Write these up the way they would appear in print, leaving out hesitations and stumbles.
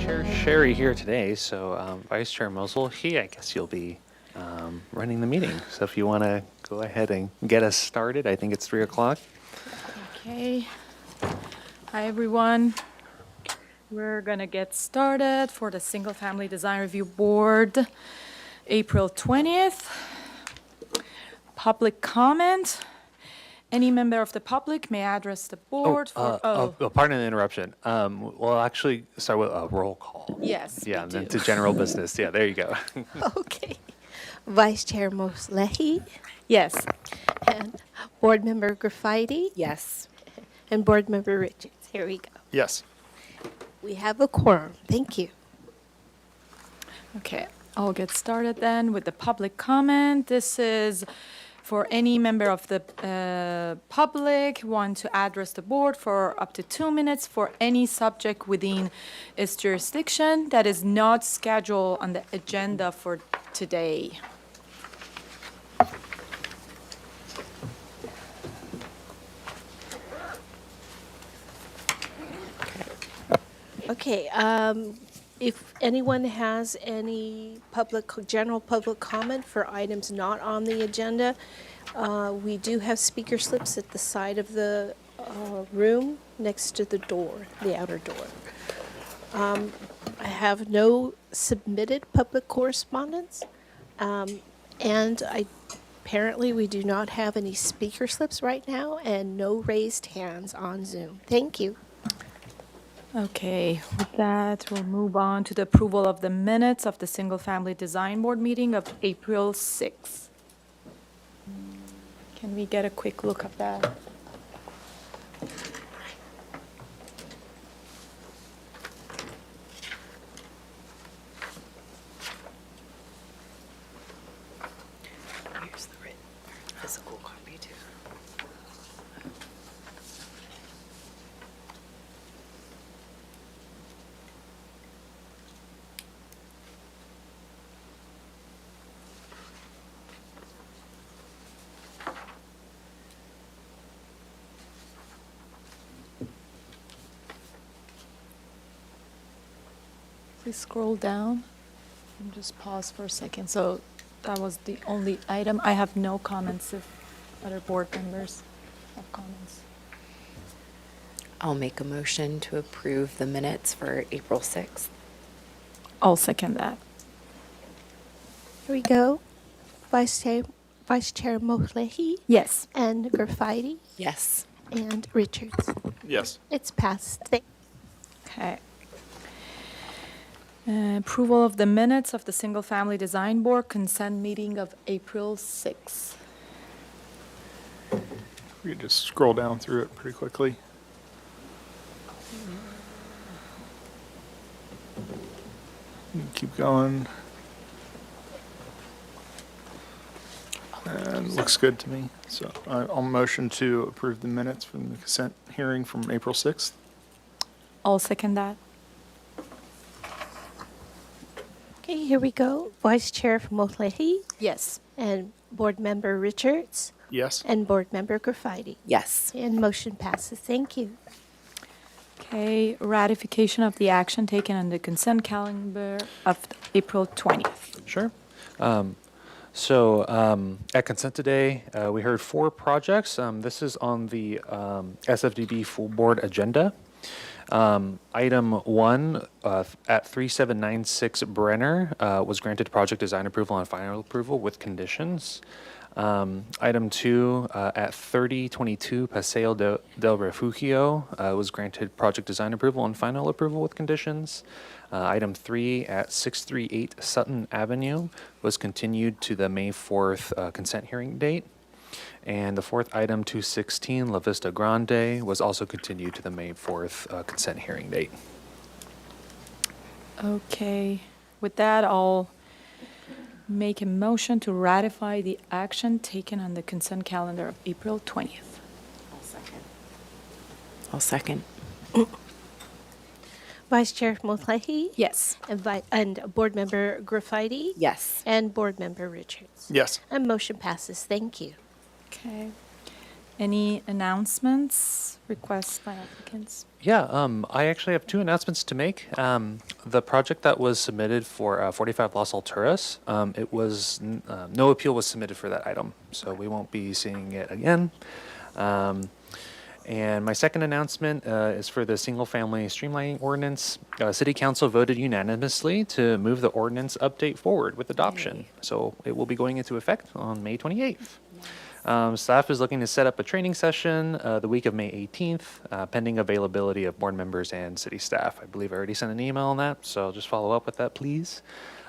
Chair Sherry here today, so Vice Chair Moselhe, I guess you'll be running the meeting. So if you want to go ahead and get us started, I think it's 3 o'clock. Okay. Hi, everyone. We're going to get started for the Single Family Design Review Board, April 20th. Public comment. Any member of the public may address the board Pardon the interruption. We'll actually start with a roll call. Yes, Yeah, we and then do. to general business. Yeah, there you go. Okay. Vice Chair Moselhe Yes. and Board Member Graffiti Yes. and Board Member Richards. Here we go. Yes. We have a quorum. Thank you. Okay, I'll get started then with the public comment. This is for any member of the public want to address the board for up to 2 minutes for any subject within its jurisdiction that is not scheduled on the agenda for today. Okay. If anyone has any general public comment for items not on the agenda, we do have speaker slips at the side of the room next to the door, the outer door. I have no submitted public correspondence, and apparently we do not have any speaker slips right now and no raised hands on Zoom. Thank you. Okay, with that, we'll move on to the approval of the minutes of the Single Family Design Board meeting of April 6th. Can we get a quick look at that? Here's the written physical copy too. Please scroll down and just pause for a second. So that was the only item. I have no comments if other board members have comments. I'll make a motion to approve the minutes for April 6th. I'll second that. Here we go. Vice Chair Moselhe Yes. and Graffiti Yes. and Richards. Yes. It's passed. Okay. Approval of the minutes of the Single Family Design Board consent meeting of April 6th. We could just scroll down through it pretty quickly. Keep going. And looks good to me. So I'll motion to approve the minutes from the consent hearing from April 6th. I'll second that. Okay, here we go. Vice Chair Moselhe Yes. and Board Member Richards Yes. and Board Member Graffiti. Yes. And motion passes. Thank you. Okay, ratification of the action taken on the consent calendar of April 20th. Sure. At consent today, we heard 4 projects. This is on the SFDB full board agenda. Item 1 at 3796 Brenner was granted project design approval and final approval with conditions. Item 2 at 3022 Paseo del Refugio was granted project design approval and final approval with conditions. Item 3 at 638 Sutton Avenue was continued to the May 4th consent hearing date. And the 4th item, 216 La Vista Grande, was also continued to the May 4th consent hearing date. Okay, with that, I'll make a motion to ratify the action taken on the consent calendar of April 20th. I'll second. Vice Chair Moselhe Yes. and Board Member Graffiti Yes. and Board Member Richards. Yes. And motion passes. Thank you. Okay. Any announcements, requests by applicants? Yeah, I actually have two announcements to make. The project that was submitted for 45 Las Alturas, no appeal was submitted for that item, so we won't be seeing it again. Um, And my second announcement is for the single-family streamlining ordinance. City Council voted unanimously to move the ordinance update forward with adoption. So it will be going into effect on May 28th. Staff is looking to set up a training session the week of May 18th, pending availability of board members and city staff. I believe I already sent an email on that, so I'll just follow up with that, please.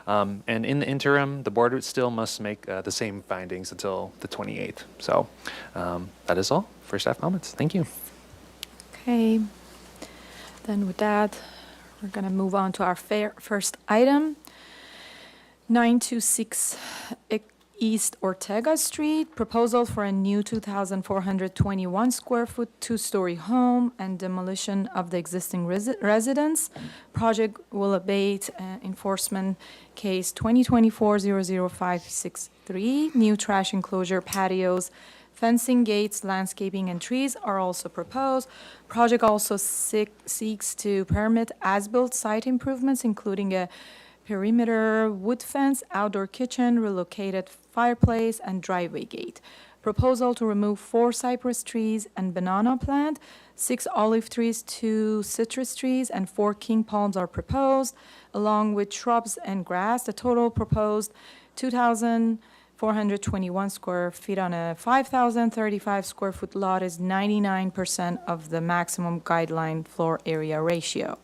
And in the interim, the board still must make the same findings until the 28th. So that is all for staff comments. Thank you. Okay. Then with that, we're going to move on to our first item. 926 East Ortega Street, proposal for a new 2,421 square foot two-story home and demolition of the existing residence. Project will abate enforcement case 2024-00563. New trash enclosure, patios, fencing, gates, landscaping, and trees are also proposed. Project also seeks to permit as-built site improvements, including a perimeter wood fence, outdoor kitchen, relocated fireplace, and driveway gate. Proposal to remove 4 cypress trees and banana plant, 6 olive trees, 2 citrus trees, and 4 king palms are proposed, along with shrubs and grass. The total proposed 2,421 square feet on a 5,035 square foot lot is 99% of the maximum guideline floor area ratio.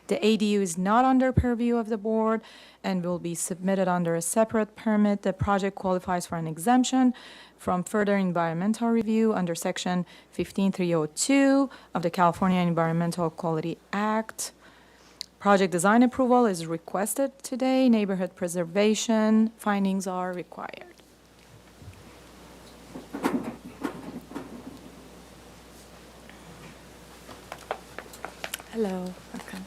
The ADU is not under purview of the board and will be submitted under a separate permit. The project qualifies for an exemption from further environmental review under Section 15302 of the California Environmental Quality Act. Project design approval is requested today. Neighborhood preservation findings are required. Hello, welcome.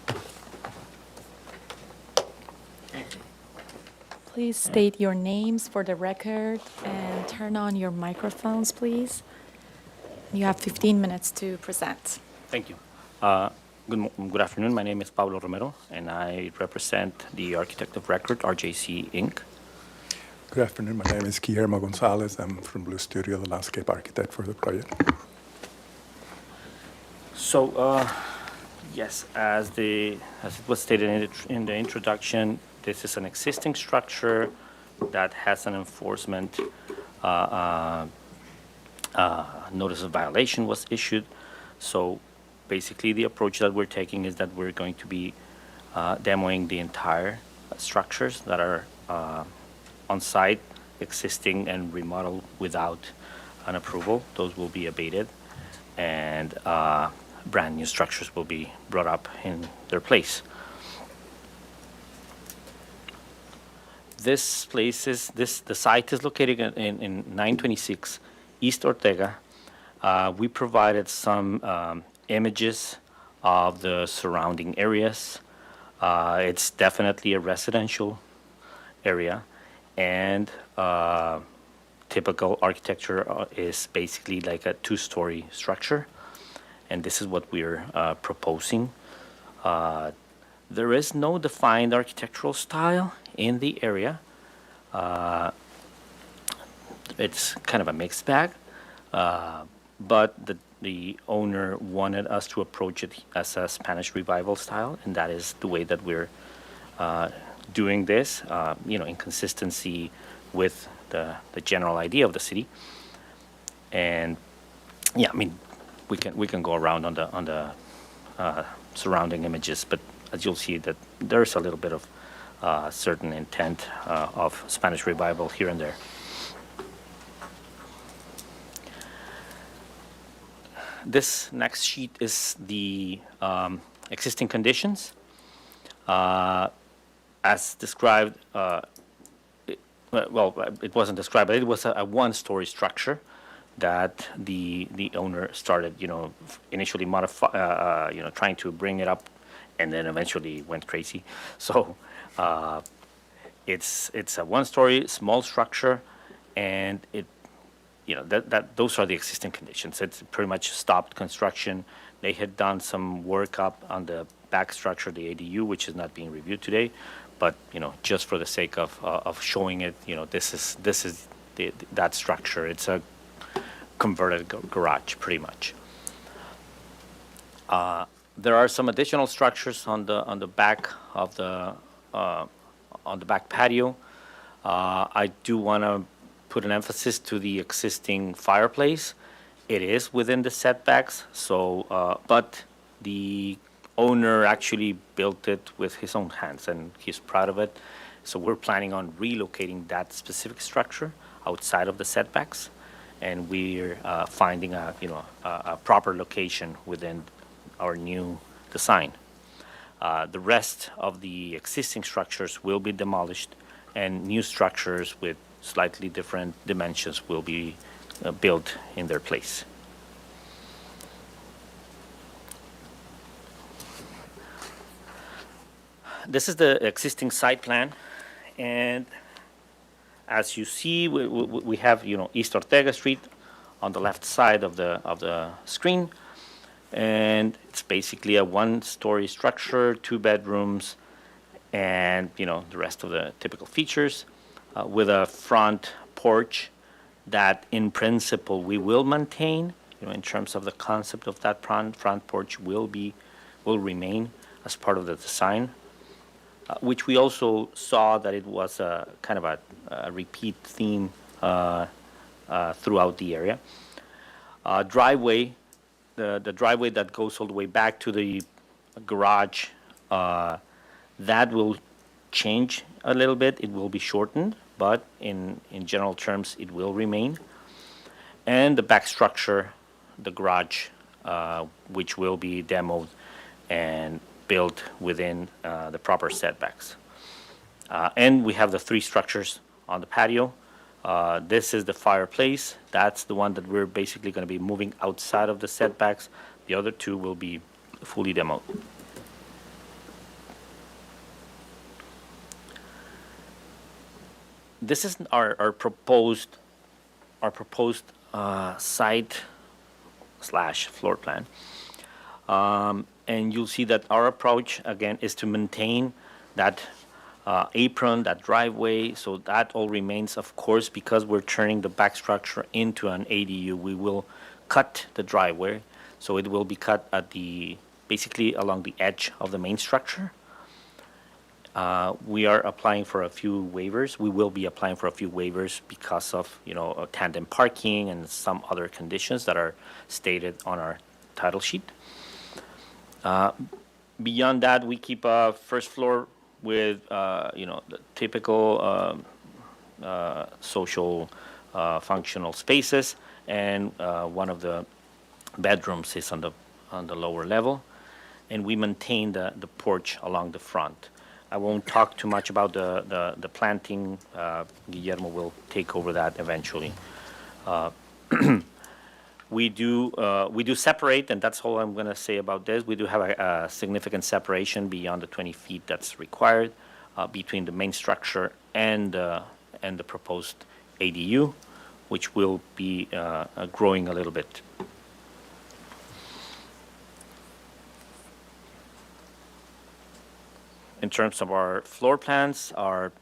Please state your names for the record and turn on your microphones, please. You have 15 minutes to present. Thank you. Good afternoon. My name is Pablo Romero, and I represent the Architect of Record, RJC Inc. Good afternoon. My name is Guillermo Gonzalez. I'm from Blue Studio, the landscape architect for the project. So, yes, as it was stated in the introduction, this is an existing structure that has an enforcement notice of violation was issued. So basically the approach that we're taking is that we're going to be demoing the entire structures that are on site, existing and remodeled without an approval. Those will be abated, and brand new structures will be brought up in their place. The site is located in 926 East Ortega. We provided some images of the surrounding areas. It's definitely a residential area, and typical architecture is basically like a 2-story structure, and this is what we're proposing. There is no defined architectural style in the area. It's kind of a mixed bag, but the owner wanted us to approach it as a Spanish Revival style, and that is the way that we're doing this, in consistency with the general idea of the city. And yeah, I mean, we can go around on the surrounding images, but as you'll see, that there's a little bit of certain intent of Spanish Revival here and there. This next sheet is the existing conditions. As described, it wasn't described, but it was a 1-story structure that the owner started, initially trying to bring it up, and then eventually went crazy. So it's a 1-story small structure, and those are the existing conditions. It's pretty much stopped construction. They had done some work up on the back structure, the ADU, which is not being reviewed today, but, just for the sake of showing it, this is that structure. It's a converted garage, pretty much. There are some additional structures on the back of the on the back patio. I do want to put an emphasis to the existing fireplace. It is within the setbacks, so but the owner actually built it with his own hands, and he's proud of it. So we're planning on relocating that specific structure outside of the setbacks, and we're finding a proper location within our new design. The rest of the existing structures will be demolished, and new structures with slightly different dimensions will be built in their place. This is the existing site plan, and as you see, we have East Ortega Street on the left side of the screen, and it's basically a one-story structure, 2 bedrooms, and the rest of the typical features, with a front porch that in principle we will maintain. In terms of the concept of that front porch will remain as part of the design, which we also saw that it was a kind of a repeat theme throughout the area. Driveway, the driveway that goes all the way back to the garage, that will change a little bit. It will be shortened, but in general terms, it will remain. And the back structure, the garage, which will be demoed and built within the proper setbacks. And we have the 3 structures on the patio. This is the fireplace. That's the one that we're basically going to be moving outside of the setbacks. The other 2 will be fully demoed. This is our proposed site / floor plan. And you'll see that our approach, again, is to maintain that apron, that driveway, so that all remains. Of course, because we're turning the back structure into an ADU, we will cut the driveway, so it will be cut at basically along the edge of the main structure. We are applying for a few waivers. We will be applying for a few waivers because of, tandem parking and some other conditions that are stated on our title sheet. Beyond that, we keep a first floor with, the typical social functional spaces, and one of the bedrooms is on the lower level, and we maintain the porch along the front. I won't talk too much about the planting. Guillermo will take over that eventually. We do separate, and that's all I'm going to say about this. We do have a significant separation beyond the 20 feet that's required between the main structure and the proposed ADU, which will be growing a little bit. In terms of our floor plans,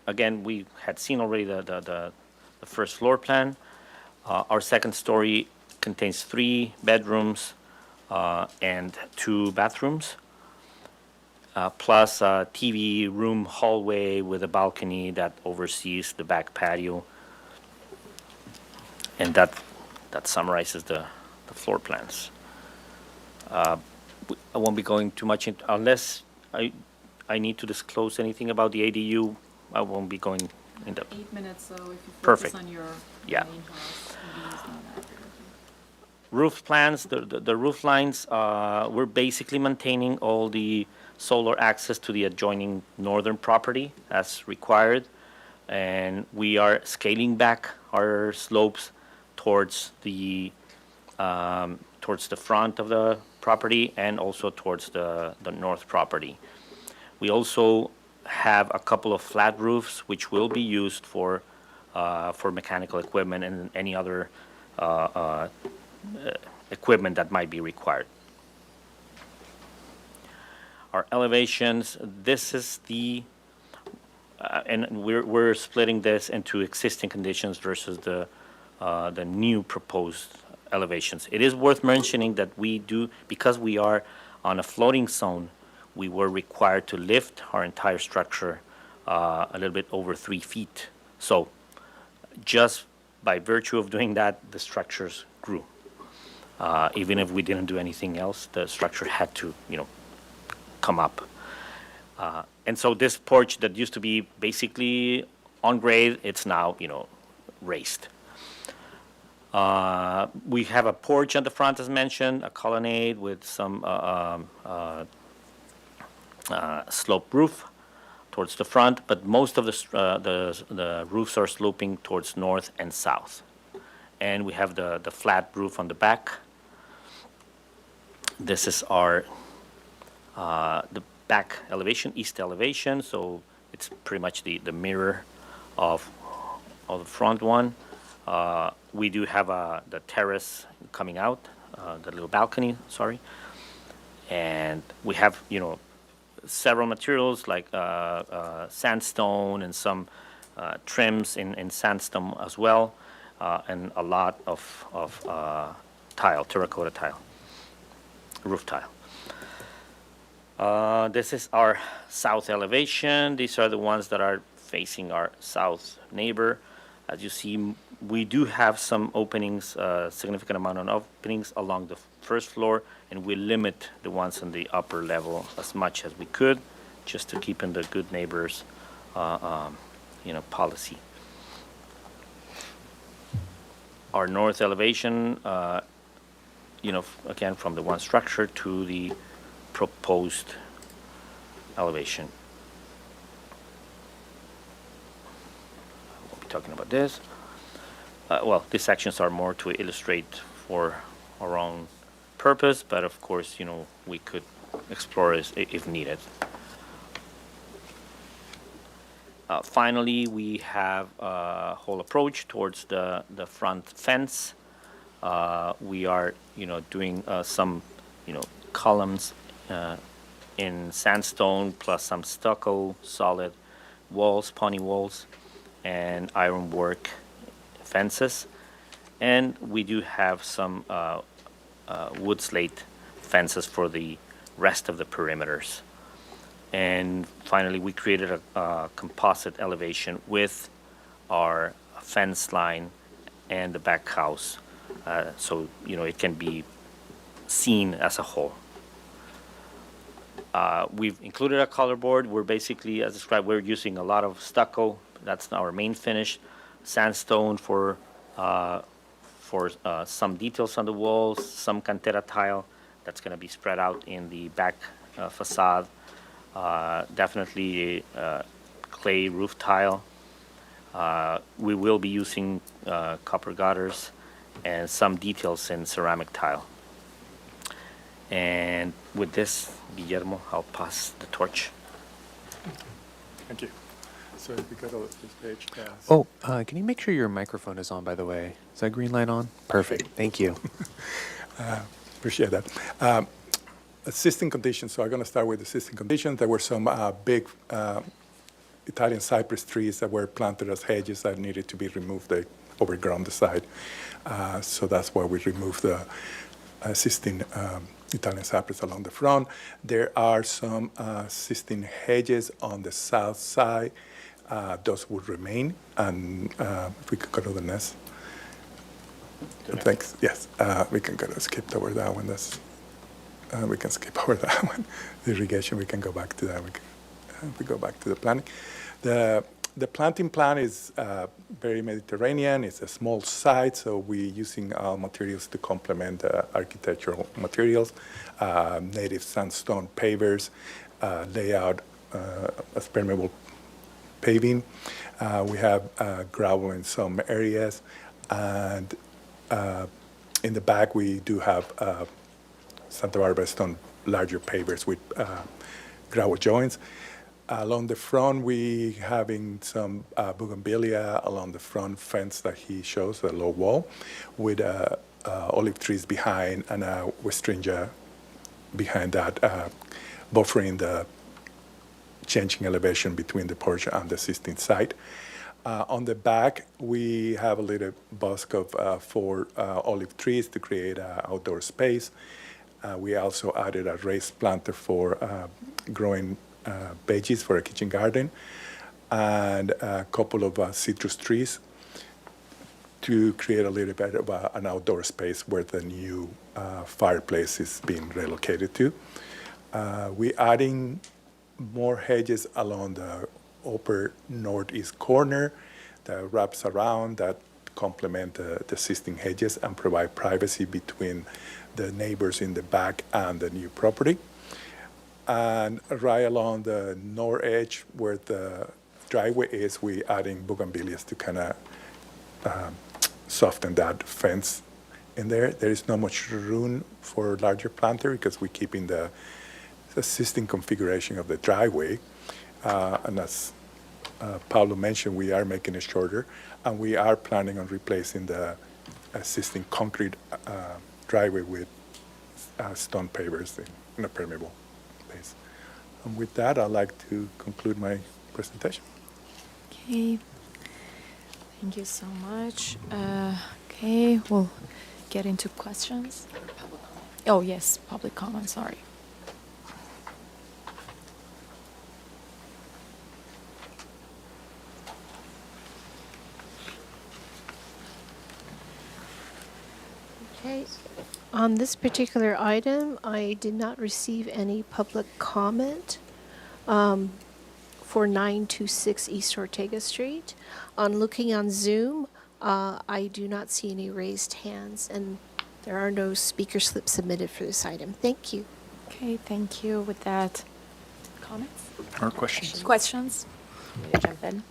again, we had seen already the first floor plan. Our second story contains 3 bedrooms and 2 bathrooms, plus a TV room hallway with a balcony that oversees the back patio. And that summarizes the floor plans. I won't be going too much into, unless I need to disclose anything about the ADU, I won't be going into. 8 minutes, so if you focus Perfect. on your Yeah. main house, maybe it's not accurate. Roof plans, the roof lines, we're basically maintaining all the solar access to the adjoining northern property as required. And we are scaling back our slopes towards the front of the property and also towards the north property. We also have a couple of flat roofs which will be used for mechanical equipment and any other equipment that might be required. our elevations. This is the, and we're splitting this into existing conditions versus the new proposed elevations. It is worth mentioning that we do, because we are on a floating zone, we were required to lift our entire structure a little bit over 3 feet. So just by virtue of doing that, the structures grew. Even if we didn't do anything else, the structure had to, come up. And so this porch that used to be basically on grade, it's now, raised. We have a porch on the front, as mentioned, a colonnade with some sloped roof towards the front, but most of the roofs are sloping towards north and south. And we have the flat roof on the back. This is our the back elevation, east elevation, so it's pretty much the mirror of the front one. We do have the terrace coming out, the little balcony, sorry. And we have, several materials like sandstone and some trims in sandstone as well, and a lot of tile, terracotta tile, roof tile. This is our south elevation. These are the ones that are facing our south neighbor. As you see, we do have some openings, significant amount of openings along the first floor, and we limit the ones on the upper level as much as we could, just to keep in the good neighbors, policy. Our north elevation, again, from the one structure to the proposed elevation. We'll be talking about this. Well, these sections are more to illustrate for our own purpose, but of course, we could explore it if needed. Finally, we have a whole approach towards the front fence. We are, doing some, columns in sandstone plus some stucco, solid walls, pony walls, and ironwork fences. And we do have some wood slate fences for the rest of the perimeters. And finally, we created a composite elevation with our fence line and the back house, so it can be seen as a whole. We've included a color board. We're basically, as described, we're using a lot of stucco. That's our main finish. Sandstone for some details on the walls, some cantera tile that's going to be spread out in the back facade. Definitely clay roof tile. We will be using copper gutters and some details in ceramic tile. And with this, Guillermo, I'll pass the torch. Thank you. So if we go to this page. Oh, can you make sure your microphone is on, by the way? Is that green light on? Perfect. Thank you. Appreciate that. Existing conditions. So I'm going to start with existing conditions. There were some big Italian cypress trees that were planted as hedges that needed to be removed. They overgrown the side. So that's why we removed the existing Italian cypress along the front. There are some existing hedges on the south side. Those would remain. And if we could go to the next. Thanks. Yes, we can go to skip over that one. We can skip over that one. The irrigation, we can go back to that. We go back to the planting. The planting plan is very Mediterranean. It's a small site, so we're using materials to complement the architectural materials, native sandstone pavers, layout as permeable paving. We have gravel in some areas, and in the back we do have Santa Barbara stone larger pavers with gravel joints. Along the front, we having some bougainvillea along the front fence that he shows, the low wall, with olive trees behind and a westringia behind that. buffering the changing elevation between the porch and the existing site. On the back, we have a little busk of 4 olive trees to create an outdoor space. We also added a raised planter for growing veggies for a kitchen garden, and a couple of citrus trees to create a little bit of an outdoor space where the new fireplace is being relocated to. We're adding more hedges along the upper northeast corner that wraps around, that complement the existing hedges and provide privacy between the neighbors in the back and the new property. And right along the north edge where the driveway is, we're adding bougainvilleas to kind of soften that fence in there. There is not much room for larger planter because we're keeping the existing configuration of the driveway. And as Pablo mentioned, we are making it shorter, and we are planning on replacing the existing concrete driveway with stone pavers in a permeable base. And with that, I'd like to conclude my presentation. Okay. Thank you so much. Okay, we'll get into questions. Oh, yes, public comment, sorry. Okay. On this particular item, I did not receive any public comment for 926 East Ortega Street. On looking on Zoom, I do not see any raised hands, and there are no speaker slips submitted for this item. Thank you. Okay, thank you. With that, comments? Or questions? Questions? Want me to jump in?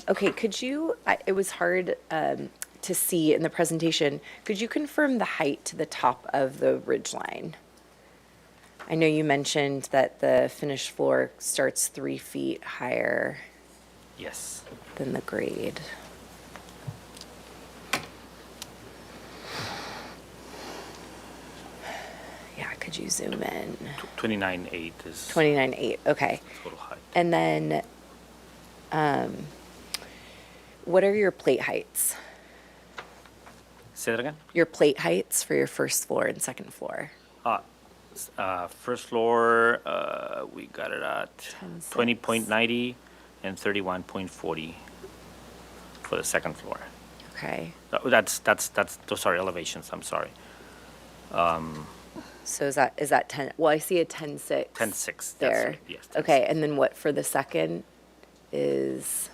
Okay, could you, it was hard to see in the presentation, could you confirm the height to the top of the ridge line? I know you mentioned that the finished floor starts 3 feet higher Yes. than the grade. Yeah, could you zoom in? 29.8 is 29.8, okay. total height. And then, what are your plate heights? Say that again? Your plate heights for your first floor and second floor? First floor, we got it at 10.6. 20.90 and 31.40 for the second floor. Okay, Those are elevations, I'm sorry. so is that 10, well, I see a 10.6. 10.6, that's there. right, yes, Okay, 10.6. and then what for the second is,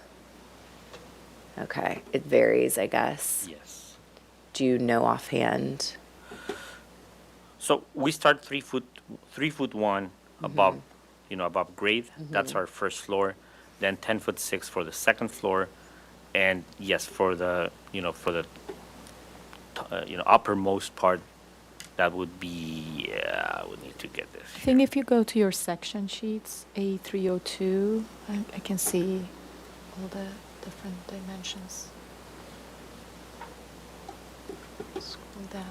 okay, it varies, I guess. Yes. Do you know offhand? So we start 3 foot 1 above, above grade. That's our first floor. Then 10'6" for the second floor, and yes, for the uppermost part, that would be. I would need to get this. I think if you go to your section sheets, A302, I can see all the different dimensions. Scroll down.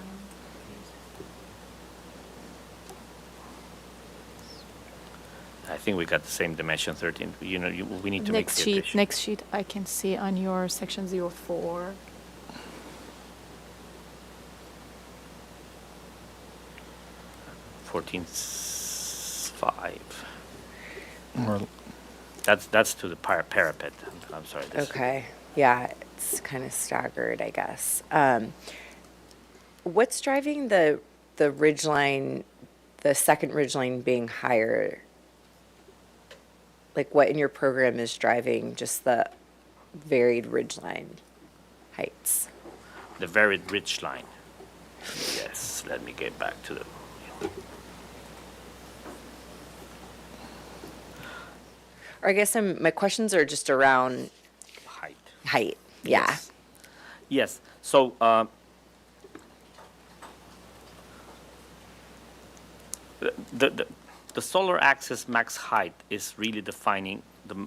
I think we got the same dimension 13. We need to make Next the sheet, addition. next sheet, I can see on your section 04. $14.5. Or That's to the parapet. I'm sorry. Okay, yeah, it's kind of staggered, I guess. What's driving the ridge line, the second ridge line being higher? Like what in your program is driving just the varied ridge line heights? The very ridge line. Yes, let me get back to the. Or I guess my questions are just around Height. height, yeah. Yes. Yes. So the solar axis max height is really defining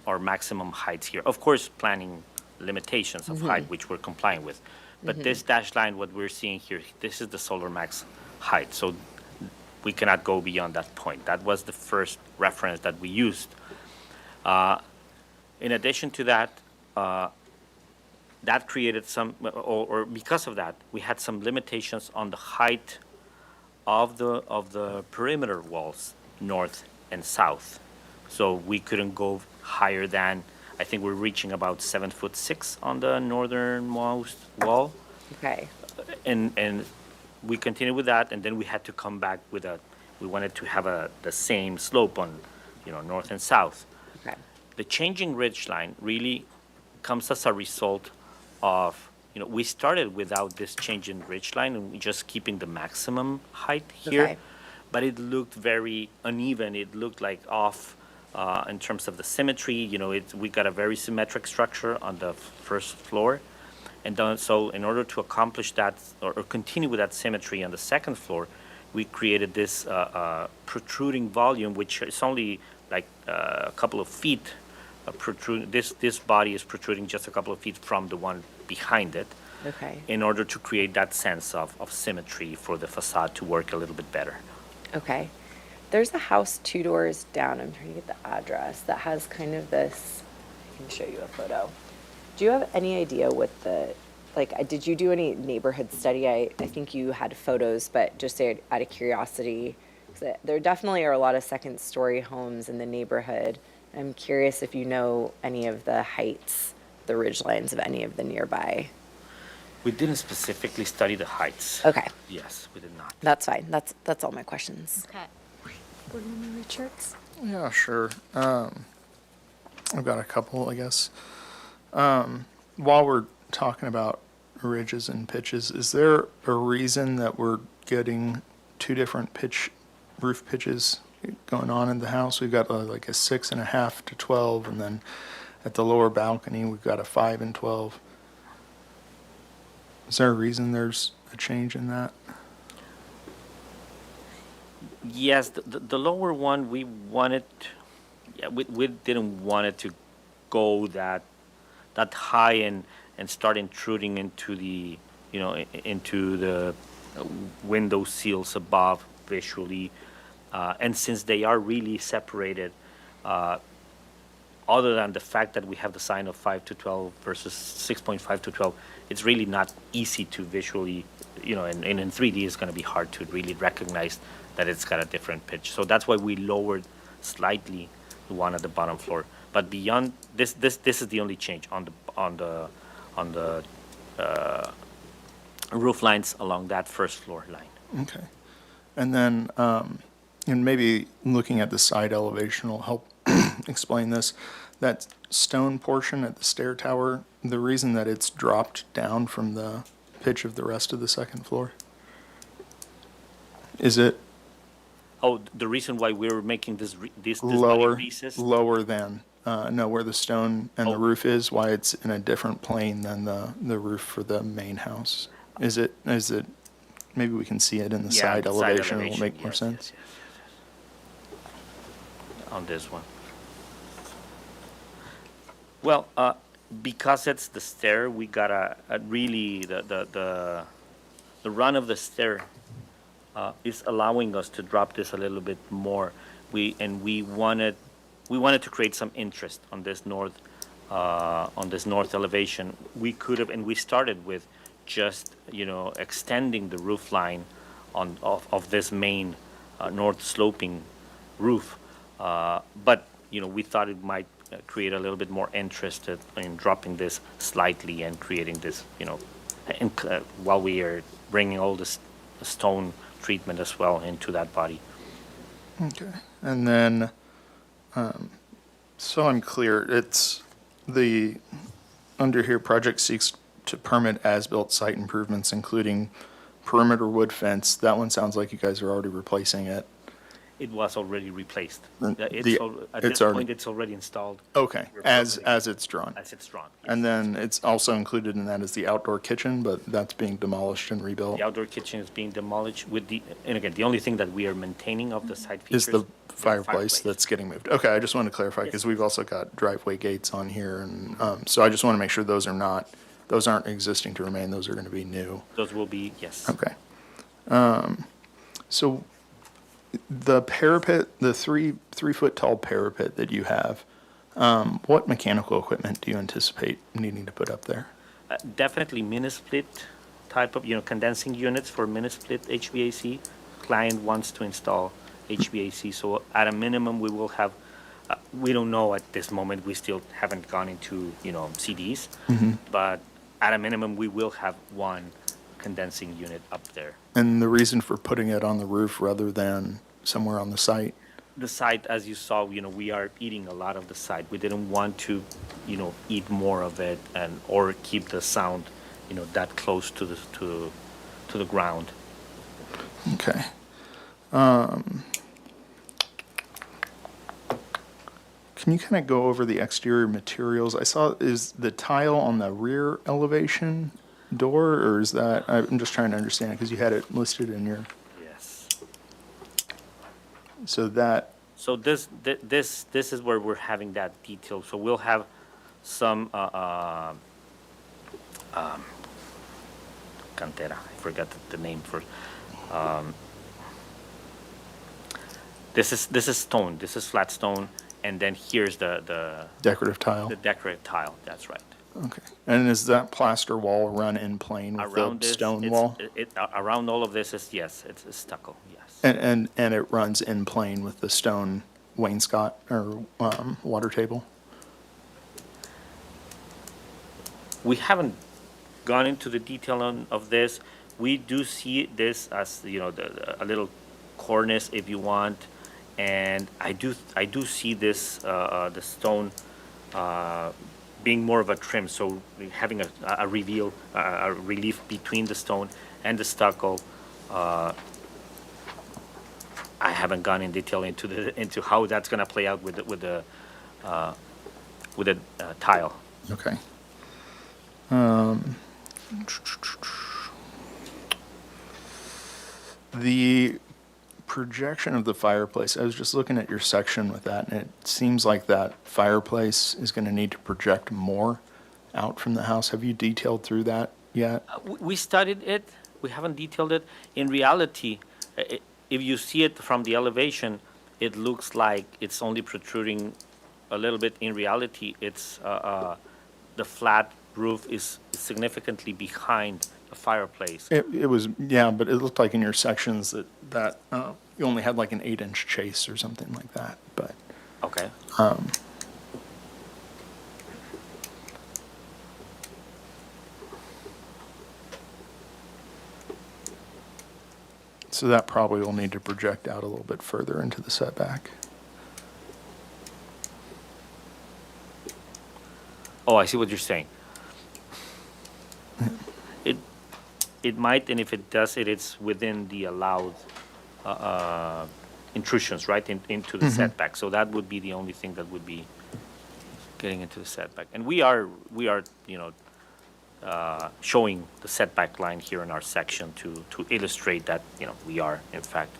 our maximum heights here. Of course, planning limitations of height, which we're complying with. But this dashed line, what we're seeing here, this is the solar max height. So we cannot go beyond that point. That was the first reference that we used. In addition to that, that created some, or because of that, we had some limitations on the height of the perimeter walls, north and south. So we couldn't go higher than, I think we're reaching about 7'6" on the northernmost wall. Okay, And we continued with that, and then we had to come back with we wanted to have the same slope on, north and south. okay, The changing ridge line really comes as a result of, we started without this change in ridge line and we just keeping the maximum height here. Okay. But it looked very uneven. It looked like off in terms of the symmetry. We got a very symmetric structure on the first floor. And then, so in order to accomplish that or continue with that symmetry on the second floor, we created this protruding volume, which is only like a couple of feet. This body is protruding just a couple of feet from the one behind it, okay, in order to create that sense of symmetry for the facade to work a little bit better. okay. There's a house 2 doors down, I'm trying to get the address, that has kind of this, I can show you a photo. Do you have any idea what did you do any neighborhood study? I think you had photos, but just out of curiosity, 'cause there definitely are a lot of second-story homes in the neighborhood. I'm curious if you know any of the heights, the ridge lines of any of the nearby. We didn't specifically study the heights. Okay, Yes, we did not. that's fine. That's all my questions. Okay. Board Member Richards? Yeah, sure. I've got a couple, I guess. While we're talking about ridges and pitches, is there a reason that we're getting 2 different roof pitches going on in the house? We've got like a 6.5 to 12, and then at the lower balcony, we've got a 5 and 12. Is there a reason there's a change in that? Yes, the lower one, we wanted, we didn't want it to go that high and start intruding into the, into the window sills above visually. And since they are really separated, other than the fact that we have the sign of 5 to 12 versus 6.5 to 12, it's really not easy to visually, and in 3D it's going to be hard to really recognize that it's got a different pitch. So that's why we lowered slightly the one at the bottom floor. But beyond this is the only change on the roof lines along that first floor line. Okay. And then, and maybe looking at the side elevation will help explain this. That stone portion at the stair tower, the reason that it's dropped down from the pitch of the rest of the second floor? Is it Oh, the reason why we're making this lower, recess? lower than, where the stone and the Oh. roof is, why it's in a different plane than the roof for the main house? Is it, maybe we can see it in the Yeah, side the elevation, it will make more yes, sense? yes. On this one. Well, because it's the stair, we got a really, the run of the stair is allowing us to drop this a little bit more. We wanted to create some interest on this north elevation. We could have, and we started with just, extending the roof line of this main north sloping roof. But, we thought it might create a little bit more interest in dropping this slightly and creating this, while we are bringing all this stone treatment as well into that body. Okay, and then, so I'm clear, it's under here, project seeks to permit as-built site improvements, including perimeter wood fence. That one sounds like you guys are already replacing it. It was already replaced. The- At it's this already- point, it's already installed Okay, We're as properly- it's drawn. as it's drawn. And then it's also included in that is the outdoor kitchen, but that's being demolished and rebuilt. The outdoor kitchen is being demolished and again, the only thing that we are maintaining of the site features. Is the fireplace that's getting moved. Okay, I just wanted to clarify, because Yes. we've also got driveway gates on here, and, so I just want to make sure those aren't existing to remain, those are going to be new. Those will be, yes. Okay. So The parapet, the 3 foot tall parapet that you have, what mechanical equipment do you anticipate needing to put up there? Definitely mini-split type of, condensing units for mini-split HVAC. Client wants to install HVAC, so at a minimum, we will have, we don't know at this moment, we still haven't gone into, CDs, but at a minimum, we will have one condensing unit up there. And the reason for putting it on the roof rather than somewhere on the site? The site, as you saw, we are eating a lot of the site. We didn't want to, eat more of it or keep the sound, that close to the ground. Okay. Can you kind of go over the exterior materials? I saw, is the tile on the rear elevation door, or is that, I'm just trying to understand, because you had it listed in your, Yes. so that, So this is where we're having that detail. So we'll have some cantera. I forgot the name for. This is stone. This is flat stone, and then here's the decorative tile? decorative tile. That's right. Okay. And is that plaster wall run in plane with Around the this, stone wall? around all of this is yes, it's stucco. Yes. And it runs in plane with the stone wainscot or water table? We haven't gone into the detail of this. We do see this as a little cornice, if you want, and I do see this the stone being more of a trim, so having a relief between the stone and the stucco. I haven't gone in detail into how that's going to play out with the tile. Okay. The projection of the fireplace, I was just looking at your section with that, and it seems like that fireplace is going to need to project more out from the house. Have you detailed through that yet? We studied it. We haven't detailed it. In reality, if you see it from the elevation, it looks like it's only protruding a little bit. In reality, it's the flat roof is significantly behind the fireplace. It was, yeah, but it looked like in your sections that you only had like an 8-inch chase or something like that, but. Okay. So that probably will need to project out a little bit further into the setback. Oh, I see what you're saying. It might, and if it does, it's within the allowed intrusions, right, into the setback. So that would be the only thing that would be getting into the setback. And we are showing the setback line here in our section to illustrate that, we are in fact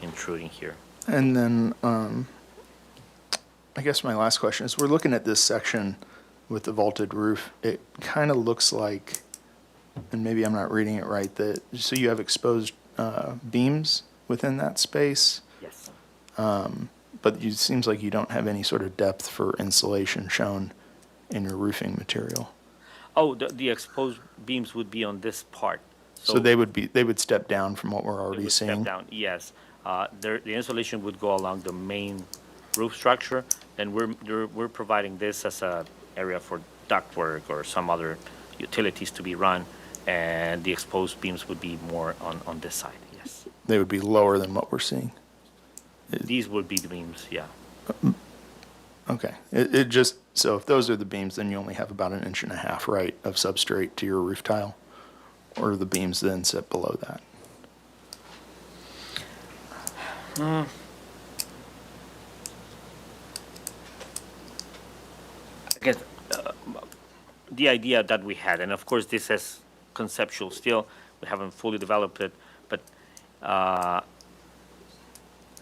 intruding here. And then, I guess my last question is, we're looking at this section with the vaulted roof. It kind of looks like, and maybe I'm not reading it right, that, so you have exposed beams within that space, Yes. but it seems like you don't have any sort of depth for insulation shown in your roofing material. Oh, the exposed beams would be on this part. So they would step down from what we're It already would step seeing? down, yes. The insulation would go along the main roof structure, and we're providing this as a area for ductwork or some other utilities to be run, and the exposed beams would be more on this side, yes. They would be lower than what we're seeing? These would be the beams, yeah. Okay. It just, so if those are the beams, then you only have about 1.5 inches, right, of substrate to your roof tile? Or the beams then sit below that? I guess the idea that we had, and of course this is conceptual still, we haven't fully developed it, but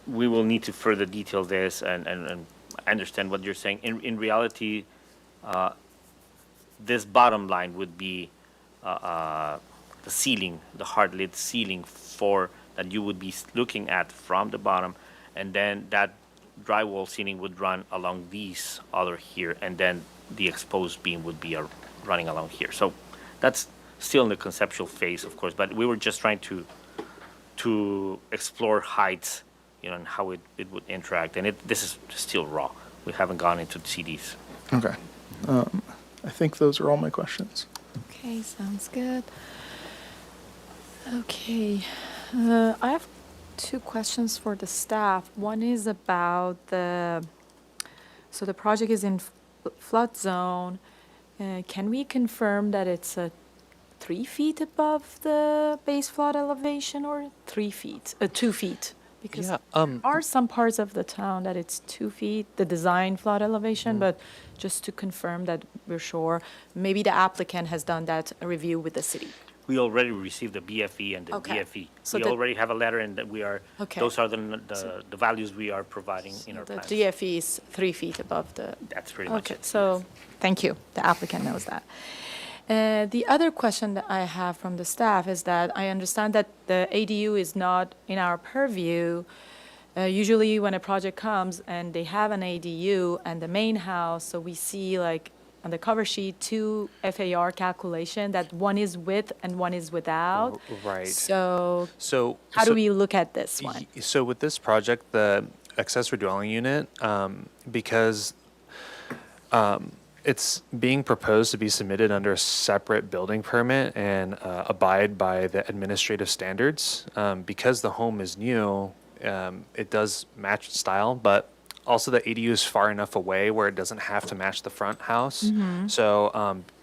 we will need to further detail this and understand what you're saying. In reality, this bottom line would be the ceiling, the hard lid ceiling for that you would be looking at from the bottom, and then that drywall seating would run along these other here, and then the exposed beam would be running along here. So that's still in the conceptual phase, of course, but we were just trying to explore heights, and how it would interact. And this is still raw. We haven't gone into CDs. Okay. I think those are all my questions. Okay, sounds good. Okay, I have two questions for the staff. One is about so the project is in flood zone. Can we confirm that it's 3 feet above the base flood elevation, or 3 feet, 2 feet? Because Yeah, there are some parts of the town that it's 2 feet, the design flood elevation, but just to confirm that we're sure, maybe the applicant has done that review with the city. We already received the BFE and the Okay. DFE. So We the- already have a letter, and that Okay. those are the values we are providing in our The plans. DFE is 3 feet above the. That's pretty much Okay, it. so, thank you. The applicant knows that. The other question that I have from the staff is that I understand that the ADU is not in our purview. Usually when a project comes and they have an ADU and the main house, so we see like on the cover sheet, 2 FAR calculation, that one is with and one is without. Right. So So. how so- do we look at this one? So with this project, the accessory dwelling unit, because it's being proposed to be submitted under a separate building permit and abide by the administrative standards, because the home is new, it does match style, but also the ADU is far enough away where it doesn't have to match the front house. So,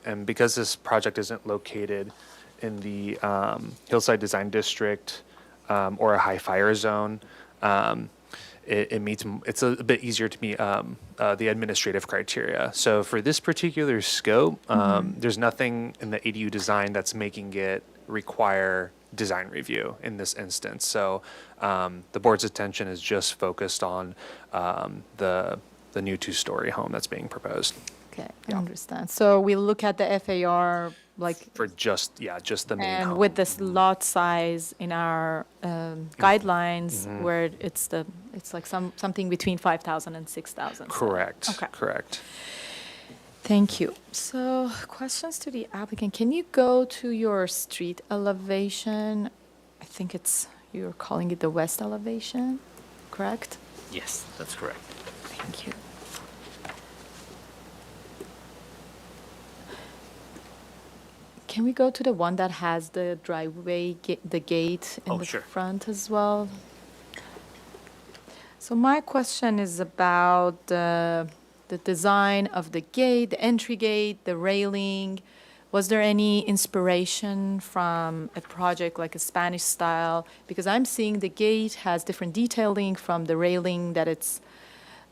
and because this project isn't located in the Hillside Design District or a high fire zone, it meets, it's a bit easier to meet the administrative criteria. So for this particular scope, there's nothing in the ADU design that's making it require design review in this instance. So the board's attention is just focused on the new 2-story home that's being proposed Okay, I understand. So we look at the FAR, like, for just the main and home. with this lot size in our guidelines, where it's like something between 5,000 and 6,000. so- Correct. Okay. Correct. Thank you. So questions to the applicant. Can you go to your street elevation? I think you're calling it the west elevation, correct? Yes, that's correct. Thank you. Can we go to the one that has the driveway, the gate in Oh, the sure. front as well? So my question is about the design of the gate, the entry gate, the railing. Was there any inspiration from a project like a Spanish style? Because I'm seeing the gate has different detailing from the railing that it's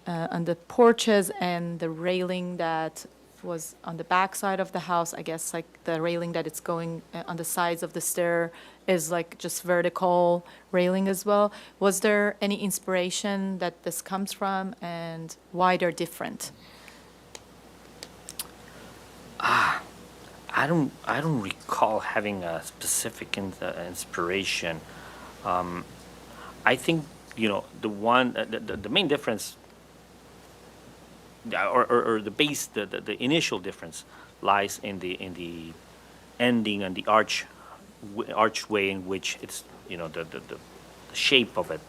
on the porches and the railing that was on the back side of the house. I guess like the railing that it's going on the sides of the stair is like just vertical railing as well. Was there any inspiration that this comes from, and why they're different? I don't recall having a specific inspiration. I think the main difference, or the base, the initial difference lies in the ending and the archway in which it's the shape of it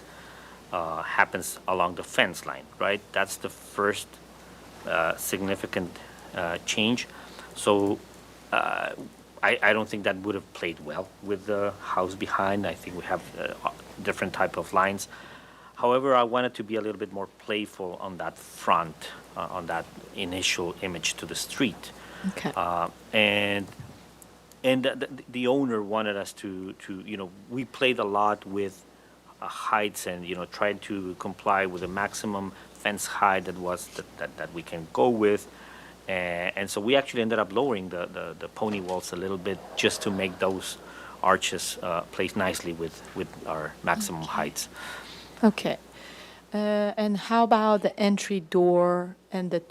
happens along the fence line, right? That's the first significant change. So I don't think that would have played well with the house behind. I think we have different type of lines. However, I wanted to be a little bit more playful on that front, on that initial image to the street. Okay. And the owner wanted us to we played a lot with heights and tried to comply with the maximum fence height that we can go with. And so we actually ended up lowering the pony walls a little bit just to make those arches place nicely with our maximum heights. Okay. And how about the entry door and the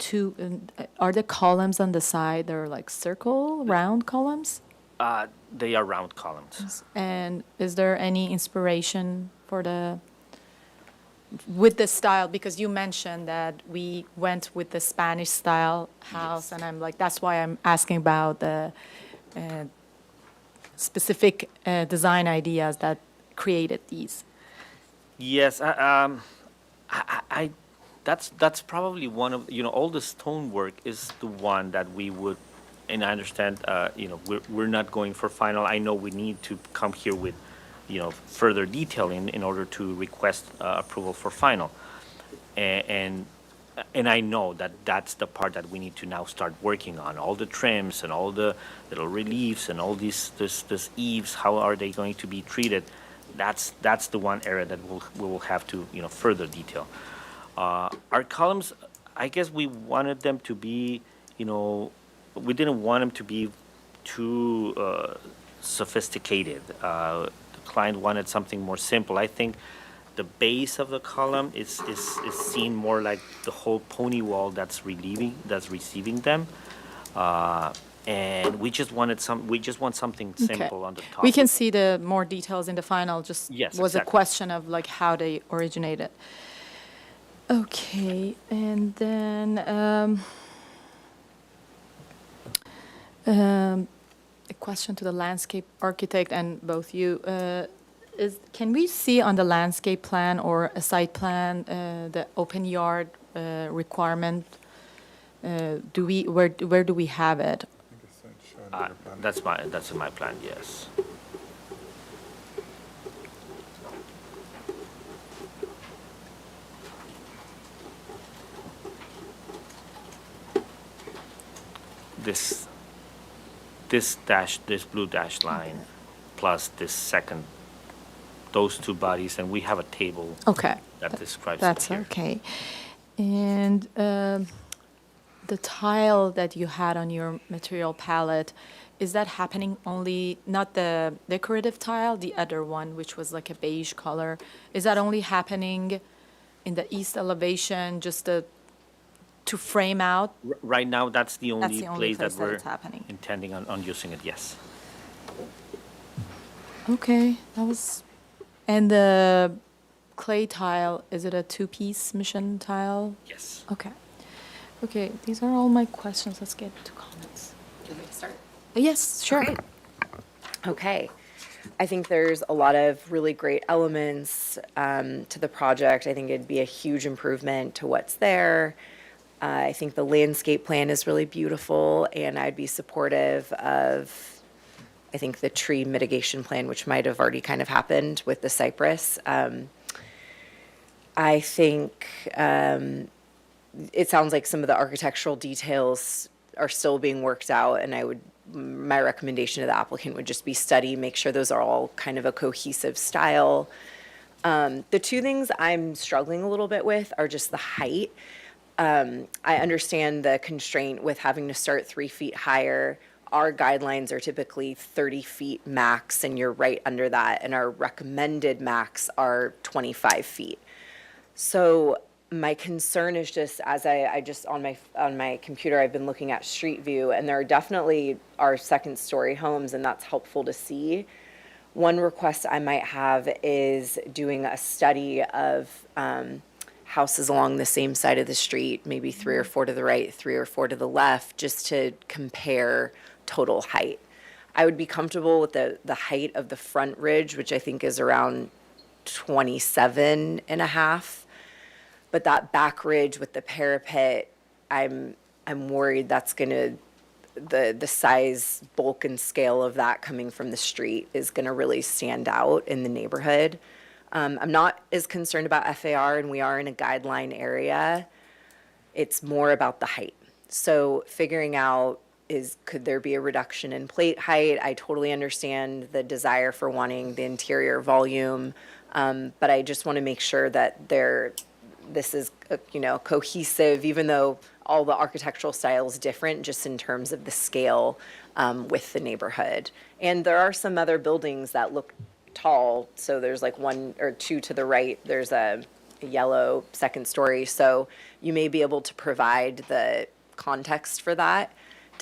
are the columns on the side, they're like circle, round columns? They are round columns. And is there any inspiration for with the style? Because you mentioned that we went with the Spanish style house, and I'm like, that's why I'm asking about the specific design ideas that created these. Yes, that's probably one of, all the stonework is the one that we would, and I understand, we're not going for final. I know we need to come here with, further detailing in order to request approval for final. And I know that that's the part that we need to now start working on, all the trims and all the little reliefs and all this eaves, how are they going to be treated? That's the one area that we will have to, further detail. Our columns, I guess we wanted them to be, we didn't want them to be too sophisticated. The client wanted something more simple. I think the base of the column is seen more like the whole pony wall that's receiving them. And we just want something simple on the top. We can see the more details in the final, just Yes, was a exactly. question of like how they originated. Okay, and then a question to the landscape architect and both you. Can we see on the landscape plan or a site plan the open yard requirement? Where do we have it? That's in my plan, yes. This blue dash line plus this second, those two bodies, and we have a table Okay. that describes it That's here. okay. And the tile that you had on your material palette, is that happening only, not the decorative tile, the other one, which was like a beige color? Is that only happening in the east elevation, just to frame out? Right now, that's the only the only place that place that we're it's happening. intending on using it, yes. Okay, that was, and the clay tile, is it a two-piece mission tile? Yes. Okay. Okay, these are all my questions. Let's get to comments. Do you want me to start? Yes, sure. Okay. I think there's a lot of really great elements to the project. I think it'd be a huge improvement to what's there. I think the landscape plan is really beautiful, and I'd be supportive of, I think, the tree mitigation plan, which might have already kind of happened with the cypress. I think it sounds like some of the architectural details are still being worked out, and my recommendation to the applicant would just be study, make sure those are all kind of a cohesive style. The two things I'm struggling a little bit with are just the height. I understand the constraint with having to start 3 feet higher. Our guidelines are typically 30 feet max, and you're right under that, and our recommended max are 25 feet. So my concern is just, as I just on my computer, I've been looking at street view, and there are definitely our second story homes, and that's helpful to see. One request I might have is doing a study of houses along the same side of the street, maybe 3 or 4 to the right, 3 or 4 to the left, just to compare total height. I would be comfortable with the height of the front ridge, which I think is around 27 and a half. But that back ridge with the parapet, I'm worried that's gonna, the size, bulk, and scale of that coming from the street is gonna really stand out in the neighborhood. I'm not as concerned about FAR, and we are in a guideline area. It's more about the height. So figuring out could there be a reduction in plate height? I totally understand the desire for wanting the interior volume, but I just want to make sure that this is, cohesive, even though all the architectural style is different, just in terms of the scale with the neighborhood. And there are some other buildings that look tall, so there's like 1 or 2 to the right, there's a yellow second story, so you may be able to provide the context for that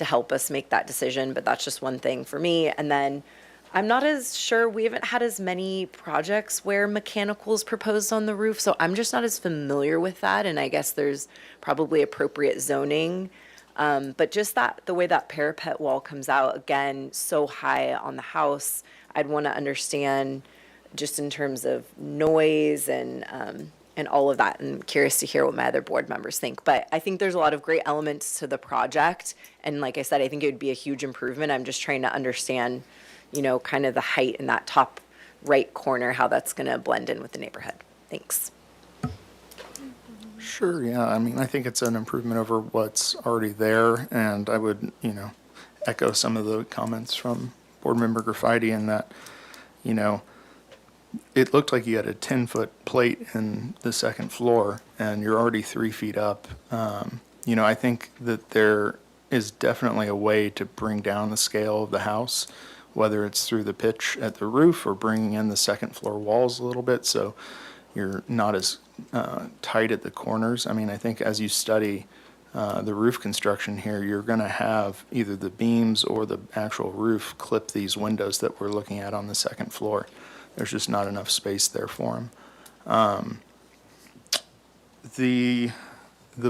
to help us make that decision, but that's just one thing for me. And then I'm not as sure, we haven't had as many projects where mechanicals proposed on the roof, so I'm just not as familiar with that, and I guess there's probably appropriate zoning. But just that, the way that parapet wall comes out, again, so high on the house, I'd want to understand just in terms of noise and all of that. And I'm curious to hear what my other board members think. But I think there's a lot of great elements to the project. And like I said, I think it would be a huge improvement. I'm just trying to understand, you know, kind of the height in that top right corner, how that's going to blend in with the neighborhood. Thanks. Sure, yeah, I mean, I think it's an improvement over what's already there, and I would, you know, echo some of the comments from Board Member Graffiti in that, you know, it looked like you had a 10-foot plate in the second floor, and you're already 3 feet up. You know, I think that there is definitely a way to bring down the scale of the house, whether it's through the pitch at the roof or bringing in the second floor walls a little bit, so you're not as tight at the corners. I mean, I think as you study the roof construction here, you're going to have either the beams or the actual roof clip these windows that we're looking at on the second floor. There's just not enough space there for them. The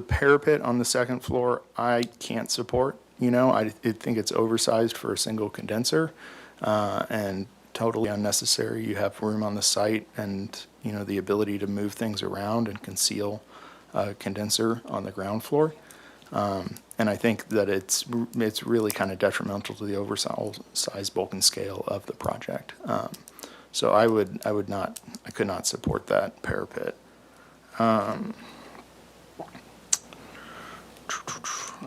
parapet on the second floor, I can't support. You know, I think it's oversized for a single condenser and totally unnecessary. You have room on the site and, you know, the ability to move things around and conceal a condenser on the ground floor. And I think that it's really kind of detrimental to the oversized bulk and scale of the project. So I could not support that parapet.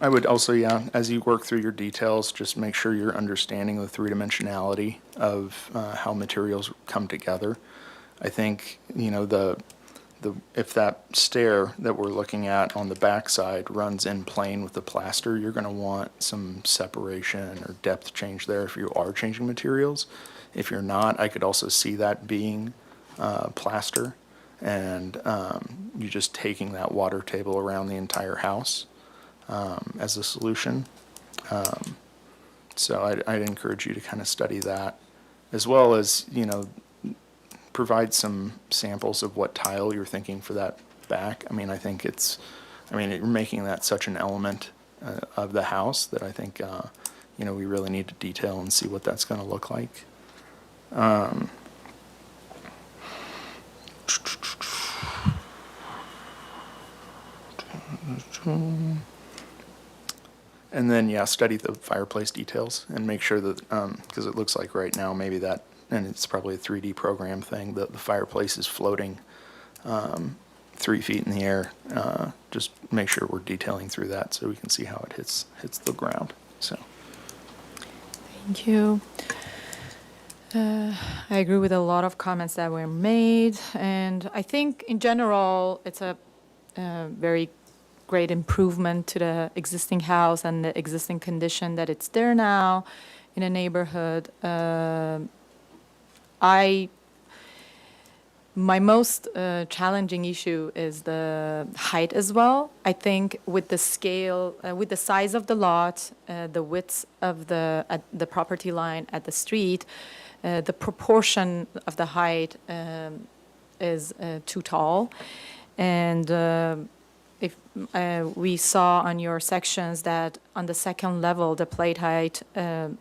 I would also, yeah, as you work through your details, just make sure you're understanding the three-dimensionality of how materials come together. I think, you know, if that stair that we're looking at on the backside runs in plane with the plaster, you're going to want some separation or depth change there if you are changing materials. If you're not, I could also see that being plaster and you just taking that water table around the entire house as a solution. So I'd encourage you to kind of study that, as well as, you know, provide some samples of what tile you're thinking for that back. I mean, I think you're making that such an element of the house that I think, you know, we really need to detail and see what that's going to look like. And then, yeah, study the fireplace details and make sure that, because it looks like right now maybe that, and it's probably a 3D program thing, that the fireplace is floating 3 feet in the air. Just make sure we're detailing through that so we can see how it hits the ground. So. Thank you. I agree with a lot of comments that were made, and I think in general it's a very great improvement to the existing house and the existing condition that it's there now in a neighborhood. My most challenging issue is the height as well. I think with the scale, with the size of the lot, the width of the property line at the street, the proportion of the height is too tall. And if we saw on your sections that on the second level, the plate height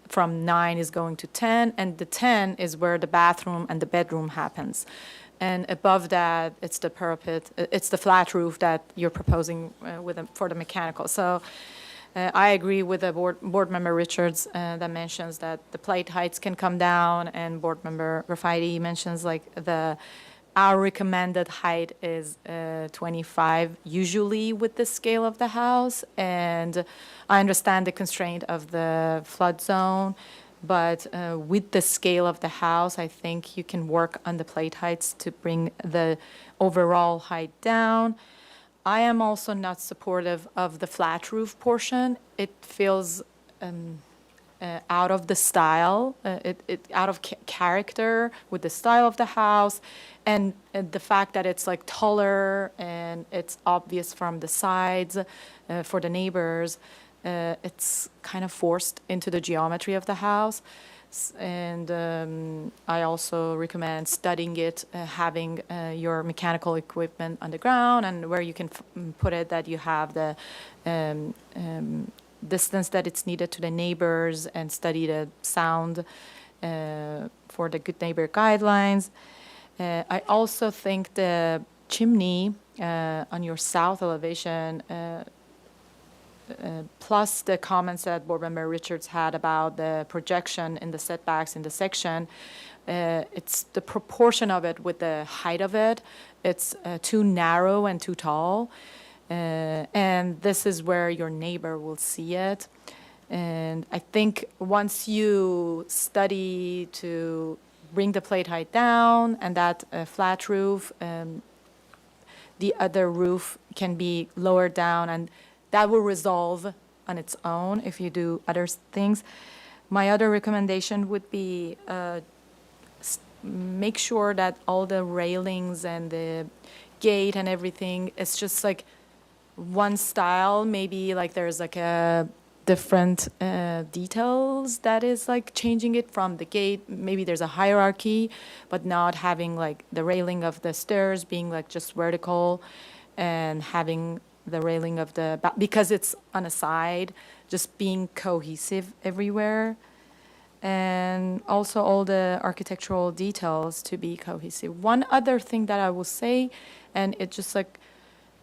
from 9 is going to 10, and the 10 is where the bathroom and the bedroom happens. And above that, it's the parapet, it's the flat roof that you're proposing for the mechanical. So I agree with the board member Richards that mentions that the plate heights can come down, and board member Graffiti mentions like our recommended height is 25, usually with the scale of the house. And I understand the constraint of the flood zone, but with the scale of the house, I think you can work on the plate heights to bring the overall height down. I am also not supportive of the flat roof portion. It feels out of the style, out of character with the style of the house, and the fact that it's like taller and it's obvious from the sides for the neighbors. it's kind of forced into the geometry of the house. And I also recommend studying it, having your mechanical equipment on the ground and where you can put it, that you have the distance that it's needed to the neighbors, and study the sound for the Good Neighbor Guidelines. I also think the chimney on your south elevation, plus the comments that Board Member Richards had about the projection in the setbacks in the section, it's the proportion of it with the height of it. It's too narrow and too tall. And this is where your neighbor will see it. And I think once you study to bring the plate height down and that flat roof, the other roof can be lowered down, and that will resolve on its own if you do other things. My other recommendation would be make sure that all the railings and the gate and everything is just like one style. Maybe like there's like a different details that is like changing it from the gate. Maybe there's a hierarchy, but not having like the railing of the stairs being like just vertical, and having the railing of the because it's on a side, just being cohesive everywhere. And also all the architectural details to be cohesive. One other thing that I will say, and it's just like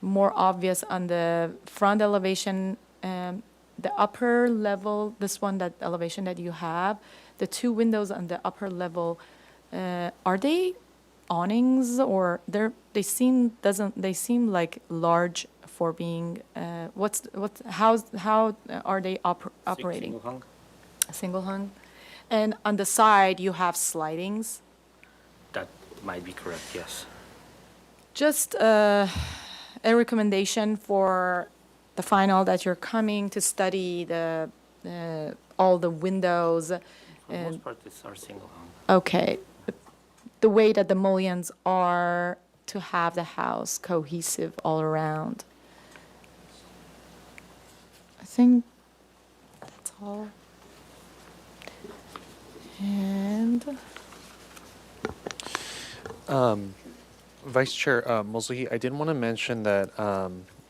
more obvious on the front elevation, the upper level, this one, that elevation that you have, the two windows on the upper level, are they awnings, or they seem like large for being, how are they operating? Single hung? Single hung? And on the side, you have slidings. That might be correct, yes. Just a recommendation for the final that you're coming to study the all the windows. For the And most part, it's our single hung. okay, the way that the mullions are to have the house cohesive all around. I think that's all. And Vice Chair Mosley, I did want to mention that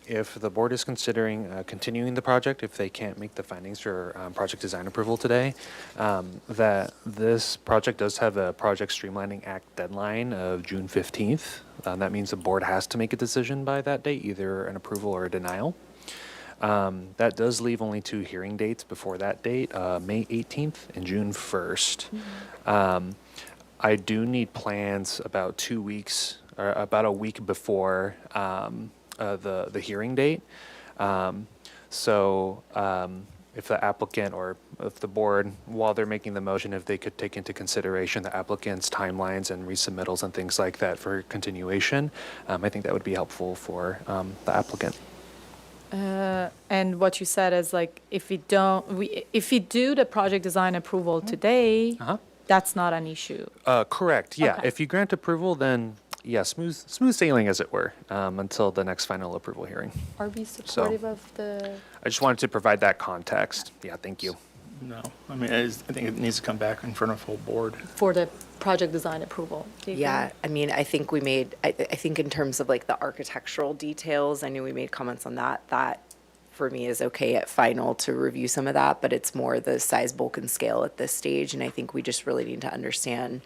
if the board is considering continuing the project, if they can't make the findings for project design approval today, that this project does have a Project Streamlining Act deadline of June 15th. That means the board has to make a decision by that date, either an approval or a denial. That does leave only two hearing dates before that date, May 18th and June 1st. I do need plans about 2 weeks, or about a week before the hearing date. If the applicant or if the board, while they're making the motion, if they could take into consideration the applicant's timelines and resubmittals and things like that for continuation, I think that would be helpful for the applicant. and what you said is like, if we do the project design approval today, that's not an issue. Correct, yeah. Okay. If you grant approval, then, yeah, smooth sailing, as it were, until the next final approval hearing. Are we supportive of the? I just wanted to provide that context. Yeah, thank you. No, I mean, I think it needs to come back in front of full board. For the project design approval. Do you agree? Yeah, I mean, I think we made, I think in terms of like the architectural details, I knew we made comments on that. That for me is okay at final to review some of that, but it's more the size, bulk, and scale at this stage. And I think we just really need to understand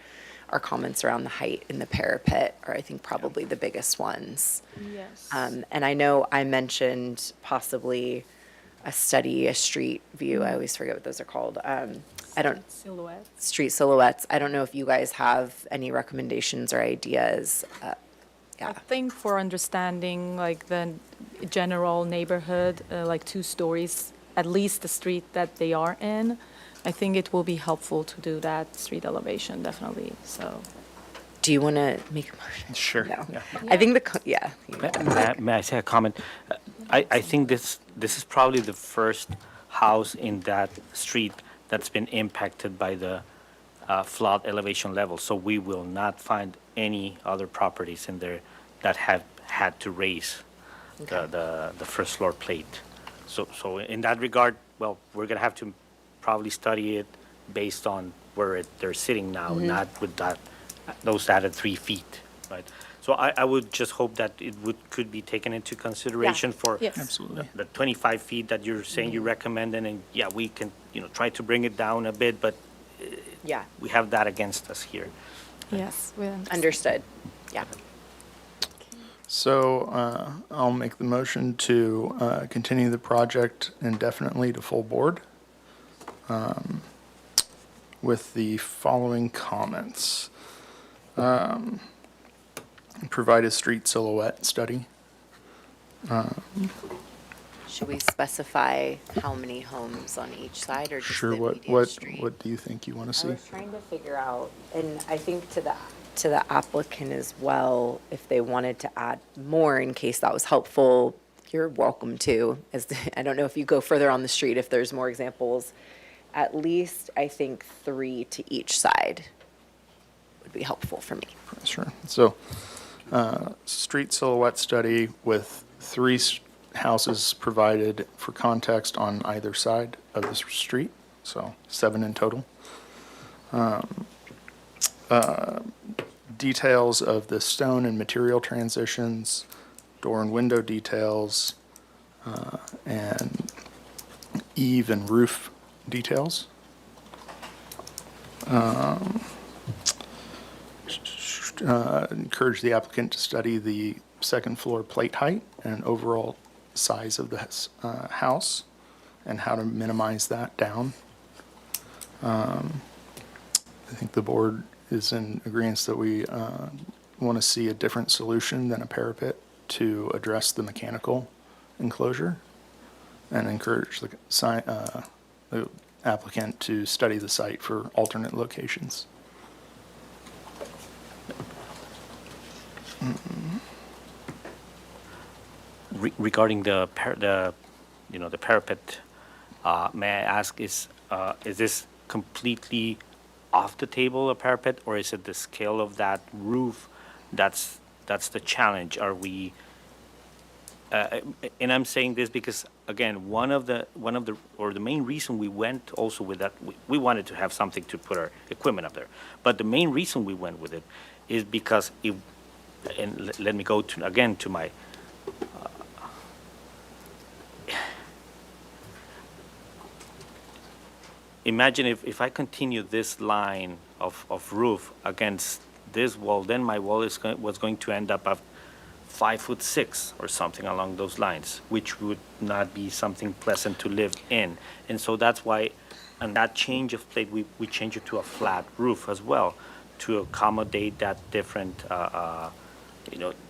our comments around the height in the parapet are, I think, probably the biggest ones. Yes. And I know I mentioned possibly a study, a street view. I always forget what those are called. Silhouette. Street silhouettes. I don't know if you guys have any recommendations or ideas. I think for understanding like the general neighborhood, like 2 stories, at least the street that they are in, I think it will be helpful to do that street elevation, definitely, so. Do you want to make a motion? Sure. No. Yeah. I think yeah. May I say a comment? I think this is probably the first house in that street that's been impacted by the flood elevation level. So we will not find any other properties in there that have had to raise the first floor plate. So in that regard, well, we're gonna have to probably study it based on where they're sitting now, not with those added 3 feet, right? So I would just hope that it could be taken into consideration for Yes. Absolutely. the 25 feet that you're saying you recommend, and then, yeah, we can, try to bring it down a bit, but Yeah, we have that against us here. Yes, we understand. understood. Yeah. So I'll make the motion to continue the project indefinitely to full board with the following comments. Provide a street silhouette study. Should we specify how many homes on each side or just the Sure, immediate street? what do you think you want to I see? was trying to figure out, and I think to the applicant as well, if they wanted to add more in case that was helpful, you're welcome to. I don't know if you go further on the street, if there's more examples. At least, I think 3 to each side would be helpful for me. Sure. So, street silhouette study with 3 houses provided for context on either side of the street, so 7 in total. Details of the stone and material transitions, door and window details, and eave and roof details. Encourage the applicant to study the second floor plate height and overall size of the house and how to minimize that down. I think the board is in agreement that we want to see a different solution than a parapet to address the mechanical enclosure and encourage the applicant to study the site for alternate locations. Regarding the parapet, may I ask, is this completely off the table, a parapet, or is it the scale of that roof that's the challenge? Are we, and I'm saying this because, again, the main reason we went also with that, we wanted to have something to put our equipment up there. But the main reason we went with it is because and let me go to my, imagine if I continue this line of roof against this wall, then my wall was going to end up at 5'6" or something along those lines, which would not be something pleasant to live in. And so that's why, and that change of plate, we changed it to a flat roof as well to accommodate that different,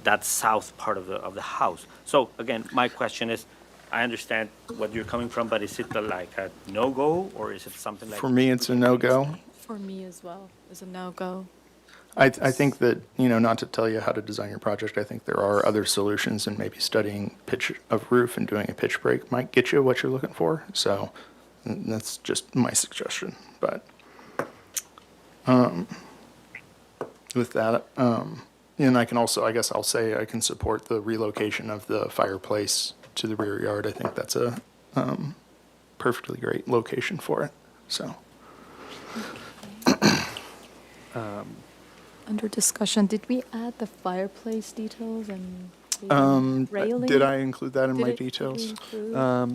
that south part of the house. So again, my question is, I understand what you're coming from, but is it like a no-go, or is it something like? For me, it's a no-go. For me as well, it's a no-go. I think that, not to tell you how to design your project, I think there are other solutions, and maybe studying pitch of roof and doing a pitch break might get you what you're looking for. So that's just my suggestion. But with that, and I can also, I guess I'll say I can support the relocation of the fireplace to the rear yard. I think that's a perfectly great location for it. So. Under discussion, did we add the fireplace details and the railing? Did I include that in my Did we details? include- I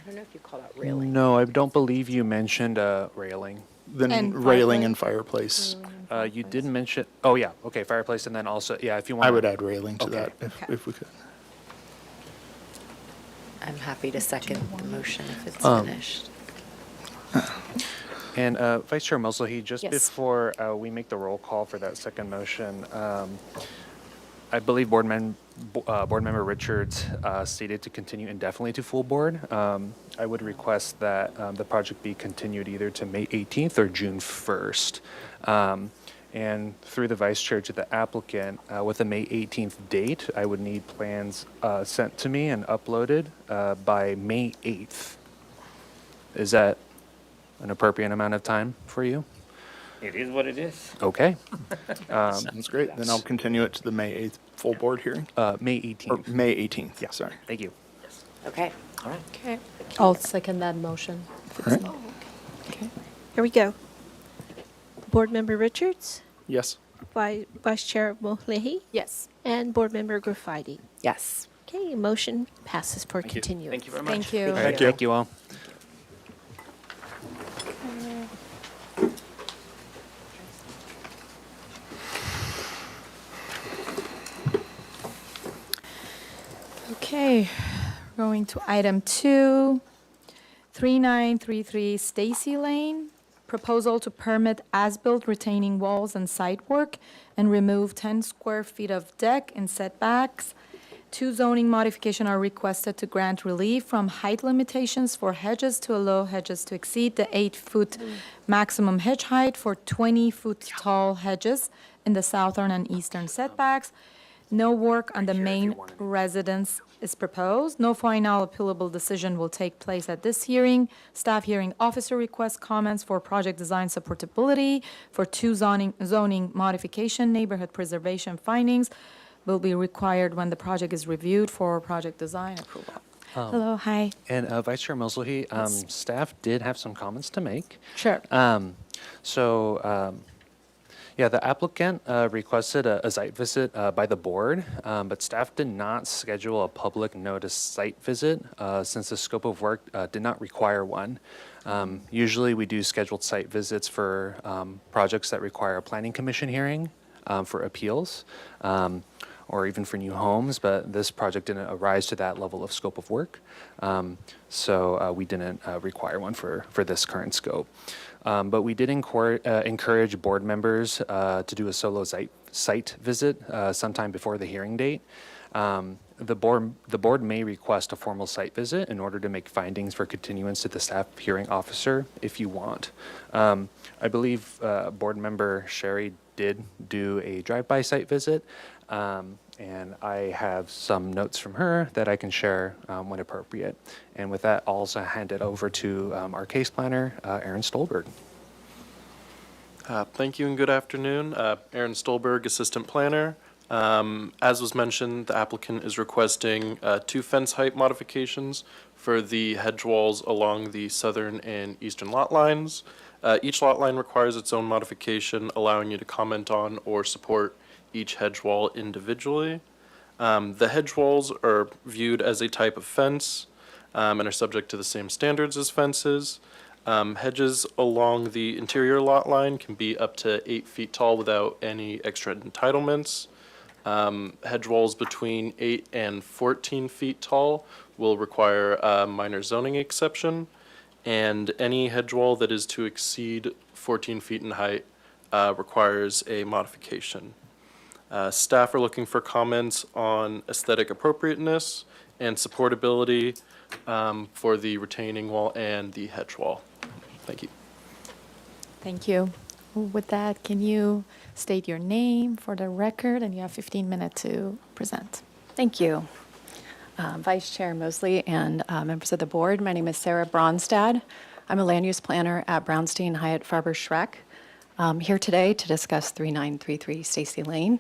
don't know if you called out railing. No, I don't believe you mentioned railing. Then And railing fireplace. and fireplace. You did mention, oh yeah, okay, fireplace, and then also, yeah, if you want. I would add railing to Okay. that Okay. if we could. I'm happy to second the motion if it's finished. And Vice Chair Mosselhe, just Yes. before we make the roll call for that second motion, I believe Board Member Richards stated to continue indefinitely to full board. I would request that the project be continued either to May 18th or June 1st. And through the Vice Chair to the applicant, with a May 18th date, I would need plans sent to me and uploaded by May 8th. Is that an appropriate amount of time for you? It is what it is. Okay. Sounds great. Then I'll continue it to the May 8th full board hearing, May or 18th. May 18th. Yeah. Sorry. Thank you. Okay. All right. Okay. I'll second that motion. Okay. Here we go. Board Member Richards, Yes. Vice Chair Mohlehi, Yes. and Board Member Graffitti. Yes. Okay, motion passes for Thank you. continuance. Thank you very much. Thank you. All right, thank you all. Okay, going to item 2, 3933 Stacy Lane. Proposal to permit as-built retaining walls and site work and remove 10 square feet of deck and setbacks. 2 zoning modification are requested to grant relief from height limitations for hedges to allow hedges to exceed the 8-foot maximum hedge height for 20-foot tall hedges in the southern and eastern setbacks. No work on the main residence is proposed. No final appealable decision will take place at this hearing. Staff hearing officer requests comments for project design supportability for 2 zoning modification. Neighborhood preservation findings will be required when the project is reviewed for project design approval. Hello, hi. And Vice Chair Mosley, staff did have some comments to make. Sure. Yeah, the applicant requested a site visit by the board, but staff did not schedule a public notice site visit since the scope of work did not require one. Usually we do scheduled site visits for projects that require a planning commission hearing for appeals or even for new homes, but this project didn't arise to that level of scope of work. So we didn't require one for this current scope. But we did encourage board members to do a solo site visit sometime before the hearing date. The board may request a formal site visit in order to make findings for continuance to the staff hearing officer if you want. I believe board member Sherry did do a drive-by site visit, and I have some notes from her that I can share when appropriate. And with that, I'll also hand it over to our case planner, Aaron Stolberg. Thank you and good afternoon. Aaron Stolberg, Assistant Planner. As was mentioned, the applicant is requesting 2 fence height modifications for the hedge walls along the southern and eastern lot lines. Each lot line requires its own modification, allowing you to comment on or support each hedge wall individually. The hedge walls are viewed as a type of fence and are subject to the same standards as fences. Hedges along the interior lot line can be up to 8 feet tall without any extra entitlements. Hedge walls between 8 and 14 feet tall will require a minor zoning exception, and any hedge wall that is to exceed 14 feet in height requires a modification. Staff are looking for comments on aesthetic appropriateness and supportability for the retaining wall and the hedge wall. Thank you. Thank you. With that, can you state your name for the record, and you have 15 minutes to present. Thank you. Vice Chair Mosley and members of the board, my name is Sarah Bronstad. I'm a land use planner at Brownstein Hyatt Farber Schreck. I'm here today to discuss 3933 Stacy Lane.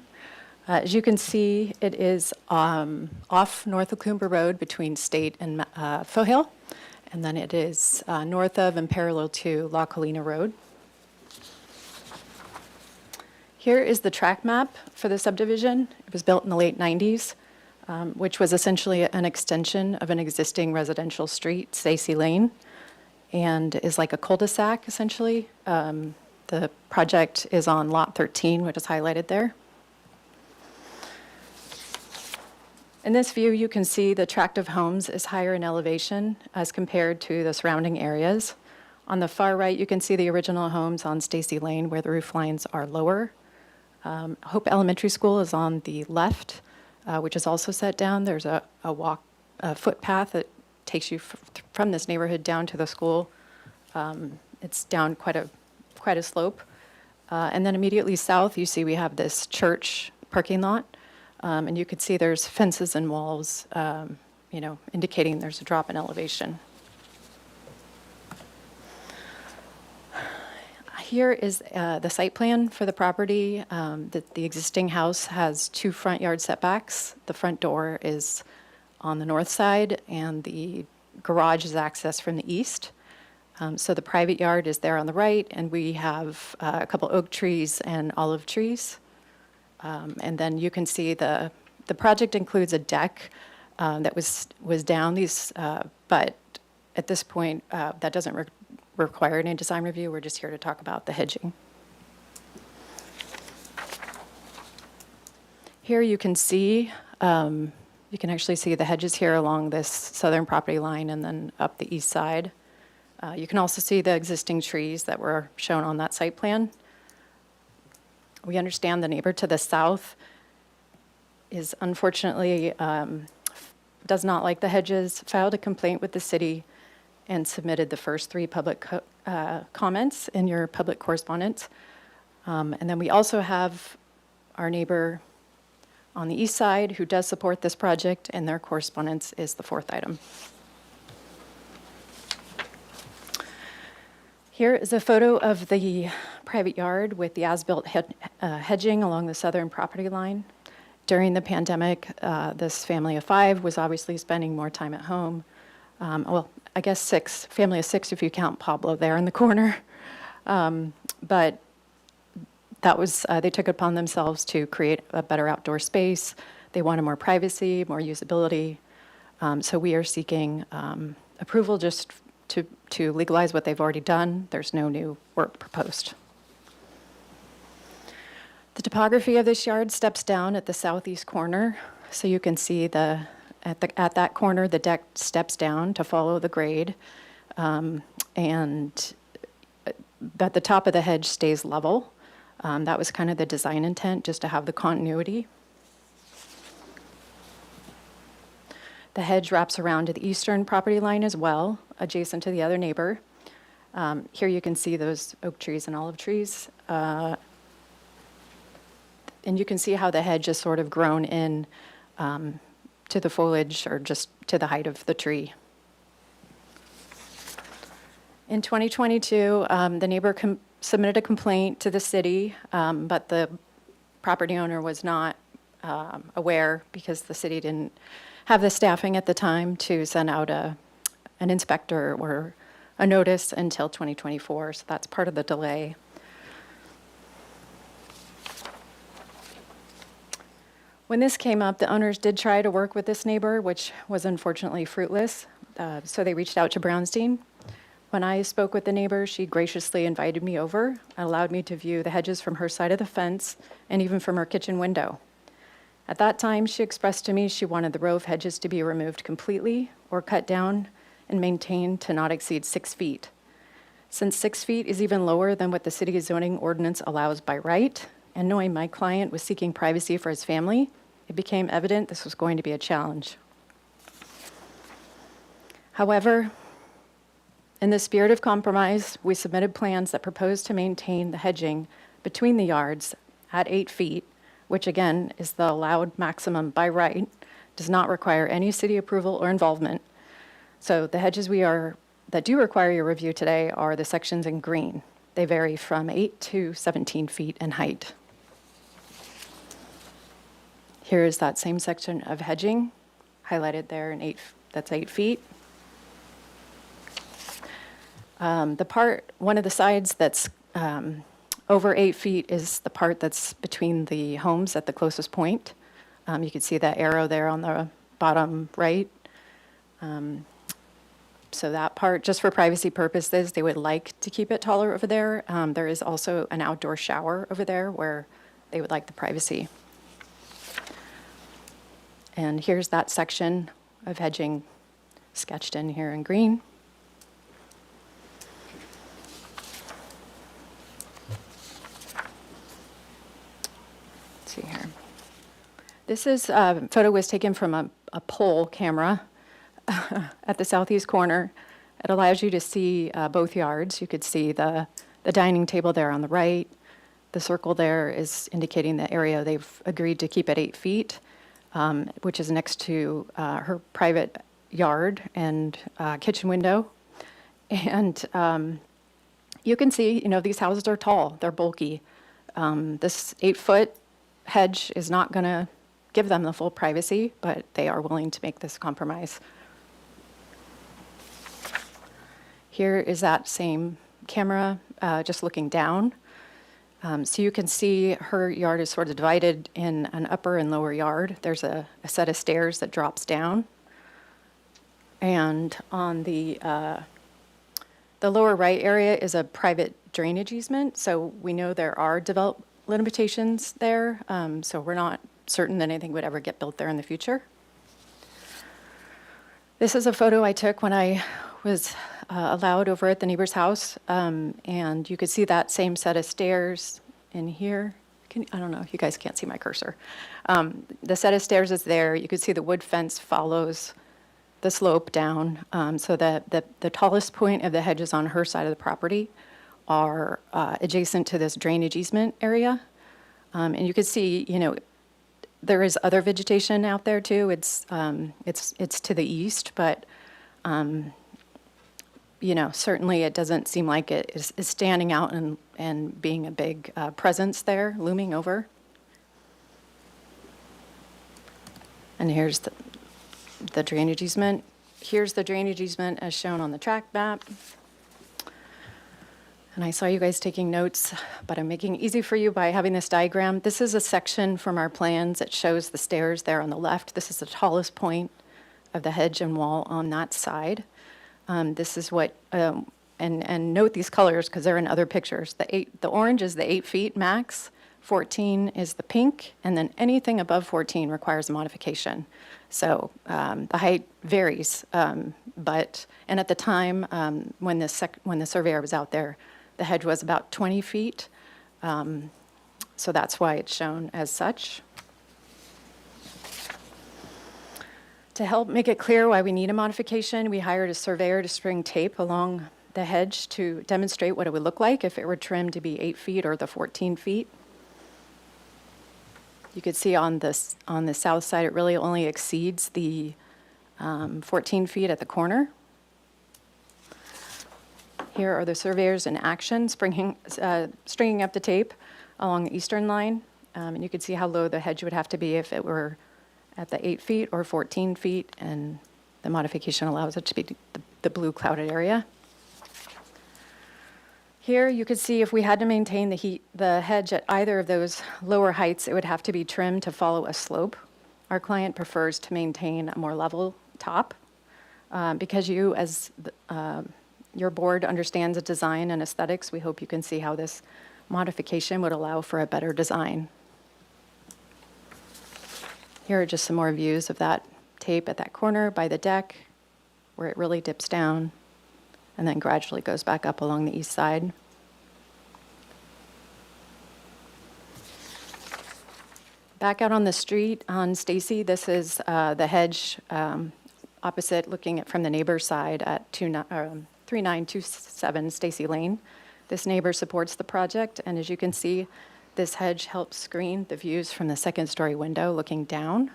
As you can see, it is off North Lacumba Road between State and Fohill, and then it is north of and parallel to La Colina Road. Here is the track map for the subdivision. It was built in the late 90s, which was essentially an extension of an existing residential street, Stacy Lane, and is like a cul-de-sac, essentially. The project is on Lot 13, which is highlighted there. In this view, you can see the tract of homes is higher in elevation as compared to the surrounding areas. On the far right, you can see the original homes on Stacy Lane where the roof lines are lower. Hope Elementary School is on the left, which is also set down. There's a footpath that takes you from this neighborhood down to the school. It's down quite a slope. And then immediately south, you see we have this church parking lot. And you can see there's fences and walls, indicating there's a drop in elevation. Here is the site plan for the property. The existing house has 2 front yard setbacks. The front door is on the north side, and the garage is accessed from the east. So the private yard is there on the right, and we have a couple oak trees and olive trees. And then you can see the project includes a deck that was down these, but at this point, that doesn't require any design review. We're just here to talk about the hedging. Here you can see, you can actually see the hedges here along this southern property line and then up the east side. You can also see the existing trees that were shown on that site plan. We understand the neighbor to the south is unfortunately, does not like the hedges, filed a complaint with the city, and submitted the first 3 public comments in your public correspondence. And then we also have our neighbor on the east side who does support this project, and their correspondence is the 4th item. Here is a photo of the private yard with the as-built hedging along the southern property line. During the pandemic, this family of 5 was obviously spending more time at home. Well, I guess 6, family of 6 if you count Pablo there in the corner. But that was, they took it upon themselves to create a better outdoor space. They wanted more privacy, more usability. So we are seeking approval just to legalize what they've already done. There's no new work proposed. The topography of this yard steps down at the southeast corner. So you can see at that corner, the deck steps down to follow the grade. And at the top of the hedge stays level. That was kind of the design intent, just to have the continuity. The hedge wraps around to the eastern property line as well, adjacent to the other neighbor. Here you can see those oak trees and olive trees. And you can see how the hedge is sort of grown in to the foliage or just to the height of the tree. In 2022, the neighbor submitted a complaint to the city, but the property owner was not aware because the city didn't have the staffing at the time to send out an inspector or a notice until 2024, so that's part of the delay. When this came up, the owners did try to work with this neighbor, which was unfortunately fruitless, so they reached out to Brownstein. When I spoke with the neighbor, she graciously invited me over and allowed me to view the hedges from her side of the fence and even from her kitchen window. At that time, she expressed to me she wanted the row of hedges to be removed completely or cut down and maintained to not exceed 6 feet. Since 6 feet is even lower than what the city zoning ordinance allows by right, and knowing my client was seeking privacy for his family, it became evident this was going to be a challenge. However, in the spirit of compromise, we submitted plans that proposed to maintain the hedging between the yards at 8 feet, which again is the allowed maximum by right, does not require any city approval or involvement. So the hedges that do require your review today are the sections in green. They vary from 8 to 17 feet in height. Here is that same section of hedging, highlighted there in that's 8 feet. One of the sides that's over 8 feet is the part that's between the homes at the closest point. You can see that arrow there on the bottom right. So that part, just for privacy purposes, they would like to keep it taller over there. There is also an outdoor shower over there where they would like the privacy. And here's that section of hedging sketched in here in green. See here. This photo was taken from a pole camera at the southeast corner. It allows you to see both yards. You could see the dining table there on the right. The circle there is indicating the area they've agreed to keep at 8 feet, which is next to her private yard and kitchen window. And you can see, these houses are tall. They're bulky. This 8-foot hedge is not going to give them the full privacy, but they are willing to make this compromise. Here is that same camera, just looking down. So you can see her yard is sort of divided in an upper and lower yard. There's a set of stairs that drops down. And on the lower right area is a private drainage easement. So we know there are development limitations there. So we're not certain that anything would ever get built there in the future. This is a photo I took when I was allowed over at the neighbor's house. And you could see that same set of stairs in here. I don't know if you guys can't see my cursor. The set of stairs is there. You can see the wood fence follows the slope down. So that the tallest point of the hedges on her side of the property are adjacent to this drainage easement area. And you can see, there is other vegetation out there too. It's to the east, but certainly it doesn't seem like it is standing out and being a big presence there, looming over. And here's the drainage easement. Here's the drainage easement as shown on the track map. And I saw you guys taking notes, but I'm making it easy for you by having this diagram. This is a section from our plans that shows the stairs there on the left. This is the tallest point of the hedge and wall on that side. This is what, and note these colors because they're in other pictures. The orange is the 8 feet max, 14 is the pink, and then anything above 14 requires a modification. So the height varies, and at the time when the surveyor was out there, the hedge was about 20 feet. So that's why it's shown as such. To help make it clear why we need a modification, we hired a surveyor to string tape along the hedge to demonstrate what it would look like if it were trimmed to be 8 feet or the 14 feet. You could see on the south side, it really only exceeds the 14 feet at the corner. Here are the surveyors in action, stringing up the tape along the eastern line. And you can see how low the hedge would have to be if it were at the 8 feet or 14 feet, and the modification allows it to be the blue clouded area. Here you can see if we had to maintain the hedge at either of those lower heights, it would have to be trimmed to follow a slope. Our client prefers to maintain a more level top because you, as your board understands the design and aesthetics, we hope you can see how this modification would allow for a better design. Here are just some more views of that tape at that corner by the deck where it really dips down and then gradually goes back up along the east side. Back out on the street on Stacy, this is the hedge opposite, looking at from the neighbor's side at 3927 Stacy Lane. This neighbor supports the project, and as you can see, this hedge helps screen the views from the second-story window looking down.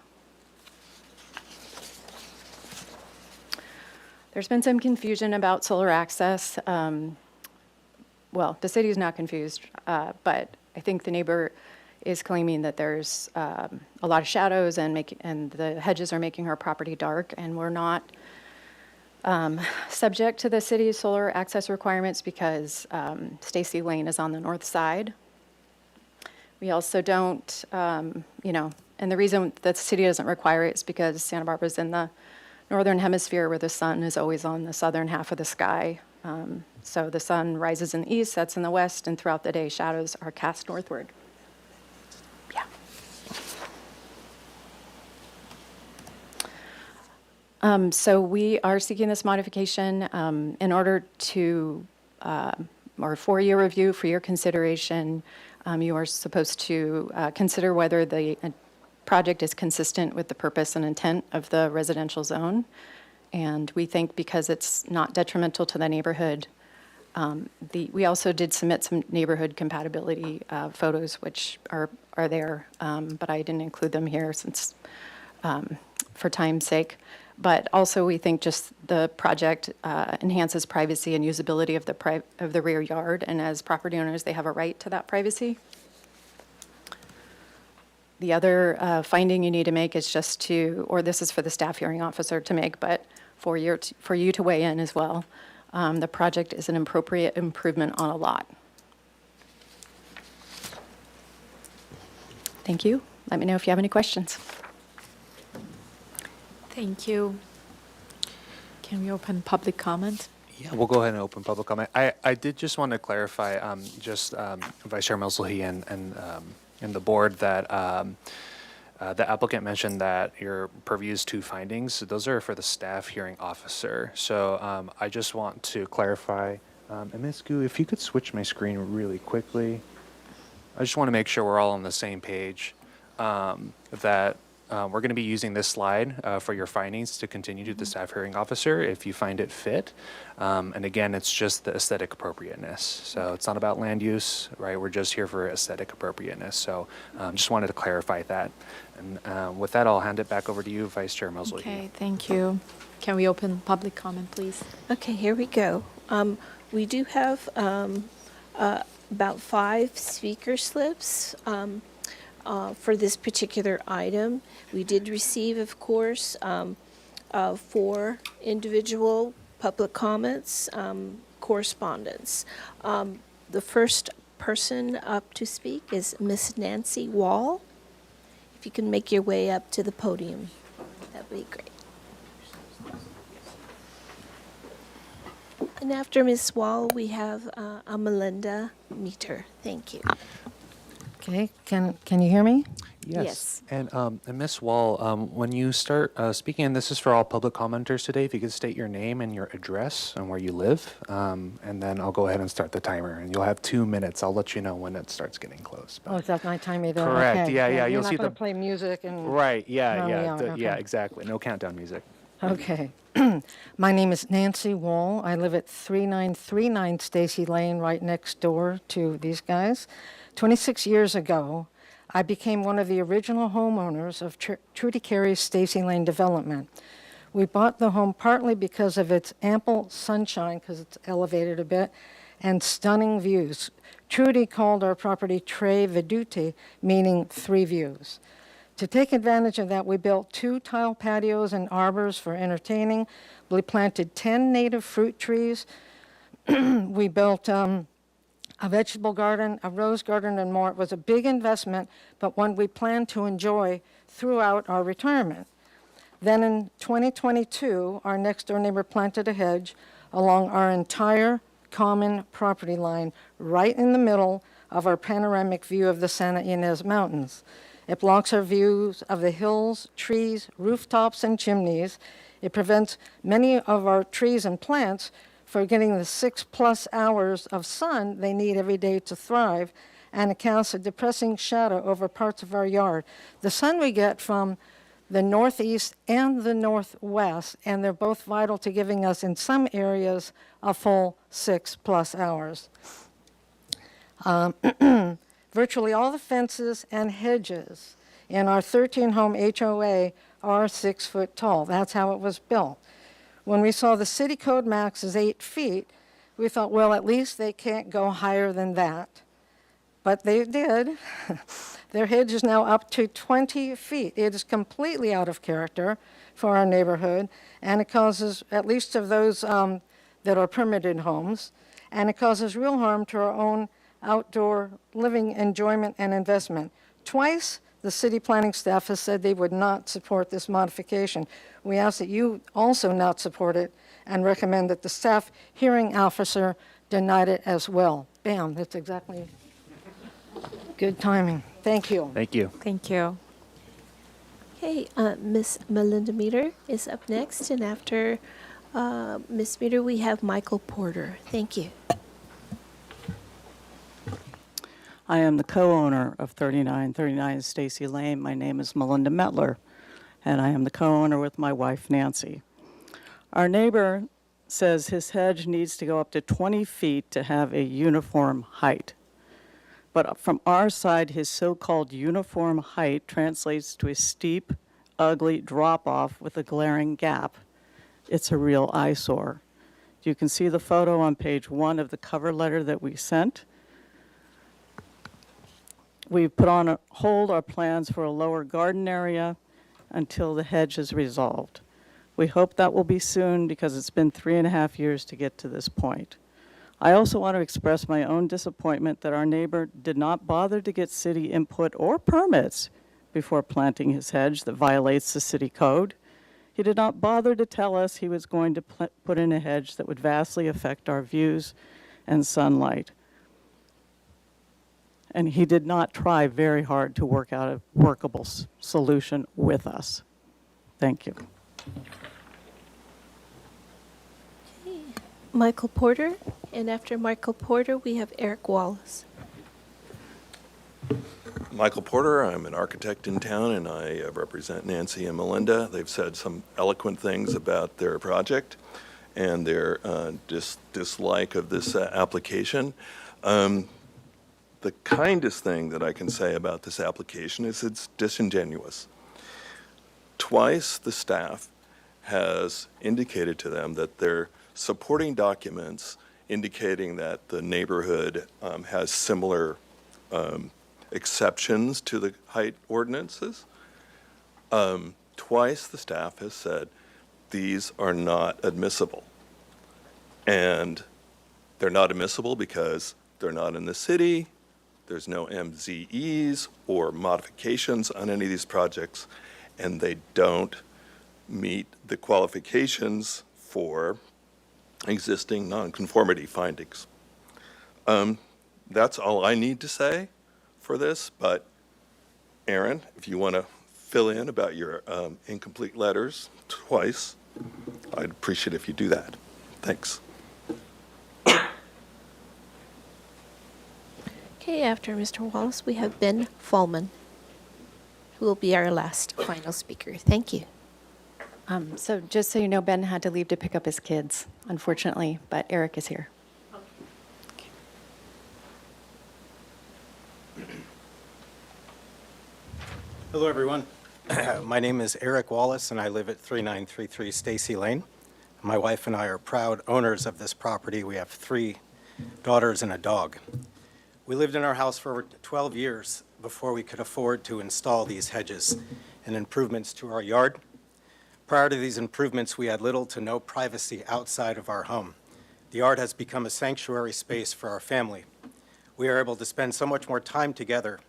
There's been some confusion about solar access. Well, the city is not confused, but I think the neighbor is claiming that there's a lot of shadows and the hedges are making her property dark, and we're not subject to the city's solar access requirements because Stacy Lane is on the north side. We also don't, and the reason that the city doesn't require it is because Santa Barbara's in the northern hemisphere where the sun is always on the southern half of the sky. So the sun rises in the east, sets in the west, and throughout the day, shadows are cast northward. Yeah. So we are seeking this modification in order to, or for your review, for your consideration. You are supposed to consider whether the project is consistent with the purpose and intent of the residential zone. And we think because it's not detrimental to the neighborhood, we also did submit some neighborhood compatibility photos, which are there, but I didn't include them here since, for time's sake. But also we think just the project enhances privacy and usability of the rear yard, and as property owners, they have a right to that privacy. The other finding you need to make is just to, or this is for the staff hearing officer to make, but for you to weigh in as well. The project is an appropriate improvement on a lot. Thank you. Let me know if you have any questions. Thank you. Can we open public comment? Yeah, we'll go ahead and open public comment. I did just want to clarify, Vice Chair Mosley and the board that the applicant mentioned that your purview is 2 findings. Those are for the staff hearing officer. So I just want to clarify, and Ms. Gu, if you could switch my screen really quickly. I just want to make sure we're all on the same page, that we're going to be using this slide for your findings to continue to the staff hearing officer if you find it fit. And again, it's just the aesthetic appropriateness. So it's not about land use, right? We're just here for aesthetic appropriateness. So just wanted to clarify that. And with that, I'll hand it back over to you, Vice Chair Mosley. Okay, thank you. Can we open public comment, please? Okay, here we go. We do have about 5 speaker slips for this particular item. We did receive, of course, 4 individual public comments, correspondence. The first person up to speak is Miss Nancy Wall. If you can make your way up to the podium, that'd be great. And after Ms. Wall, we have a Melinda Meter. Thank you. Okay, can you hear me? Yes. And Ms. Wall, when you start speaking, and this is for all public commenters today, if you could state your name and your address and where you live, and then I'll go ahead and start the timer. And you'll have 2 minutes. I'll let you know when it starts getting close. Oh, it's at my time either. Correct. Okay. Yeah. You're You'll not see gonna the play music and. right. Yeah. No, Yeah. yeah, Yeah. okay. Exactly. No countdown music. Okay. My name is Nancy Wall. I live at 3939 Stacy Lane, right next door to these guys. 26 years ago, I became one of the original homeowners of Trudy Carey's Stacy Lane development. We bought the home partly because of its ample sunshine, because it's elevated a bit, and stunning views. Trudy called our property Tre Vedute, meaning 3 views. To take advantage of that, we built 2 tile patios and arbors for entertaining. We planted 10 native fruit trees. We built a vegetable garden, a rose garden, and more. It was a big investment, but one we planned to enjoy throughout our retirement. Then in 2022, our next door neighbor planted a hedge along our entire common property line, right in the middle of our panoramic view of the Santa Ynez Mountains. It blocks our views of the hills, trees, rooftops, and chimneys. It prevents many of our trees and plants from getting the 6+ hours of sun they need every day to thrive, and it casts a depressing shadow over parts of our yard. The sun we get from the northeast and the northwest, and they're both vital to giving us, in some areas, a full 6+ hours. Virtually all the fences and hedges in our 13-home HOA are 6 foot tall. That's how it was built. When we saw the city code max is 8 feet, we thought, well, at least they can't go higher than that. But they did. Their hedge is now up to 20 feet. It is completely out of character for our neighborhood, and it causes, at least of those that are permitted homes, and it causes real harm to our own outdoor living enjoyment and investment. Twice, the city planning staff has said they would not support this modification. We ask that you also not support it and recommend that the staff hearing officer denied it as well. Bam, that's exactly good timing. Thank you. Thank you. Thank you. Okay, Miss Melinda Meter is up next, and after Miss Meter, we have Michael Porter. Thank you. I am the co-owner of 3939 Stacy Lane. My name is Melinda Metler, and I am the co-owner with my wife, Nancy. Our neighbor says his hedge needs to go up to 20 feet to have a uniform height. But from our side, his so-called uniform height translates to a steep, ugly drop-off with a glaring gap. It's a real eyesore. You can see the photo on page 1 of the cover letter that we sent. We've put on hold our plans for a lower garden area until the hedge is resolved. We hope that will be soon because it's been 3.5 years to get to this point. I also want to express my own disappointment that our neighbor did not bother to get city input or permits before planting his hedge that violates the city code. He did not bother to tell us he was going to put in a hedge that would vastly affect our views and sunlight. And he did not try very hard to work out a workable solution with us. Thank you. Michael Porter, and after Michael Porter, we have Eric Wallace. Michael Porter, I'm an architect in town, and I represent Nancy and Melinda. They've said some eloquent things about their project and their dislike of this application. The kindest thing that I can say about this application is it's disingenuous. Twice the staff has indicated to them that their supporting documents indicating that the neighborhood has similar exceptions to the height ordinances. Twice the staff has said these are not admissible. And they're not admissible because they're not in the city, there's no MZEs or modifications on any of these projects, and they don't meet the qualifications for existing nonconformity findings. That's all I need to say for this, but Aaron, if you want to fill in about your incomplete letters twice, I'd appreciate if you do that. Thanks. Okay, after Mr. Wallace, we have Ben Fallman, who will be our last final speaker. Thank you. So just so you know, Ben had to leave to pick up his kids, unfortunately, but Eric is here. Hello, everyone. My name is Eric Wallace, and I live at 3933 Stacy Lane. My wife and I are proud owners of this property. We have 3 daughters and a dog. We lived in our house for over 12 years before we could afford to install these hedges and improvements to our yard. Prior to these improvements, we had little to no privacy outside of our home. The yard has become a sanctuary space for our family. We are able to spend so much more time together.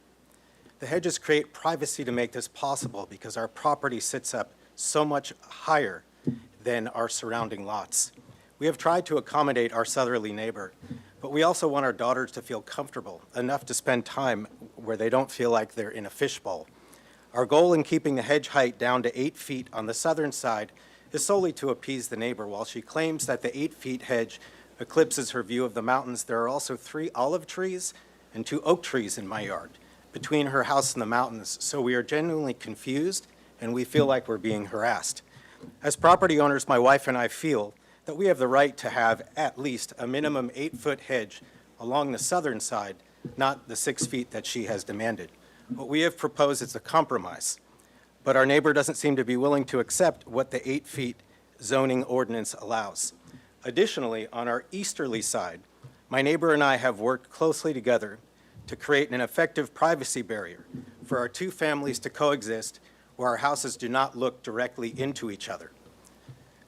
The hedges create privacy to make this possible because our property sits up so much higher than our surrounding lots. We have tried to accommodate our southerly neighbor, but we also want our daughters to feel comfortable enough to spend time where they don't feel like they're in a fishbowl. Our goal in keeping the hedge height down to 8 feet on the southern side is solely to appease the neighbor. While she claims that the 8-foot hedge eclipses her view of the mountains, there are also 3 olive trees and 2 oak trees in my yard between her house and the mountains, so we are genuinely confused and we feel like we're being harassed. As property owners, my wife and I feel that we have the right to have at least a minimum 8-foot hedge along the southern side, not the 6 feet that she has demanded. What we have proposed is a compromise, but our neighbor doesn't seem to be willing to accept what the 8-foot zoning ordinance allows. Additionally, on our easterly side, my neighbor and I have worked closely together to create an effective privacy barrier for our 2 families to coexist where our houses do not look directly into each other.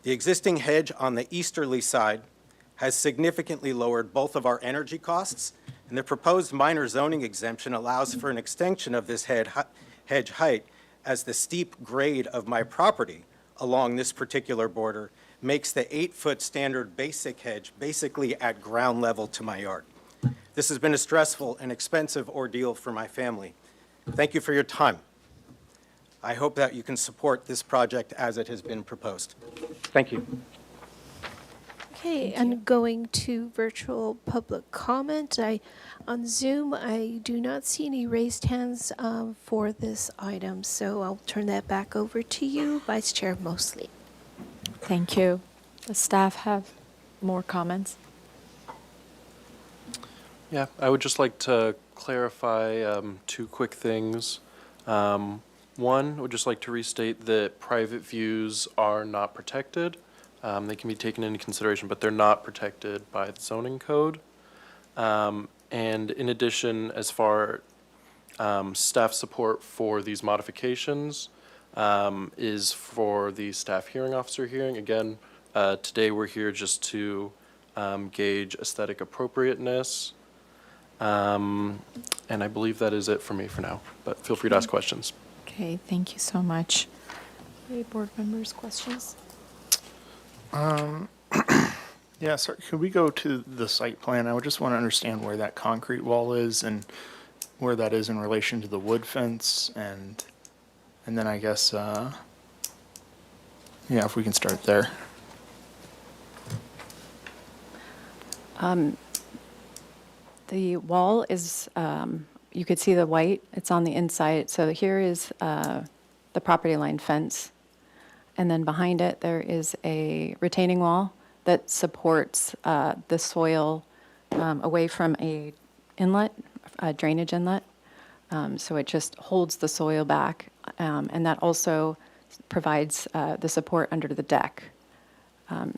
The existing hedge on the easterly side has significantly lowered both of our energy costs, and the proposed minor zoning exemption allows for an extension of this hedge height as the steep grade of my property along this particular border makes the 8-foot standard basic hedge basically at ground level to my yard. This has been a stressful and expensive ordeal for my family. Thank you for your time. I hope that you can support this project as it has been proposed. Thank you. Okay, and going to virtual public comment. On Zoom, I do not see any raised hands for this item, so I'll turn that back over to you, Vice Chair Mosley. Thank you. Does staff have more comments? Yeah, I would just like to clarify 2 quick things. One, I would just like to restate that private views are not protected. They can be taken into consideration, but they're not protected by the zoning code. And in addition, as far Staff support for these modifications is for the staff hearing officer hearing. Again, today we're here just to gauge aesthetic appropriateness. And I believe that is it for me for now, but feel free to ask questions. Okay, thank you so much. Any board members, questions? Yeah, sir, could we go to the site plan? I would just want to understand where that concrete wall is and where that is in relation to the wood fence and then I guess, yeah, if we can start there. The wall is, you could see the white, it's on the inside. So here is the property line fence. And then behind it, there is a retaining wall that supports the soil away from a inlet, a drainage inlet. So it just holds the soil back. And that also provides the support under the deck.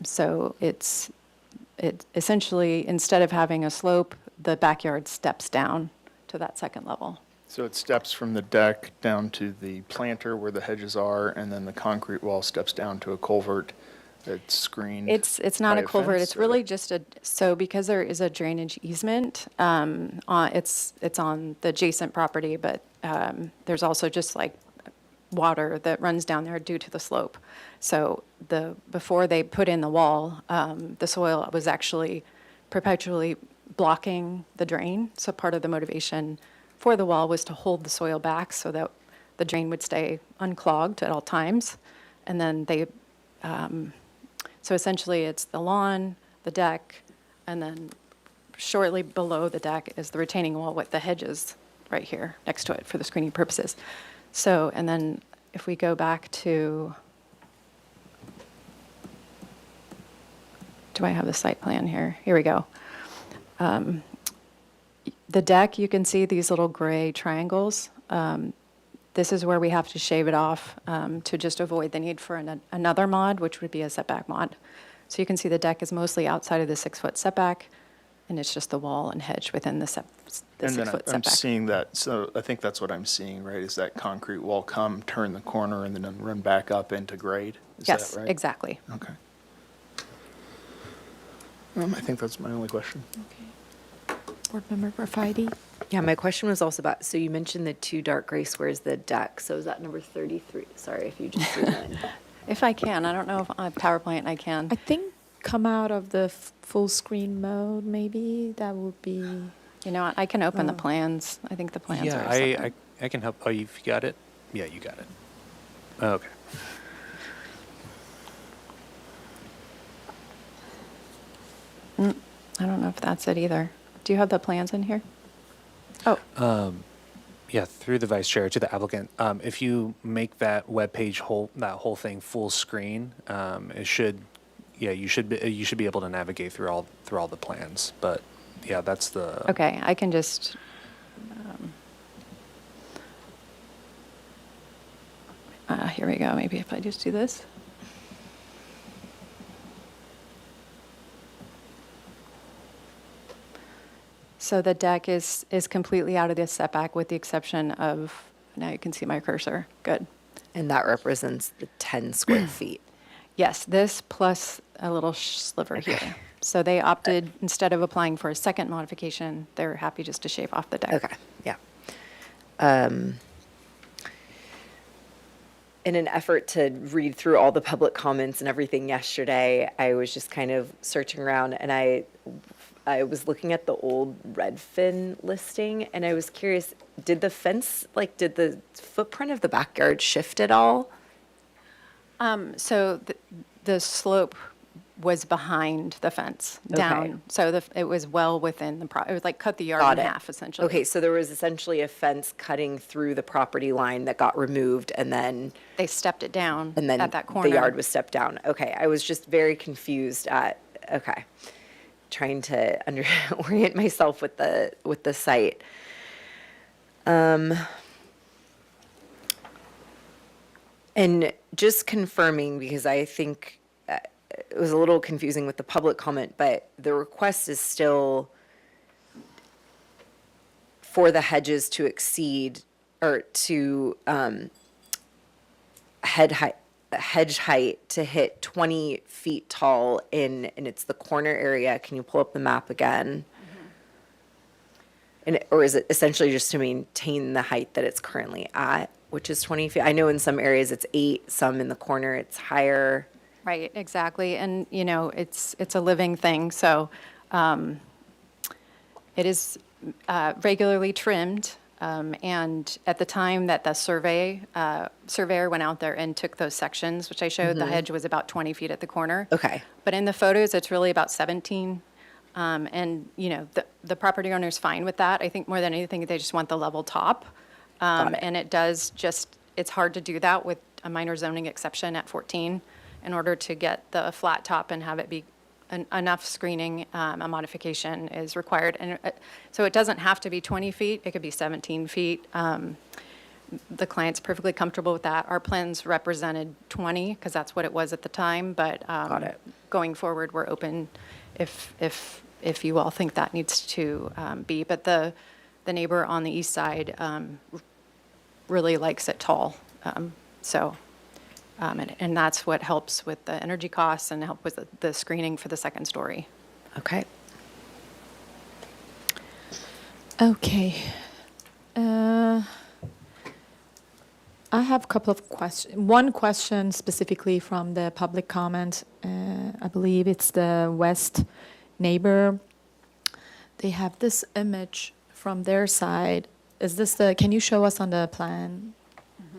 So it essentially, instead of having a slope, the backyard steps down to that second level. So it steps from the deck down to the planter where the hedges are, and then the concrete wall steps down to a culvert that's screened. It's not by a culvert, fence, it's or- really just so because there is a drainage easement, it's on the adjacent property, but there's also just like water that runs down there due to the slope. So before they put in the wall, the soil was actually perpetually blocking the drain. So part of the motivation for the wall was to hold the soil back so that the drain would stay unclogged at all times. And then so essentially it's the lawn, the deck, and then shortly below the deck is the retaining wall with the hedges right here next to it for the screening purposes. So, and then if we go back to, do I have the site plan here? Here we go. The deck, you can see these little gray triangles. This is where we have to shave it off to just avoid the need for another mod, which would be a setback mod. So you can see the deck is mostly outside of the 6-foot setback, and it's just the wall and hedge within the 6-foot And then setback. I'm seeing that, so I think that's what I'm seeing, right? Is that concrete wall come, turn the corner, and then run back up into grade? Is Yes, that right? exactly. Okay. I think that's my only question. Board Member Graffiti? Yeah, my question was also about, so you mentioned the two dark gray squares, the deck. So is that number 33? Sorry if you just threw that in. If I can, I don't know if on PowerPoint I can. I think come out of the full screen mode, maybe, that would be, You know what, I can open the plans. I think the plans Yeah, are separate. I can help. Oh, you've got it? Yeah, you got it. Okay. I don't know if that's it either. Do you have the plans in here? Oh, Yeah, through the vice chair to the applicant. If you make that web page that whole thing full screen, it should, yeah, you should be able to navigate through all the plans. But yeah, that's the. okay, I can just, here we go. Maybe if I just do this. So the deck is completely out of the setback with the exception of, now you can see my cursor. Good. And that represents the 10 square feet. Yes, this plus a little sliver here. So they opted, instead of applying for a second modification, they're happy just to shave off the deck. Okay, yeah. In an effort to read through all the public comments and everything yesterday, I was just kind of searching around and I was looking at the old Redfin listing and I was curious, did the footprint of the backyard shift at all? So the slope was behind the fence, down. Okay. So it was well within it was like cut the yard Got in it. half, essentially. Okay, so there was essentially a fence cutting through the property line that got removed and then They stepped it down and then at that corner. the yard was stepped down. Okay, I was just very confused trying to orient myself with the site. And just confirming, because I think it was a little confusing with the public comment, but the request is still for the hedges to exceed or to hedge height to hit 20 feet tall and it's the corner area. Can you pull up the map again? Or is it essentially just to maintain the height that it's currently at, which is 20 feet? I know in some areas it's 8, some in the corner it's higher. Right, exactly. And, you know, it's a living thing, so it is regularly trimmed. And at the time that the surveyor went out there and took those sections, which I showed, the hedge was about 20 feet at the corner. Okay. But in the photos, it's really about 17. And, you know, the property owner's fine with that. I think more than anything, they just want the level top. Got it. And it's hard to do that with a minor zoning exception at 14 in order to get the flat top and have it be enough screening. A modification is required. And so it doesn't have to be 20 feet. It could be 17 feet. The client's perfectly comfortable with that. Our plans represented 20 because that's what it was at the time. But Got it. going forward, we're open if you all think that needs to be. But the neighbor on the east side really likes it tall. And that's what helps with the energy costs and help with the screening for the second story. Okay. Okay. I have a couple of questions. One question specifically from the public comment. I believe it's the west neighbor. They have this image from their side. Is this can you show us on the plan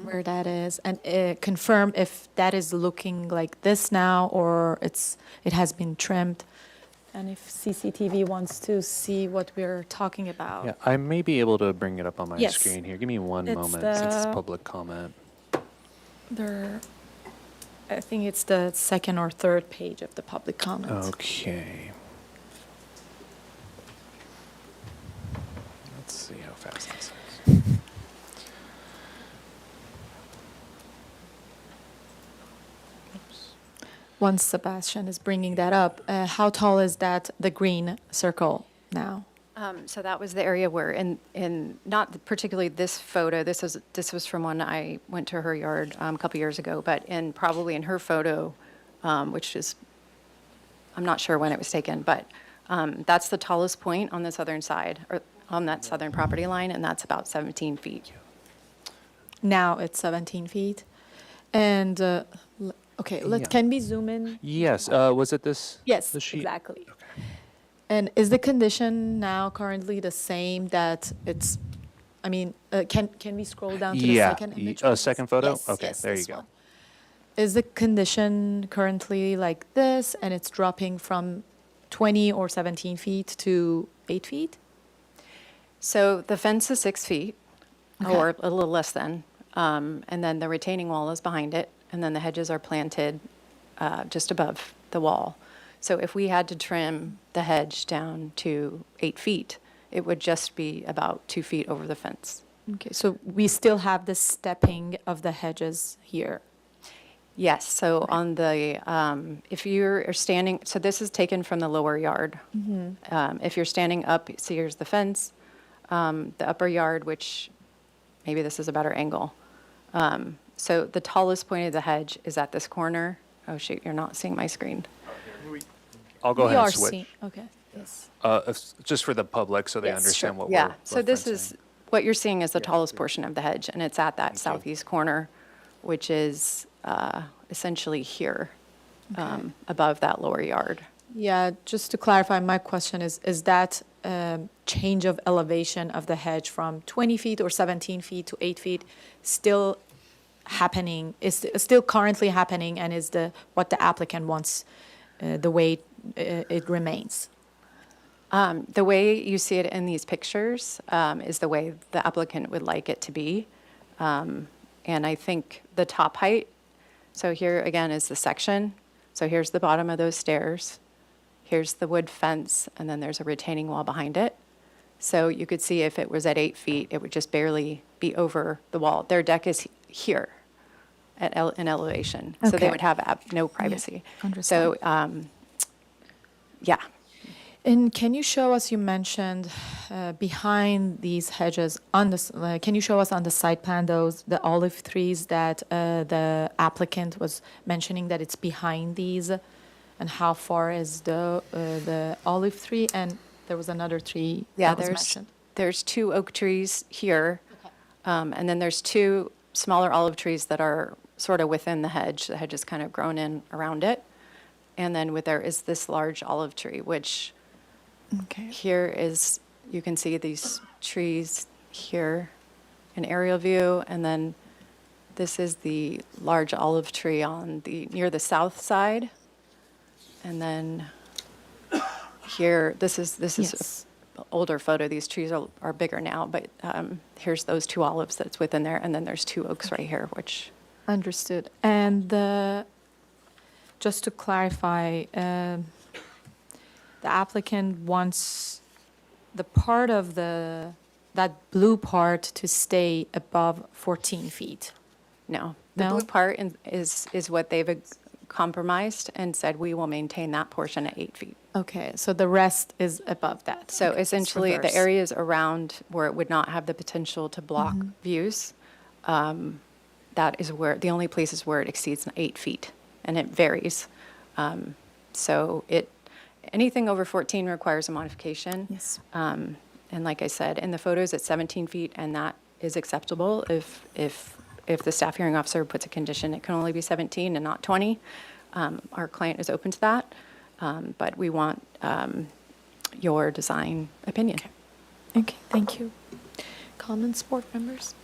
where that is? And confirm if that is looking like this now or it has been trimmed? And if CCTV wants to see what we're talking about. Yeah, I may be able to bring it up on my Yes. screen here. Give me one It's moment since it's the- public comment. I think it's the second or third page of the public comments. Okay. Let's see how fast this is. Once Sebastian is bringing that up, how tall is the green circle now? So that was the area where, in not particularly this photo, this was from when I went to her yard a couple years ago, but probably in her photo, which is, I'm not sure when it was taken, but that's the tallest point on the southern side, or on that southern property line, and that's about 17 feet. Now it's 17 feet. And, okay, Yeah. can we zoom in? Yes, was it this? Yes, the sheet? exactly. And is the condition now currently the same that it's, can we scroll down to the Yeah, second image? second photo? Yes, Okay, yes, there you this go. one. Is the condition currently like this and it's dropping from 20 or 17 feet to 8 feet? So the fence is 6 feet, Okay. or a little less than, and then the retaining wall is behind it, and then the hedges are planted just above the wall. So if we had to trim the hedge down to 8 feet, it would just be about 2 feet over the fence. Okay, so we still have the stepping of the hedges here. Yes, so on the, if you're standing, so this is taken from the lower yard. If you're standing up, see here's the fence, the upper yard, which maybe this is a better angle. So the tallest point of the hedge is at this corner. Oh shoot, you're not seeing my screen. I'll go We ahead are and switch. seeing- Okay, yes. Just for the public so they Yes, understand sure. what Yeah, we're so this referencing. is, what you're seeing is the tallest portion of the hedge, and it's at that you. southeast corner, which is essentially here, above that lower yard. Yeah, just to clarify, my question is that change of elevation of the hedge from 20 feet or 17 feet to 8 feet still happening, is still currently happening, and is what the applicant wants, the way it remains? The way you see it in these pictures is the way the applicant would like it to be. And I think the top height, so here again is the section. So here's the bottom of those stairs. Here's the wood fence, and then there's a retaining wall behind it. So you could see if it was at 8 feet, it would just barely be over the wall. Their deck is here in elevation, so they Okay. would have no privacy. understand. So, yeah. And can you show us, you mentioned behind these hedges, on the, can you show us on the site plan the olive trees that the applicant was mentioning that it's behind these? And how far is the olive tree? And there was another tree Yeah, that was mentioned. there's 2 oak trees here, and then there's 2 smaller olive trees that are sort of within the hedge. The hedge is kind of grown in around it. And then there is this large olive tree, which Okay. here is, you can see these trees here, an aerial view, and then this is the large olive tree near the south side. And then here, this is Yes. an older photo. These trees are bigger now, but here's those 2 olives that's within there, and then there's 2 oaks right here, which. Understood. And just to clarify, the applicant wants the part of that blue part to stay above 14 feet. No, the No? blue part is what they've compromised and said we will maintain that portion at 8 feet. Okay, so the rest is above that. So Okay, it's essentially, the reverse. areas around where it would not have the potential to block views, that is where, the only places where it exceeds 8 feet, and it varies. So anything over 14 requires a modification. Yes. And like I said, in the photos, it's 17 feet, and that is acceptable if the staff hearing officer puts a condition, it can only be 17 and not 20. Our client is open to that, but we want your design opinion. Okay, thank you. Comments, board members?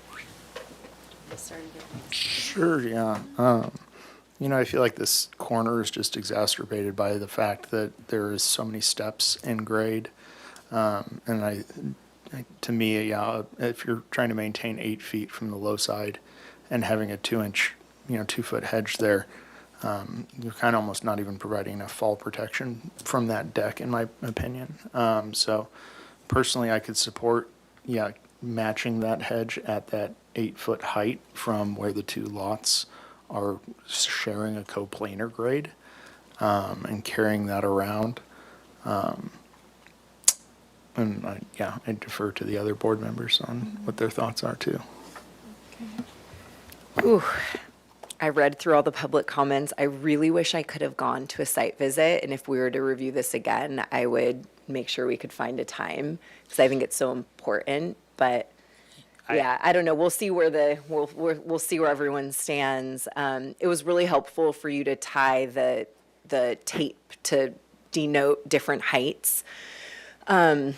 Sure, yeah. I feel like this corner is just exacerbated by the fact that there is so many steps in grade. And to me, yeah, if you're trying to maintain 8 feet from the low side and having a 2-inch, 2-foot hedge there, you're kind of almost not even providing enough fall protection from that deck, in my opinion. So personally, I could support, matching that hedge at that 8-foot height from where the 2 lots are sharing a coplanar grade, and carrying that around. And I defer to the other board members on what their thoughts are too. Ooh, I read through all the public comments. I really wish I could have gone to a site visit, and if we were to review this again, I would make sure we could find a time, because I think it's so important. But I don't know. We'll see where we'll see where everyone stands. It was really helpful for you to tie the tape to denote different heights. I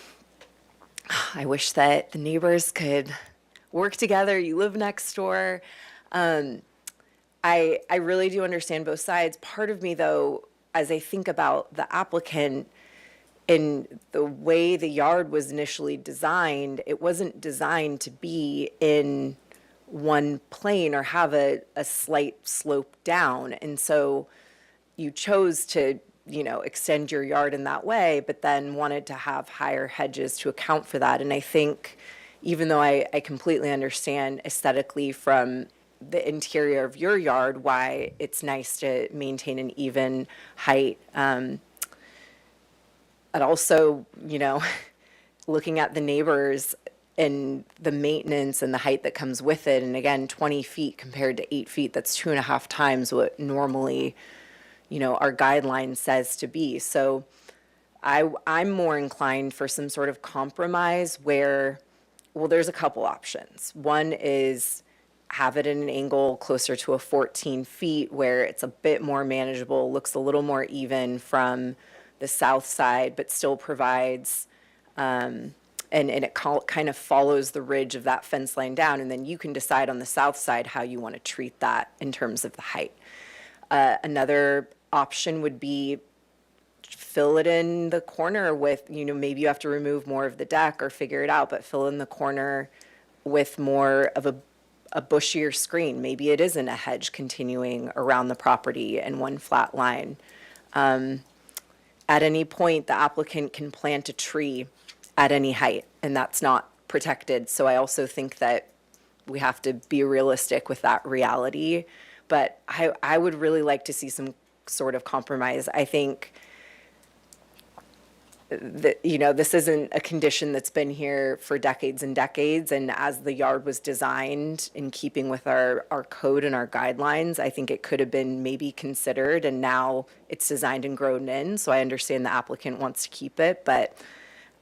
wish that the neighbors could work together. You live next door. I really do understand both sides. Part of me, though, as I think about the applicant and the way the yard was initially designed, it wasn't designed to be in one plane or have a slight slope down. And so you chose to, extend your yard in that way, but then wanted to have higher hedges to account for that. And I think, even though I completely understand aesthetically from the interior of your yard why it's nice to maintain an even height, but also, looking at the neighbors and the maintenance and the height that comes with it, and again, 20 feet compared to 8 feet, that's 2.5 times what normally, our guideline says to be. So I'm more inclined for some sort of compromise where, well, there's a couple options. One is have it at an angle closer to a 14 feet where it's a bit more manageable, looks a little more even from the south side, but still provides, and it kind of follows the ridge of that fence line down, and then you can decide on the south side how you want to treat that in terms of the height. Another option would be fill it in the corner with, maybe you have to remove more of the deck or figure it out, but fill in the corner with more of a bushier screen. Maybe it isn't a hedge continuing around the property in one flat line. At any point, the applicant can plant a tree at any height, and that's not protected. So I also think that we have to be realistic with that reality. But I would really like to see some sort of compromise. I think this isn't a condition that's been here for decades and decades. And as the yard was designed in keeping with our code and our guidelines, I think it could have been maybe considered, and now it's designed and grown in. So I understand the applicant wants to keep it, but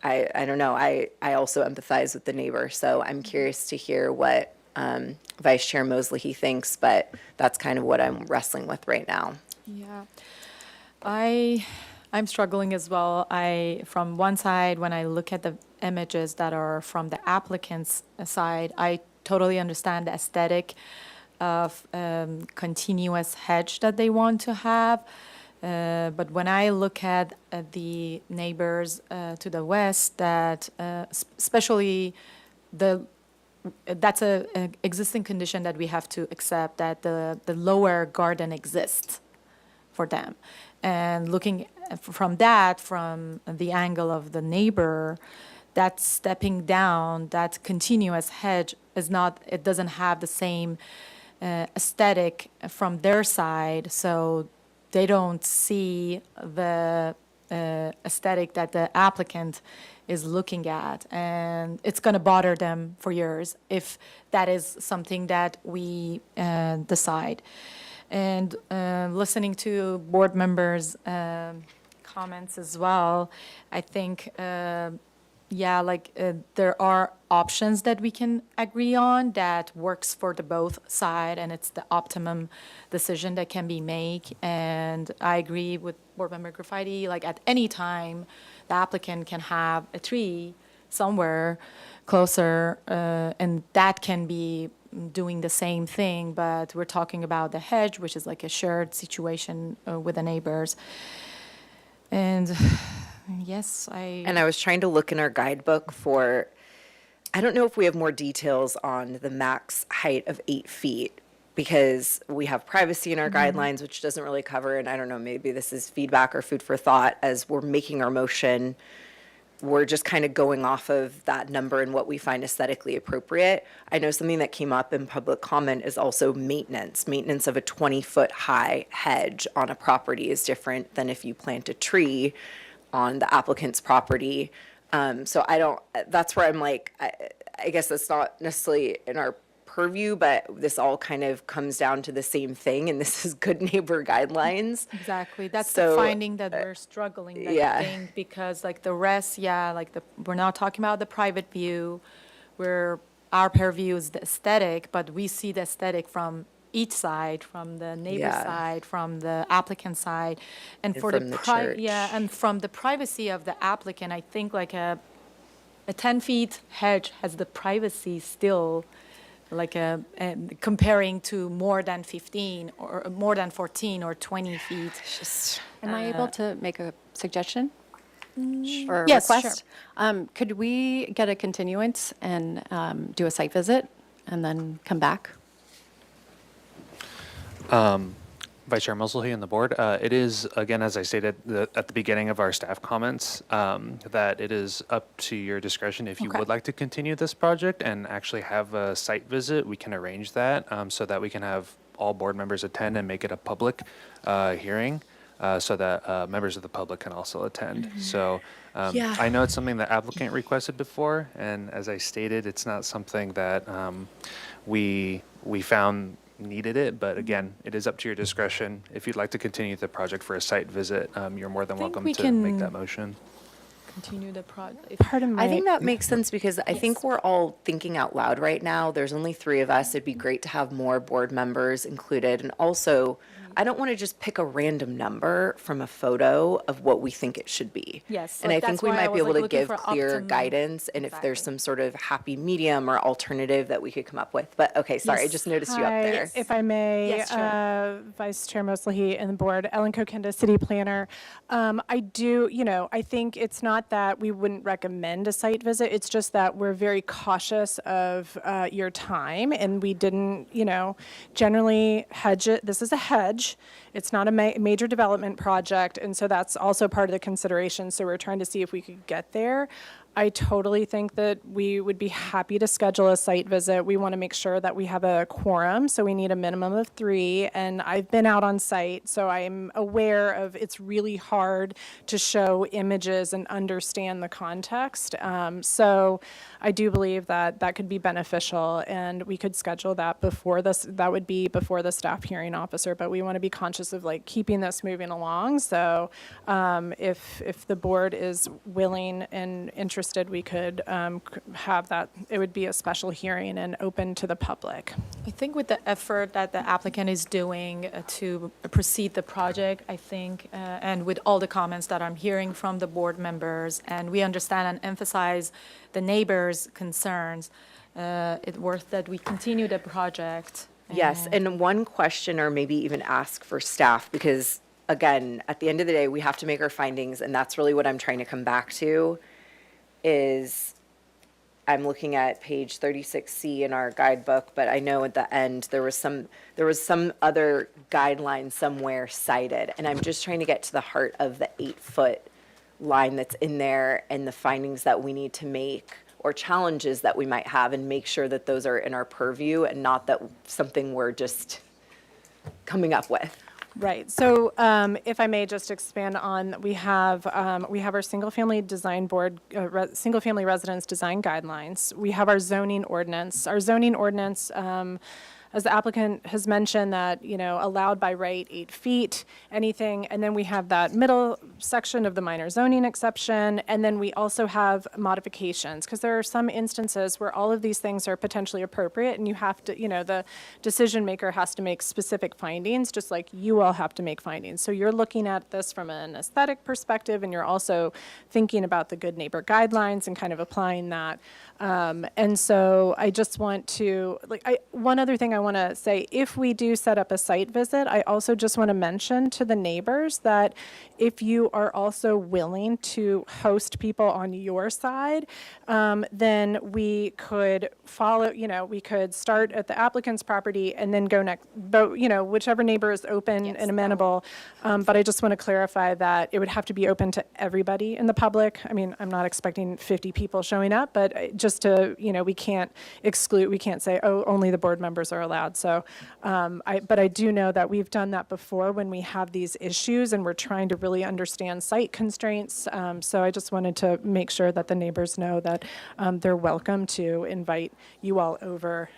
I don't know. I also empathize with the neighbor. So I'm curious to hear what Vice Chair Mosley thinks, but that's kind of what I'm wrestling with right now. Yeah. I'm struggling as well. From one side, when I look at the images that are from the applicant's side, I totally understand the aesthetic of continuous hedge that they want to have. But when I look at the neighbors to the west, that especially that's a existing condition that we have to accept, that the lower garden exists for them. And looking from the angle of the neighbor, that stepping down, that continuous hedge it doesn't have the same aesthetic from their side, so they don't see the aesthetic that the applicant is looking at, and it's going to bother them for years if that is something that we decide. And listening to board members' comments as well, I think, there are options that we can agree on that works for the both side, and it's the optimum decision that can be made. And I agree with Board Member Graffiti, like at any time, the applicant can have a tree somewhere closer, and that can be doing the same thing, but we're talking about the hedge, which is like a shared situation with the neighbors. And yes, And I was trying to look in our guidebook for, I don't know if we have more details on the max height of 8 feet, because we have privacy in our guidelines, which doesn't really cover, and I don't know, maybe this is feedback or food for thought as we're making our motion. We're just kind of going off of that number and what we find aesthetically appropriate. I know something that came up in public comment is also maintenance. Maintenance of a 20-foot high hedge on a property is different than if you plant a tree on the applicant's property. So that's where I'm like, I guess that's not necessarily in our purview, but this all kind of comes down to the same thing, and this is good neighbor guidelines. Exactly. That's So, the finding that we're struggling, I think, because like the rest, we're not talking about the private view, where our purview is the aesthetic, but we see the aesthetic from each side, from the neighbor side, from the applicant side, and for from the church. and from the privacy of the applicant, I think like a 10 feet hedge has the privacy still, like comparing to more than 15 or more than 14 or 20 feet. Am I able to make a suggestion? Or a yes, request? Could we get a continuance and do a site visit and then come back? Vice Chair Mosley and the board, it is, again, as I stated at the beginning of our staff comments, that it is up to your discretion. If you Okay. would like to continue this project and actually have a site visit, we can arrange that so that we can have all board members attend and make it a public hearing so that members of the public can also attend. So I know it's something the applicant requested before, and as I stated, it's not something that we found needed it, but again, it is up to your discretion. If you'd like to continue the project for a site visit, you're more than think welcome we to make can- that motion. Continue the project. Pardon I my, think that makes sense because I think we're all thinking out loud right now. There's only 3 of us. It'd be great to have more board members included. And also, I don't want to just pick a random number from a photo of what we think it should be. Yes, And like, I think that's we why I might be was, able like, to looking give for clear optimum- guidance, and if there's Exactly. some sort of happy medium or alternative that we could come up with. But, okay, sorry, I Yes. just noticed you up Hi, there. if I may, Yes, sure. Vice Chair Mosley and the board, Ellen Kokenda, City Planner. I think it's not that we wouldn't recommend a site visit, it's just that we're very cautious of your time, and we didn't, generally hedge it. This is a hedge. It's not a major development project, and so that's also part of the consideration. So we're trying to see if we could get there. I totally think that we would be happy to schedule a site visit. We want to make sure that we have a quorum, so we need a minimum of 3. And I've been out on site, so I'm aware of it's really hard to show images and understand the context. So I do believe that that could be beneficial, and we could schedule that before this. That would be before the staff hearing officer, but we want to be conscious of like keeping this moving along. So if the board is willing and interested, we could have that. It would be a special hearing and open to the public. I think with the effort that the applicant is doing to proceed the project, I think, and with all the comments that I'm hearing from the board members, and we understand and emphasize the neighbors' concerns, it's worth that we continue the project. Yes, and one question, or maybe even ask for staff, because again, at the end of the day, we have to make our findings, and that's really what I'm trying to come back to, is I'm looking at page 36C in our guidebook, but I know at the end, there was some other guideline somewhere cited, and I'm just trying to get to the heart of the 8-foot line that's in there and the findings that we need to make or challenges that we might have, and make sure that those are in our purview and not that something we're just coming up with. Right. So if I may just expand on, we have our single-family design board, single-family residence design guidelines. We have our zoning ordinance. Our zoning ordinance, as the applicant has mentioned, that, you know, allowed by right 8 feet, anything, and then we have that middle section of the minor zoning exception, and then we also have modifications, because there are some instances where all of these things are potentially appropriate, and you have to, you know, the decision maker has to make specific findings, just like you all have to make findings. So you're looking at this from an aesthetic perspective, and you're also thinking about the good neighbor guidelines and kind of applying that. And so I just want to, one other thing I want to say, if we do set up a site visit, I also just want to mention to the neighbors that if you are also willing to host people on your side, then we could follow, you know, we could start at the applicant's property and then go next, you know, whichever neighbor is open and amenable. But I just want to clarify that it would have to be open to everybody in the public. I mean, I'm not expecting 50 people showing up, but just to, you know, we can't exclude, we can't say, oh, only the board members are allowed. So, but I do know that we've done that before when we have these issues and we're trying to really understand site constraints. So I just wanted to make sure that the neighbors know that they're welcome to invite you all over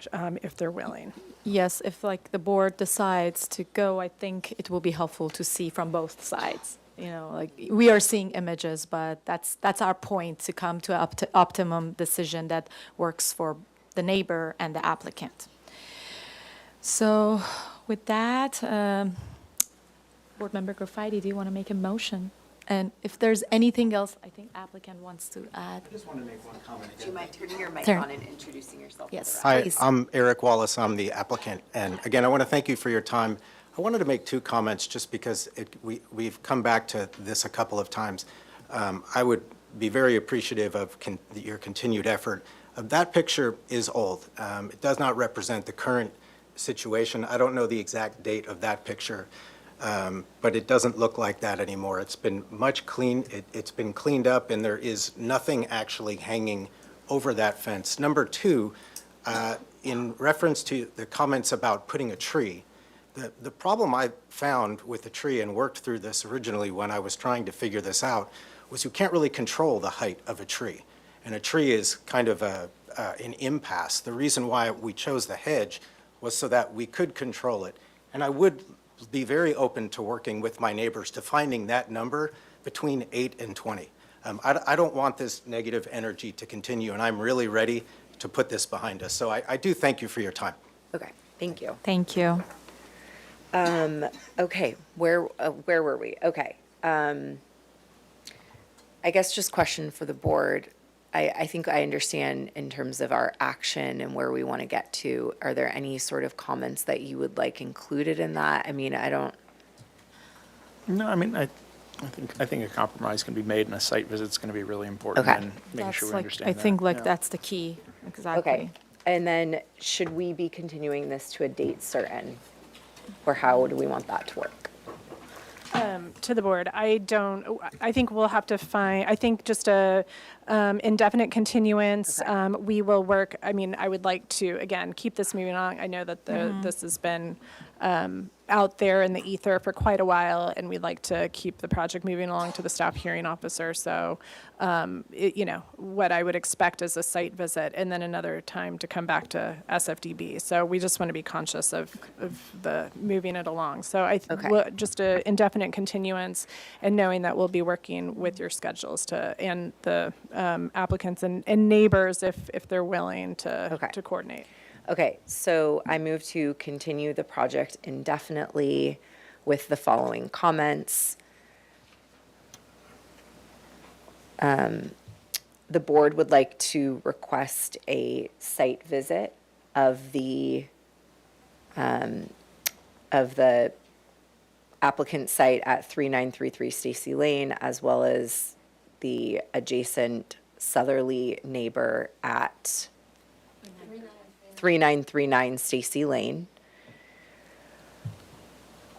if they're willing. Yes, if like the board decides to go, I think it will be helpful to see from both sides. You know, like we are seeing images, but that's our point, to come to an optimum decision that works for the neighbor and the applicant. So with that, Board Member Graffiti, do you want to make a motion? And if there's anything else, I think applicant wants to add. I just want to make one comment again. Do you mind turning your mic Sure. on and introducing yourself? Yes. Hi, Please. I'm Eric Wallace. I'm the applicant. And again, I want to thank you for your time. I wanted to make 2 comments just because we've come back to this a couple of times. I would be very appreciative of your continued effort. That picture is old. It does not represent the current situation. I don't know the exact date of that picture, but it doesn't look like that anymore. It's been it's been cleaned up, and there is nothing actually hanging over that fence. Number 2, in reference to the comments about putting a tree, the problem I found with the tree, and worked through this originally when I was trying to figure this out, was you can't really control the height of a tree. And a tree is kind of an impasse. The reason why we chose the hedge was so that we could control it. And I would be very open to working with my neighbors to finding that number between 8 and 20. I don't want this negative energy to continue, and I'm really ready to put this behind us. So I do thank you for your time. Okay, thank you. Thank you. Okay, where were we? Okay. I guess just question for the board. I think I understand in terms of our action and where we want to get to. Are there any sort of comments that you would like included in that? I mean, I don't. No, I mean, I think a compromise can be made, and a site visit's going to be really important. Okay. And making That's sure we like, understand I that. think like Yeah. that's the key. Exactly. Okay. And then should we be continuing this to a date certain? Or how do we want that to work? To the board, I think we'll have to find, I think just a indefinite continuance. We will work, I mean, I would like to, again, keep this moving on. I know that this has been out there in the ether for quite a while, and we'd like to keep the project moving along to the staff hearing officer. So, what I would expect is a site visit and then another time to come back to SFDB. So we just want to be conscious of the moving it along. So just a indefinite continuance, and knowing that we'll be working with your schedules and the applicants and neighbors if they're willing to coordinate. Okay, so I move to continue the project indefinitely with the following comments. The board would like to request a site visit of the applicant site at 3933 Stacy Lane, as well as the adjacent southerly neighbor at 3939 Stacy Lane.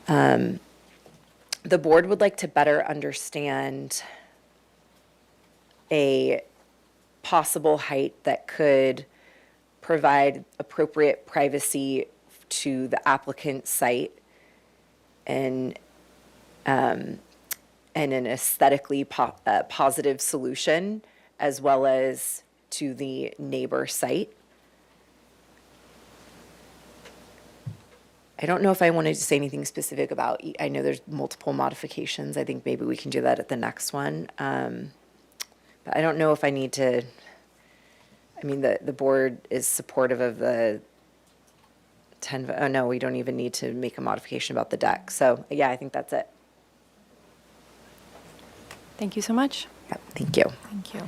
The board would like to better understand a possible height that could provide appropriate privacy to the applicant's site and an aesthetically positive solution, as well as to the neighbor site. I don't know if I wanted to say anything specific about, I know there's multiple modifications. I think maybe we can do that at the next one. But I don't know if I need to, I mean, the board is supportive of the 10, oh no, we don't even need to make a modification about the deck. So yeah, I think that's it. Thank you so much. Yep, thank you. Thank you.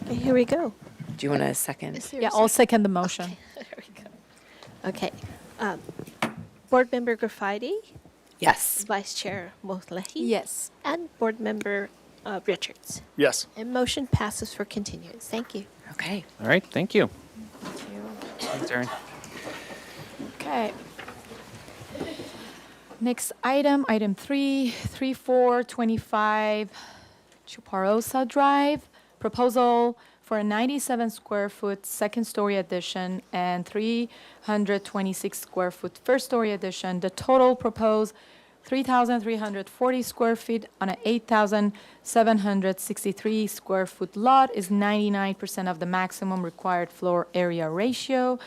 Okay, here we go. Do you want a second? Yeah, I'll second the motion. There we go. Okay. Board Member Graffiti, Yes. Vice Chair Mothlehi. Yes. And Board Member Richards. Yes. And motion passes for continuance. Thank you. Okay. All right, thank you. Thank you. Thanks, Aaron. Okay. Next item, item 3425 Chuparosa Drive, proposal for a 97 square foot second story addition and 326 square foot first story addition. The total proposed 3,340 square feet on an 8,763 square foot lot is 99% of the maximum required floor area ratio.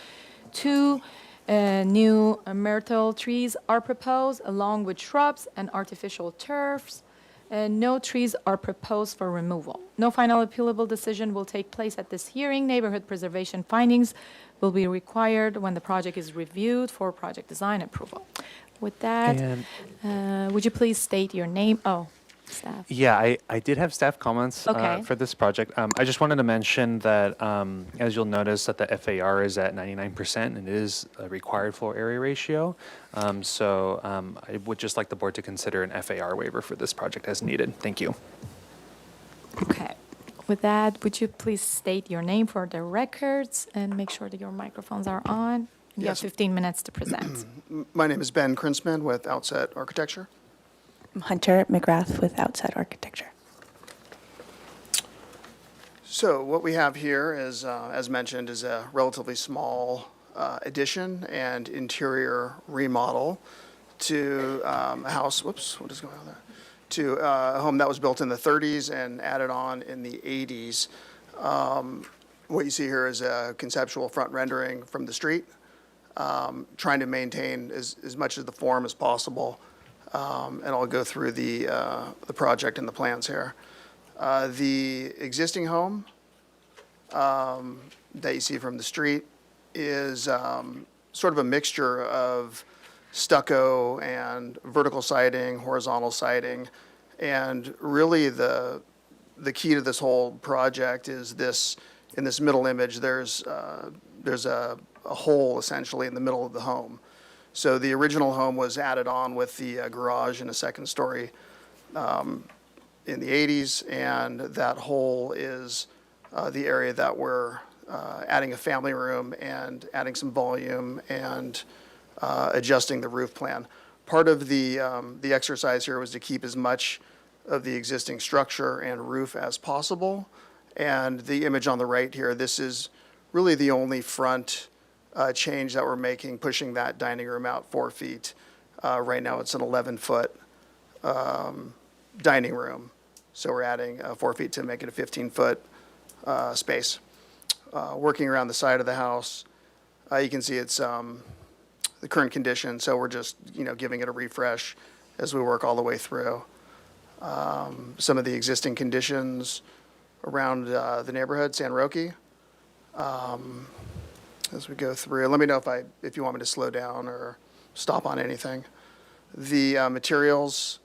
Two new myrtle trees are proposed along with shrubs and artificial turfs. No trees are proposed for removal. No final appealable decision will take place at this hearing. Neighborhood preservation findings will be required when the project is reviewed for project design approval. With that, would you please state your name? Oh, staff. Yeah, I did have staff comments Okay. for this project. I just wanted to mention that, as you'll notice, that the FAR is at 99%, and it is a required floor area ratio. So I would just like the board to consider an FAR waiver for this project as needed. Thank you. Okay. With that, would you please state your name for the records and make sure that your microphones are on? You have Yes. 15 minutes to present. My name is Ben Krinsman with Outset Architecture. I'm Hunter McGrath with Outset Architecture. So what we have here is, as mentioned, is a relatively small addition and interior remodel to a house, whoops, what is going on there? To a home that was built in the 30s and added on in the 80s. What you see here is a conceptual front rendering from the street, trying to maintain as much of the form as possible. And I'll go through the project and the plans here. The existing home that you see from the street is sort of a mixture of stucco and vertical siding, horizontal siding. And really the key to this whole project is this, in this middle image, there's a hole essentially in the middle of the home. So the original home was added on with the garage and a second story in the 80s, and that hole is the area that we're adding a family room and adding some volume and adjusting the roof plan. Part of the exercise here was to keep as much of the existing structure and roof as possible. And the image on the right here, this is really the only front change that we're making, pushing that dining room out 4 feet. Right now, it's an 11-foot dining room. So we're adding 4 feet to make it a 15-foot space. Working around the side of the house, you can see it's the current condition, so we're just, giving it a refresh as we work all the way through. Some of the existing conditions around the neighborhood, San Roque. As we go through, let me know if you want me to slow down or stop on anything. The materials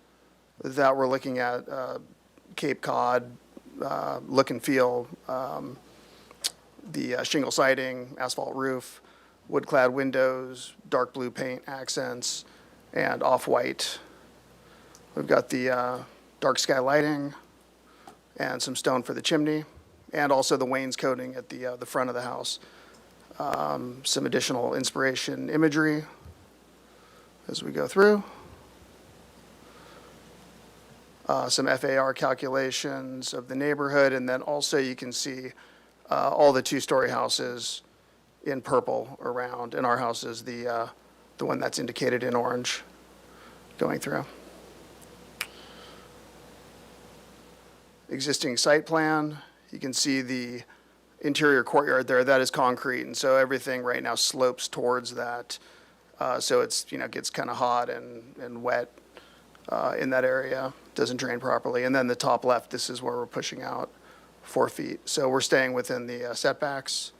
that we're looking at, Cape Cod look and feel, the shingle siding, asphalt roof, wood-clad windows, dark blue paint accents, and off-white. We've got the dark sky lighting and some stone for the chimney, and also the wainscoting at the front of the house. Some additional inspiration imagery as we go through. Some FAR calculations of the neighborhood, and then also you can see all the two-story houses in purple around, and our house is the one that's indicated in orange going through. Existing site plan, you can see the interior courtyard there, that is concrete, and so everything right now slopes towards that. So it's, gets kind of hot and wet in that area, doesn't drain properly. And then the top left, this is where we're pushing out 4 feet. So we're staying within the setbacks.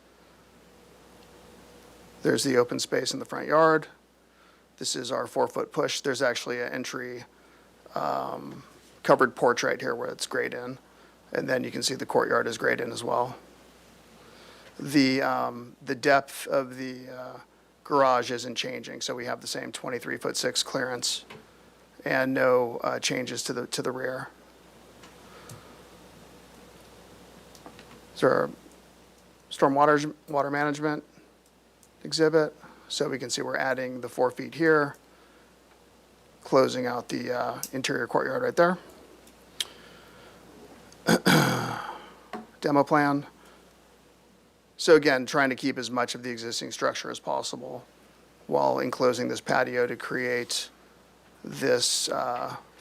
There's the open space in the front yard. This is our 4-foot push. There's actually an entry covered porch right here where it's grayed in. And then you can see the courtyard is grayed in as well. The depth of the garage isn't changing, so we have the same 23-foot-6 clearance and no changes to the rear. So our stormwater water management exhibit. So we can see we're adding the 4 feet here, closing out the interior courtyard right there. Demo plan. So again, trying to keep as much of the existing structure as possible while enclosing this patio to create this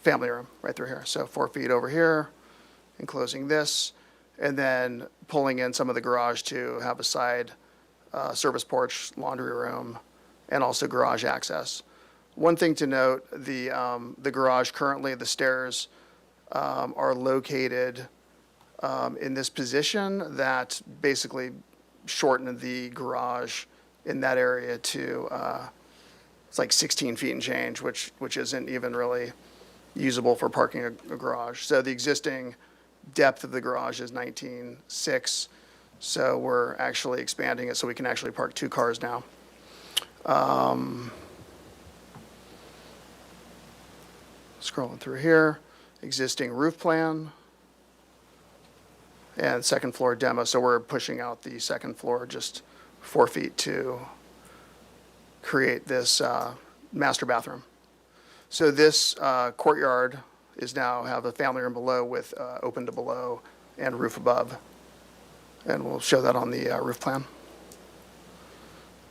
family room right through here. So 4 feet over here, enclosing this, and then pulling in some of the garage to have a side service porch, laundry room, and also garage access. One thing to note, the garage currently, the stairs are located in this position that basically shorten the garage in that area to it's like 16 feet and change, which isn't even really usable for parking a garage. So the existing depth of the garage is 19.6, so we're actually expanding it so we can actually park 2 cars now. Scrolling through here, existing roof plan and second floor demo. So we're pushing out the second floor just 4 feet to create this master bathroom. So this courtyard is now have a family room below with open to below and roof above. And we'll show that on the roof plan.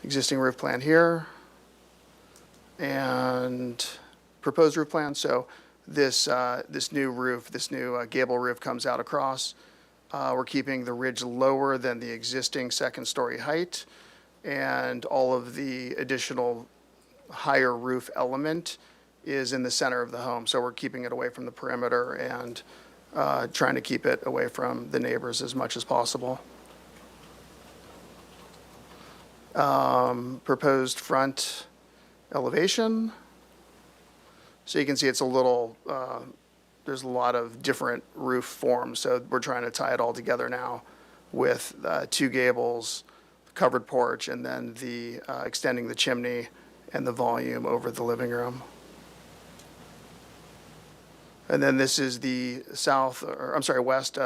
Existing roof plan here. And proposed roof plan. So this new roof, this new gable roof comes out across. We're keeping the ridge lower than the existing second-story height, and all of the additional higher roof element is in the center of the home. So we're keeping it away from the perimeter and trying to keep it away from the neighbors as much as possible. Proposed front elevation. So you can see it's a little, there's a lot of different roof forms. So we're trying to tie it all together now with 2 gables, covered porch, and then the extending the chimney and the volume over the living room. And then this is the west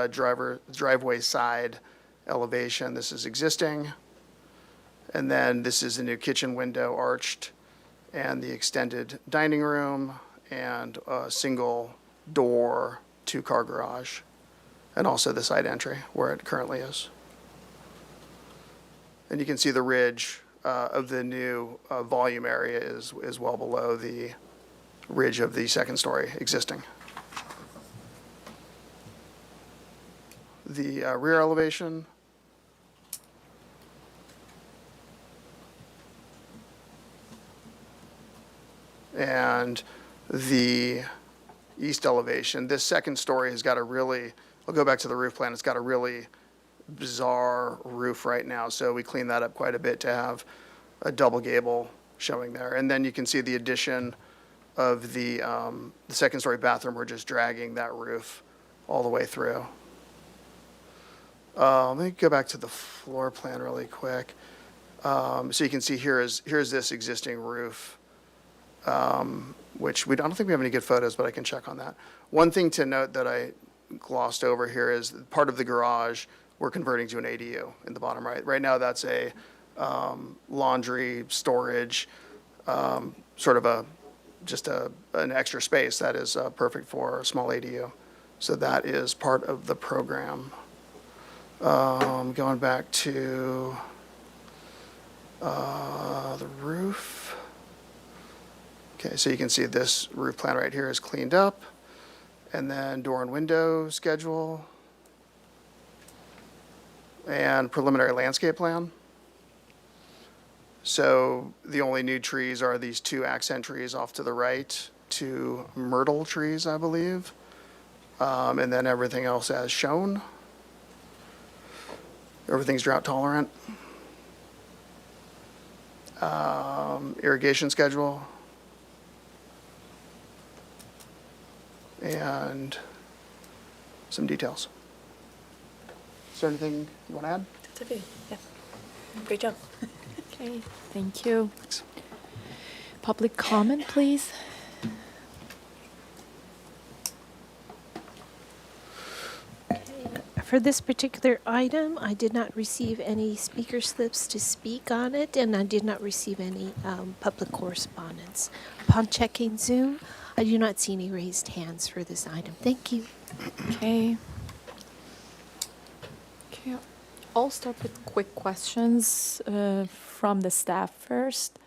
driveway side elevation. This is existing. And then this is the new kitchen window arched and the extended dining room, and a single door two-car garage, and also the side entry where it currently is. And you can see the ridge of the new volume area is well below the ridge of the second story existing. The rear elevation. And the east elevation. This second story has got a really, I'll go back to the roof plan, it's got a really bizarre roof right now, so we cleaned that up quite a bit to have a double gable showing there. And then you can see the addition of the second story bathroom. We're just dragging that roof all the way through. Let me go back to the floor plan really quick. So you can see here's this existing roof, which I don't think we have any good photos, but I can check on that. One thing to note that I glossed over here is part of the garage we're converting to an ADU in the bottom right. Right now that's a laundry storage, sort of an extra space that is perfect for a small ADU. So that is part of the program. Going back to the roof. Okay, so you can see this roof plan right here is cleaned up. And then door and window schedule. And preliminary landscape plan. So the only new trees are these two accent trees off to the right, two myrtle trees, I believe. And then everything else as shown. Everything's drought tolerant. Irrigation schedule. And some details. Is there anything you want to add? That's okay. Yeah. Great job. Okay, thank you. Public comment, please. For this particular item, I did not receive any speaker slips to speak on it, and I did not receive any public correspondence. Upon checking Zoom, I do not see any raised hands for this item. Thank you. Okay. Okay, I'll start with quick questions from the staff first.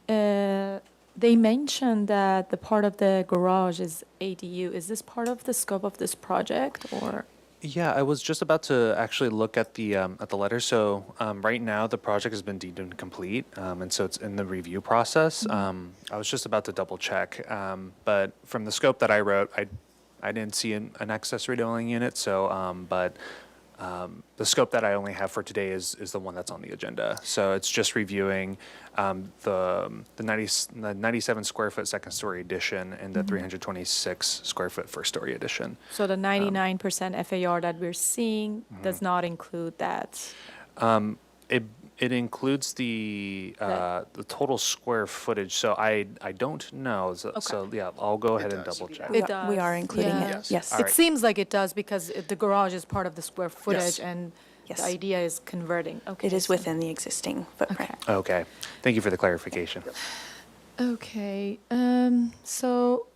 They mentioned that the part of the garage is ADU. Is this part of the scope of this project, or? Yeah, I was just about to actually look at the letter. So right now the project has been deemed incomplete, and so it's in the review process. I was just about to double check, but from the scope that I wrote, I didn't see an accessory dwelling unit. So, but the scope that I only have for today is the one that's on the agenda. So it's just reviewing the 97 square foot second story addition and the 326 square foot first story addition. So the 99% FAR that we're seeing does not include that. It includes the total square footage. So I don't know. So yeah, I'll go ahead and double check. It does. We are including Yeah. it. Yes. All It right. seems like it does because the garage is part of the square footage, and Yes. the idea is converting. Okay. It is so- within the existing footprint. Okay. Okay. Thank you for the clarification. Okay. So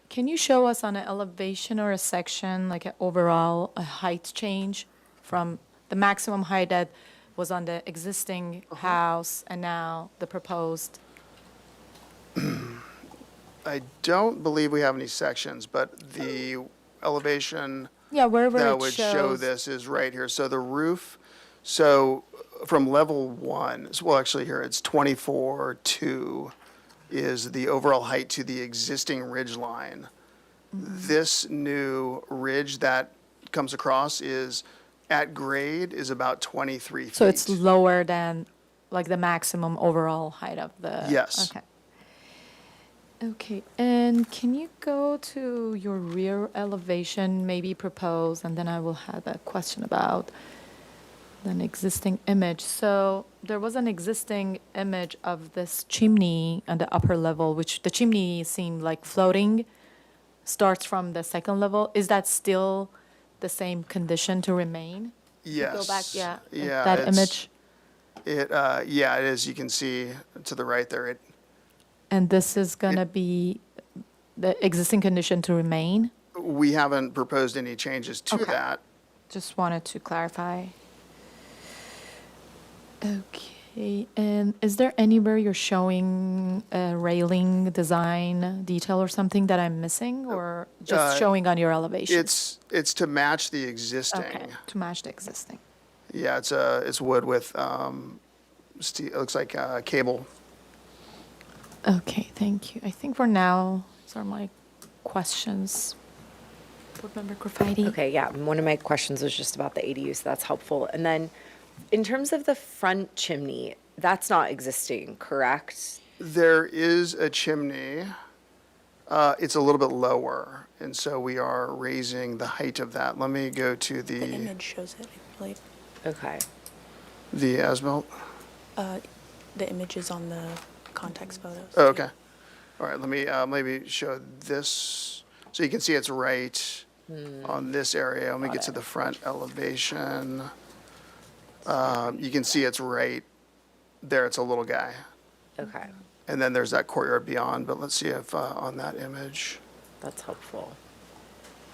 can you show us on an elevation or a section, like an overall a height change from the maximum height that was on the existing house and now the proposed? I don't believe we have any sections, but the elevation Yeah, wherever that it would show shows. this is right here. So the roof, so from level one, well, actually here, it's 24.2 is the overall height to the existing ridge line. This new ridge that comes across is, at grade, is about 23 feet. So it's lower than like the maximum overall height of the? Yes. Okay. Okay, and can you go to your rear elevation, maybe proposed, and then I will have a question about an existing image. So there was an existing image of this chimney on the upper level, which the chimney seemed like floating, starts from the second level. Is that still the same condition to remain? Yes. Go back, yeah, Yeah, that it's- image. Yeah, it is. You can see to the right there, And this is gonna be the existing condition to remain? We haven't proposed any changes to Okay. that. Just wanted to clarify. Okay, and is there anywhere you're showing a railing design detail or something that I'm missing, or just showing on your elevation? It's to match the existing. Okay, to match the existing. Yeah, it's wood with, steel, it looks like, cable. Okay, thank you. I think for now, these are my questions. Board Member Graffiti? Okay, yeah, one of my questions was just about the ADU, so that's helpful. And then, in terms of the front chimney, that's not existing, correct? There is a chimney. It's a little bit lower, and so we are raising the height of that. Let me go to The the image shows it, I believe. Okay. as-built. The image is on the context photos. Oh, okay. All right, let me maybe show this, so you can see it's right on this area. Let me get to the front elevation. You can see it's right there. It's a little guy. Okay, And then there's that courtyard beyond, but let's see if on that image, that's helpful.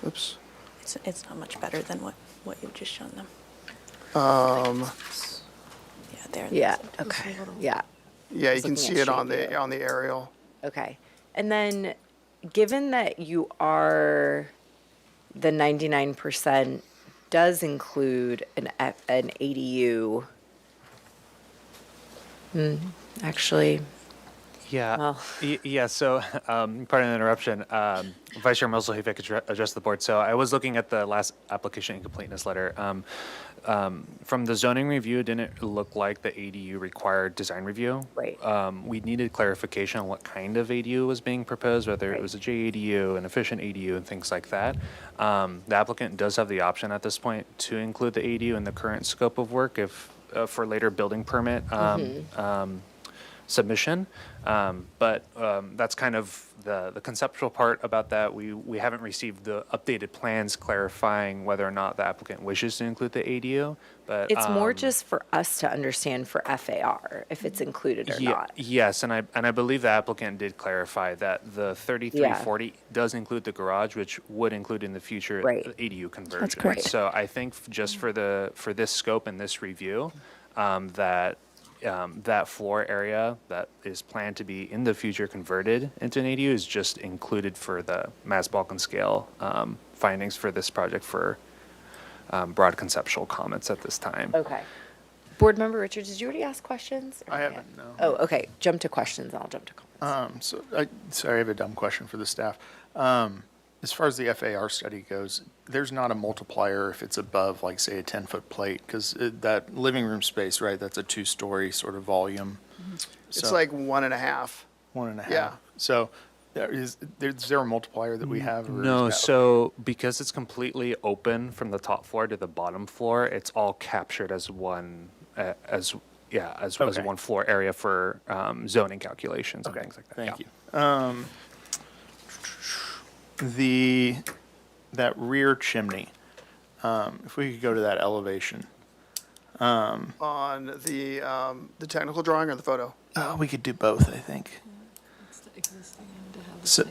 oops. It's not much better than what you've just shown them. Yeah, there. Yeah, okay, yeah, Yeah, you can looking see at it on street view. on the aerial. okay. And then, given that you are, the 99% does include an ADU, actually, Yeah, Well. yeah, so, pardon the interruption, Vice Chair Mosley, if I could address the board. So I was looking at the last application incompleteness letter. From the zoning review, it didn't look like the ADU required design review. Right. We needed clarification on what kind of ADU was being proposed, whether it was a JADU, an efficient ADU, and things like that. The applicant does have the option at this point to include the ADU in the current scope of work if, for later building permit, submission. But that's kind of the conceptual part about that. We haven't received the updated plans clarifying whether or not the applicant wishes to include the ADU, but. it's more just for us to understand for FAR, if it's included or not. Yes, and I believe the applicant did clarify that the 3340 does include the garage, which would include in the future Right. ADU conversion. correct. So I think just for this scope and this review, that floor area that is planned to be in the future converted into an ADU is just included for the mass Balkan scale findings for this project for broad conceptual comments at this time. Okay. Board Member Richards, did you already ask questions? or I not haven't, yet? no. Oh, okay, jump to questions, and I'll jump to comments. Sorry, I have a dumb question for the staff. As far as the FAR study goes, there's not a multiplier if it's above, like, say, a 10-foot plate, because that living room space, right, that's a 2-story sort of volume. It's So, like 1.5. 1.5. yeah. So is there a multiplier that we have? Or No, is that- so because it's completely open from the top floor to the bottom floor, it's all captured as one, as Okay. one floor area for zoning calculations and Okay, things like that. thank Yeah. you. That rear chimney, if we could go to that elevation. On the technical drawing or the photo? We could do both, I think. So-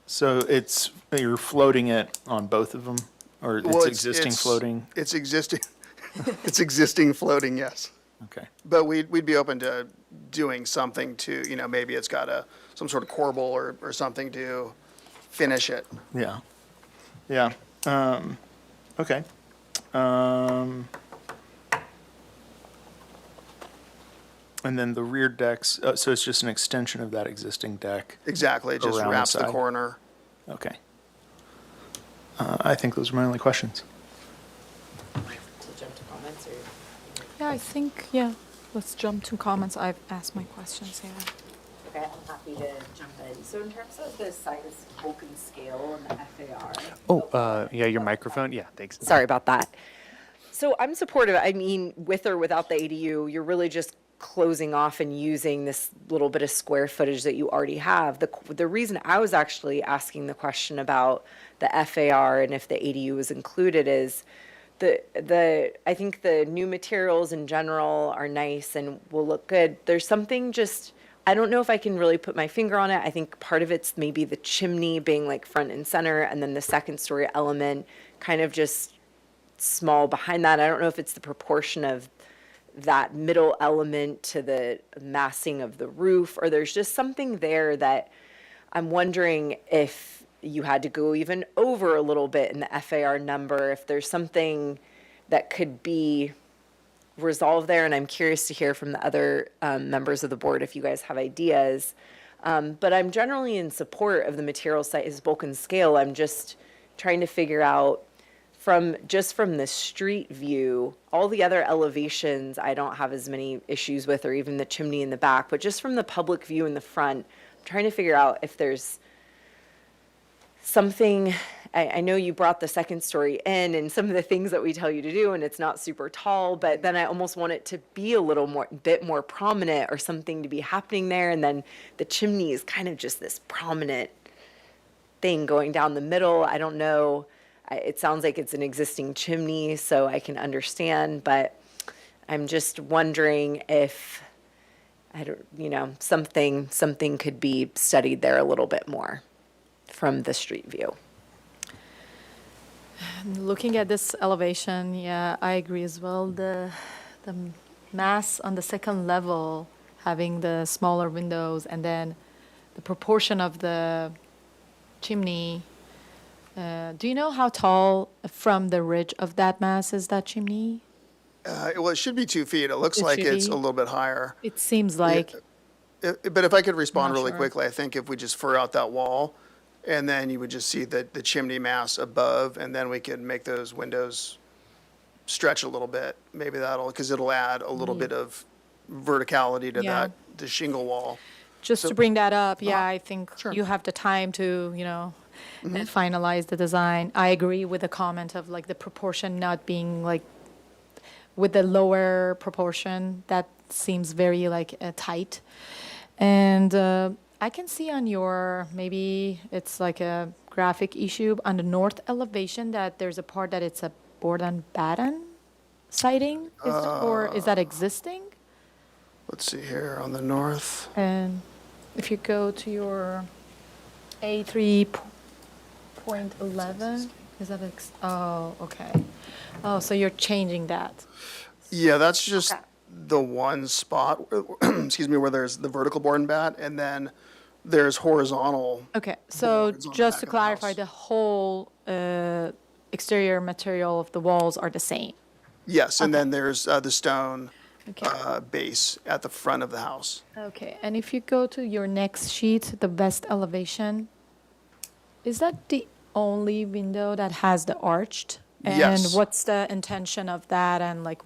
So it's, you're floating it on both of them, or Well, it's existing floating? It's existing, it's existing floating, yes. Okay. But we'd be open to doing something to, maybe it's got some sort of corbel or something to finish it. Yeah. Yeah. Okay. And then the rear decks, so it's just an extension of that existing deck? Exactly, it just Around the wraps the side. corner. Okay. I think those are my only questions. To jump to comments, or? Yeah, I think, let's jump to comments. I've asked my questions, yeah. Okay, I'm happy to jump in. So in terms of the size Vulcan scale and the FAR. Oh, yeah, your microphone? Yeah, thanks. Sorry about that. So I'm supportive. I mean, with or without the ADU, you're really just closing off and using this little bit of square footage that you already have. The reason I was actually asking the question about the FAR and if the ADU was included is I think the new materials in general are nice and will look good. There's something just I don't know if I can really put my finger on it. I think part of it's maybe the chimney being like front and center, and then the second story element kind of just small behind that. I don't know if it's the proportion of that middle element to the massing of the roof, or there's just something there that I'm wondering if you had to go even over a little bit in the FAR number, if there's something that could be resolved there. And I'm curious to hear from the other members of the board if you guys have ideas. But I'm generally in support of the material size, bulk, and scale. I'm just trying to figure out from the street view, all the other elevations I don't have as many issues with, or even the chimney in the back, but just from the public view in the front, I'm trying to figure out if there's something. I know you brought the second story in and some of the things that we tell you to do, and it's not super tall, but then I almost want it to be a bit more prominent, or something to be happening there. And then the chimney is kind of just this prominent thing going down the middle. I don't know. It sounds like it's an existing chimney, so I can understand, but I'm just wondering if, something could be studied there a little bit more from the street view. Looking at this elevation, yeah, I agree as well. The mass on the second level, having the smaller windows, and then the proportion of the chimney. Do you know how tall from the ridge of that mass is that chimney? Well, it should be 2 feet. It looks It like should it's be. a little bit higher. It seems like. But if I could respond Not really sure. quickly, I think if we just fur out that wall, and then you would just see the chimney mass above, and then we could make those windows stretch a little bit. Maybe because it'll add a little bit of verticality to Yeah. the shingle wall. Just So- to bring that up, yeah, I think Sure. you have the time to, finalize the design. I agree with the comment of like the proportion not being like, with the lower proportion, that seems very like tight. And I can see on maybe it's like a graphic issue on the north elevation that there's a part that it's a board and batten siding, or is that existing? Let's see here on the north. And if you go to your A3.11, is that, okay. Oh, so you're changing that. Yeah, that's just the one spot, excuse me, where there's the vertical board and bat, and then there's horizontal. Okay, so boards on the just back to of the clarify, house. the whole exterior material of the walls are the same? Yes, and then there's the stone Okay. base at the front of the house. Okay, and if you go to your next sheet, the west elevation, is that the only window that has the arched? And Yes. what's the intention of that, and like,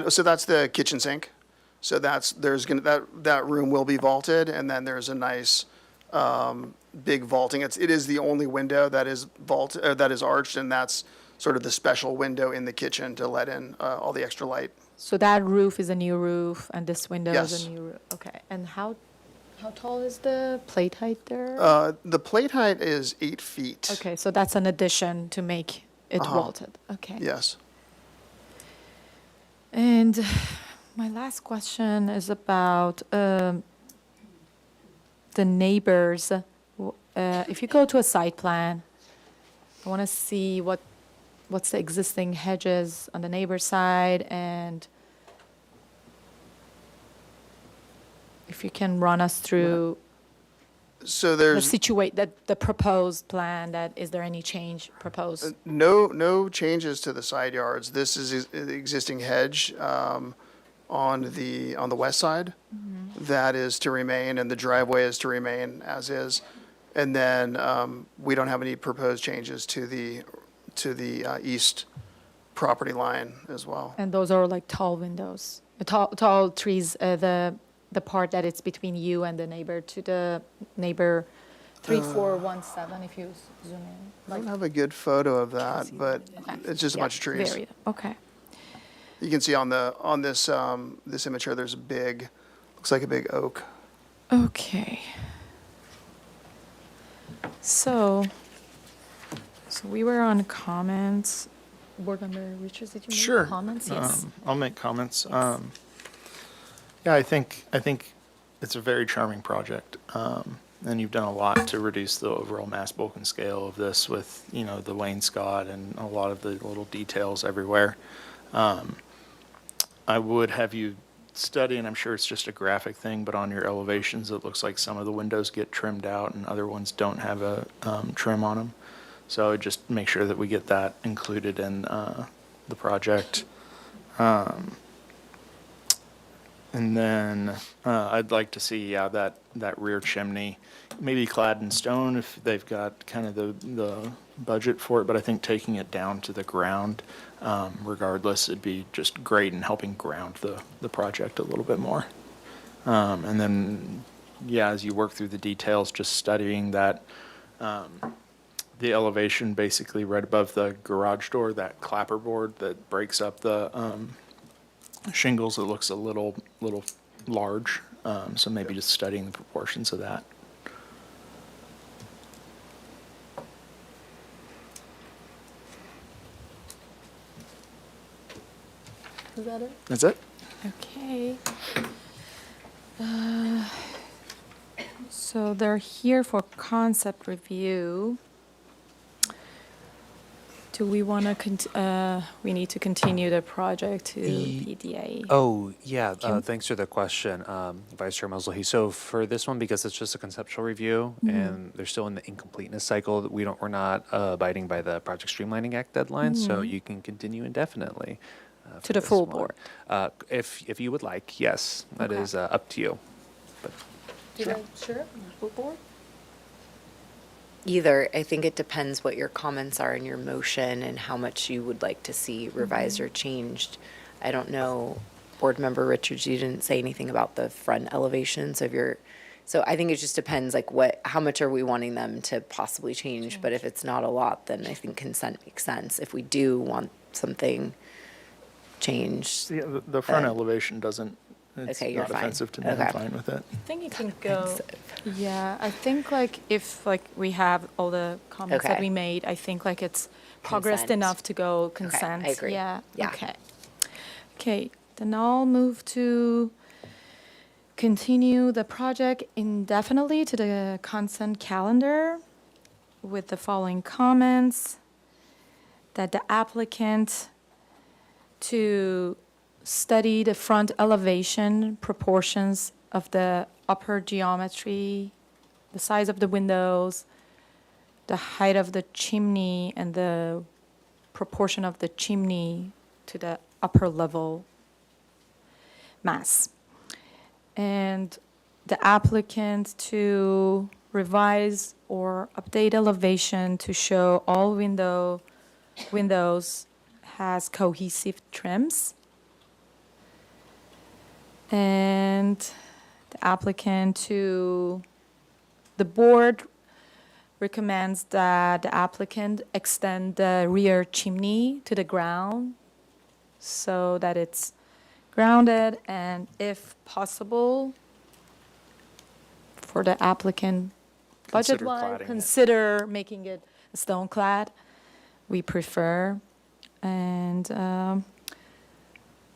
So that's the kitchen sink. So that room will be vaulted, and then there's a nice big vaulting. It is the only window that is that is arched, and that's sort of the special window in the kitchen to let in all the extra light. so that roof is a new roof, and this window is Yes. a new roof? Okay, and how tall is the plate height there? The plate height is 8 feet. Okay, so that's an addition to make it vaulted, okay. Yes. And my last question is about the neighbors. If you go to a site plan, I want to see what's the existing hedges on the neighbor side, and if you can run us through So the there's the proposed plan, is there any change proposed? no changes to the side yards. This is the existing hedge on the west side. That is to remain, and the driveway is to remain as is. And then we don't have any proposed changes to the east property line as well. And those are like tall windows, tall trees, the part that it's between you and the neighbor, to the neighbor 3417, if you zoom in. I don't have a good photo of that, but Okay. it's just a Yeah, bunch of trees. very- Okay. You can see on this image here, there's a big, looks like a big oak. Okay. So we were on comments. Board Member Richards, did you Sure. make comments? Yes. I'll make comments. Yeah, I think it's a very charming project. And you've done a lot to reduce the overall mass bulk and scale of this with, you know, the wainscot and a lot of the little details everywhere. I would have you study, and I'm sure it's just a graphic thing, but on your elevations, it looks like some of the windows get trimmed out and other ones don't have a trim on them. So just make sure that we get that included in the project. And then I'd like to see, yeah, that rear chimney, maybe clad in stone if they've got kind of the budget for it, but I think taking it down to the ground, regardless, it'd be just great in helping ground the project a little bit more. And then, yeah, as you work through the details, just studying that, the elevation basically right above the garage door, that clapperboard that breaks up the shingles, it looks a little large, so maybe just studying the proportions of that. Is that it? That's it? Okay. So they're here for concept review. Do we want to, we need to continue the project to PDA? Oh, yeah, Kim? thanks for the question, Vice Chair Musley. So for this one, because it's just a conceptual review and they're still in the incompleteness cycle, we're not abiding by the Project Streamlining Act deadline, so you can continue indefinitely. For To the this full one. board. If you would like, yes, that Okay. is up to you. But Sure, full board? Either. I think it depends what your comments are in your motion and how much you would like to see revised or changed. I don't know, Board Member Richards, you didn't say anything about the front elevations of your, so I think it just depends, like how much are we wanting them to possibly change? But if it's not a lot, then I think consent makes sense. If we do want something changed. Yeah, the front elevation doesn't, it's Okay, you're not fine. offensive to me, Okay. I'm fine with it. I think it can go. Yeah, I think like if like we have all the comments that Okay. we made, I think like it's progressed Consent. enough to go consent. I agree. Yeah. Yeah. Okay. Okay, then I'll move to continue the project indefinitely to the consent calendar with the following comments. That the applicant to study the front elevation proportions of the upper geometry, the size of the windows, the height of the chimney, and the proportion of the chimney to the upper level mass. And the applicant to revise or update elevation to show all windows has cohesive trims. And the applicant the board recommends that the applicant extend the rear chimney to the ground so that it's grounded, and if possible, for the applicant Consider budget-wise, cladding it. consider making it stone clad. We prefer. And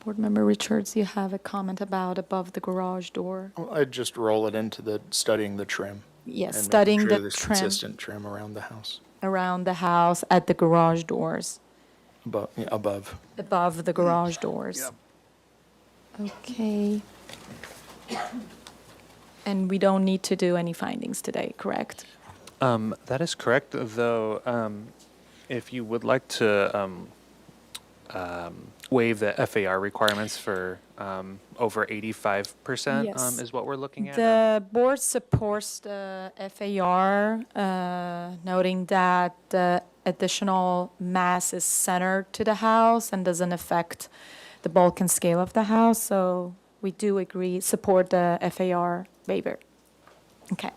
Board Member Richards, you have a comment about above the garage door. I'd just roll it into the studying the trim. Yes, and making studying sure the there's trim consistent trim around the house, around the house at the garage doors, above. above the garage doors. Okay. And we don't need to do any findings today, correct? That is correct, though, if you would like to waive the FAR requirements for over 85%, Yes. is what we're looking at. The board supports the FAR, noting that the additional mass is centered to the house and doesn't affect the bulk and scale of the house. So we do support the FAR waiver. Okay.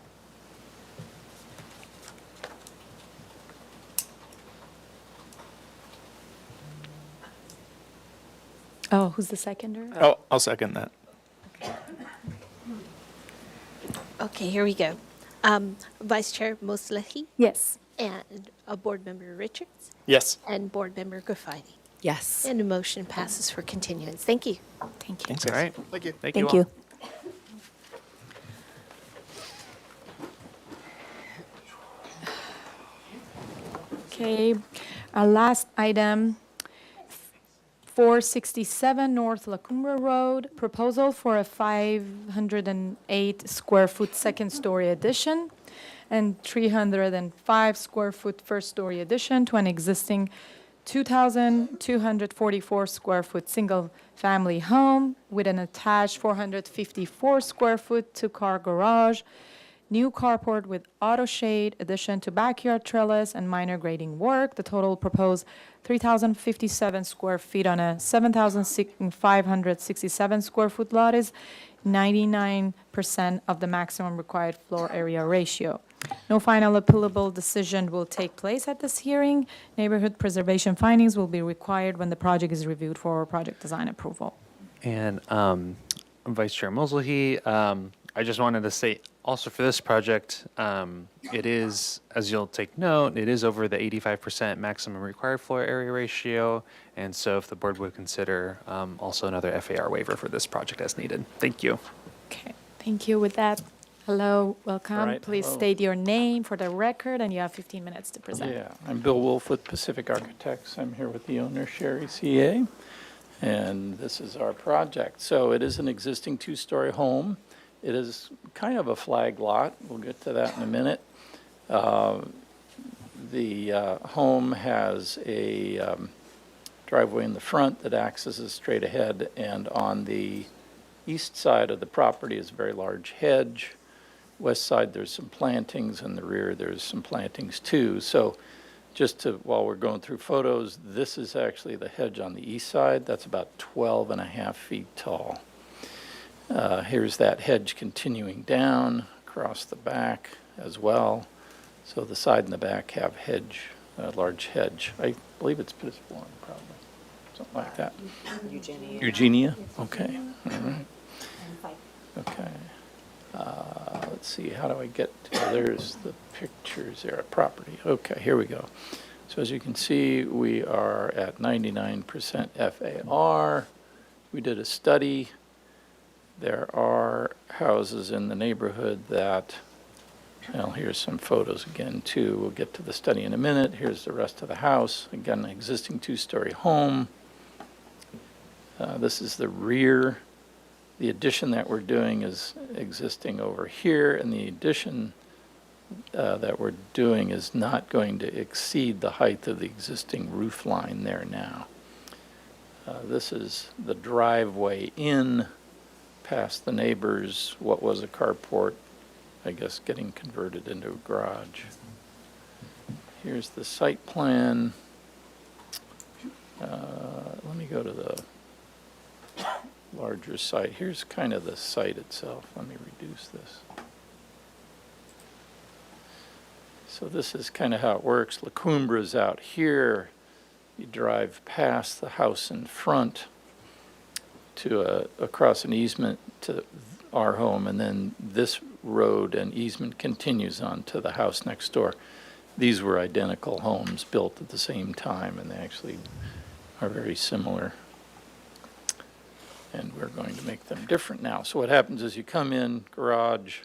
Oh, who's the seconder? Oh, I'll second that. Okay, here we go. Vice Chair Mosley Yes. and Board Member Richards Yes. and Board Member Graffiti. Yes. And the motion passes for continuance. Thank you. Thank you. All right. Thank you. Thank you Thank all. you. Okay, our last item, 467 North La Cumbre Road, proposal for a 508 square foot second story addition and 305 square foot first story addition to an existing 2,244 square foot single family home with an attached 454 square foot two-car garage, new carport with auto shade, addition to backyard trellis and minor grading work. The total proposed 3,057 square feet on a 7,567 square foot lot is 99% of the maximum required floor area ratio. No final appealable decision will take place at this hearing. Neighborhood preservation findings will be required when the project is reviewed for project design approval. And Vice Chair Mosley, I just wanted to say also for this project, it is, as you'll take note, it is over the 85% maximum required floor area ratio. And so if the board would consider also another FAR waiver for this project as needed. Thank you. Okay, thank you. With that, hello, welcome. Right, Please hello. state your name for the record, and you have 15 minutes to present. Yeah, I'm Bill Wolf with Pacific Architects. I'm here with the owner, Sherry CA, and this is our project. So it is an existing two-story home. It is kind of a flag lot. We'll get to that in a minute. The home has a driveway in the front that accesses straight ahead, and on the east side of the property is a very large hedge. West side, there's some plantings, and the rear, there's some plantings too. So just to, while we're going through photos, this is actually the hedge on the east side. That's about 12 and a half feet tall. Here's that hedge continuing down across the back as well. So the side and the back have hedge, large hedge. I believe it's Piscator, probably, something like that. Eugenia. Eugenia? Okay, all right. Okay. Let's see, how do I get, there's the pictures there, property. Okay, here we go. So as you can see, we are at 99% FAR. We did a study. There are houses in the neighborhood that, well, here's some photos again too. We'll get to the study in a minute. Here's the rest of the house. Again, an existing two-story home. This is the rear. The addition that we're doing is existing over here, and the addition that we're doing is not going to exceed the height of the existing roof line there now. This is the driveway in past the neighbors, what was a carport, I guess getting converted into a garage. Here's the site plan. Let me go to the larger site. Here's kind of the site itself. Let me reduce this. So this is kind of how it works. La Cumbre is out here. You drive past the house in front to across an easement to our home, and then this road and easement continues on to the house next door. These were identical homes built at the same time, and they actually are very similar. And we're going to make them different now. So what happens is you come in, garage.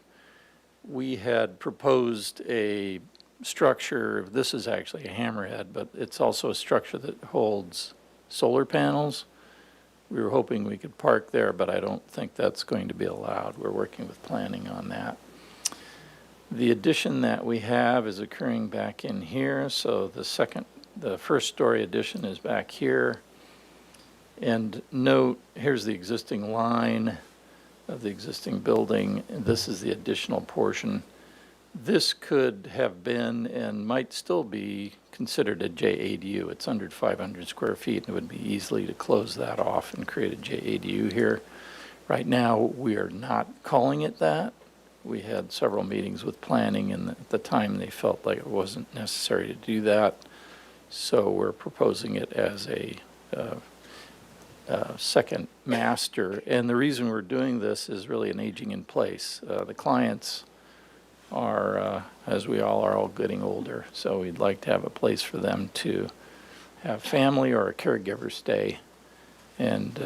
We had proposed a structure. This is actually a hammerhead, but it's also a structure that holds solar panels. We were hoping we could park there, but I don't think that's going to be allowed. We're working with planning on that. The addition that we have is occurring back in here. So the first story addition is back here. And note, here's the existing line of the existing building. This is the additional portion. This could have been and might still be considered a JADU. It's under 500 square feet, and it would be easily to close that off and create a JADU here. Right now, we are not calling it that. We had several meetings with planning, and at the time they felt like it wasn't necessary to do that. So we're proposing it as a second master. And the reason we're doing this is really an aging in place. The clients are, as we all are, all getting older. So we'd like to have a place for them to have family or a caregiver stay and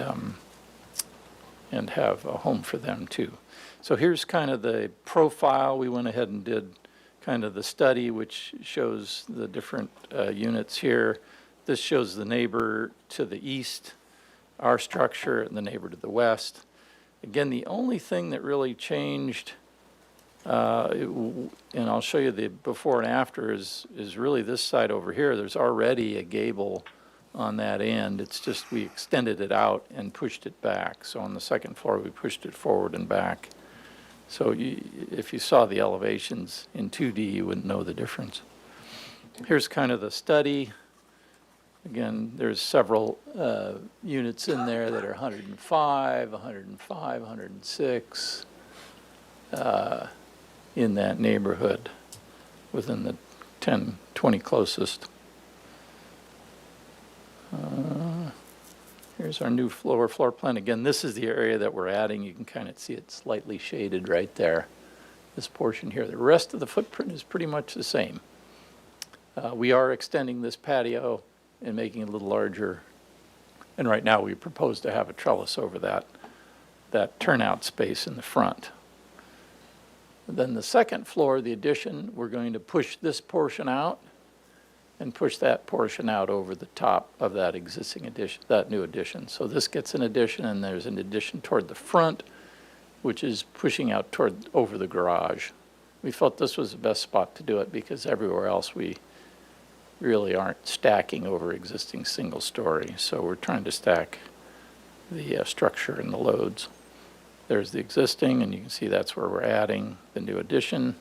have a home for them too. So here's kind of the profile. We went ahead and did kind of the study, which shows the different units here. This shows the neighbor to the east, our structure, and the neighbor to the west. Again, the only thing that really changed, and I'll show you the before and after, is really this side over here. There's already a gable on that end. It's just we extended it out and pushed it back. So on the second floor, we pushed it forward and back. So if you saw the elevations in 2D, you wouldn't know the difference. Here's kind of the study. Again, there's several units in there that are 105, 105, 106 in that neighborhood within the 10, 20 closest. Here's our new floor plan. Again, this is the area that we're adding. You can kind of see it slightly shaded right there, this portion here. The rest of the footprint is pretty much the same. We are extending this patio and making it a little larger. And right now we propose to have a trellis over that turnout space in the front. Then the second floor, the addition, we're going to push this portion out and push that portion out over the top of that existing addition, that new addition. So this gets an addition, and there's an addition toward the front, which is pushing out over the garage. We felt this was the best spot to do it because everywhere else we really aren't stacking over existing single story. So we're trying to stack the structure and the loads. There's the existing, and you can see that's where we're adding the new addition.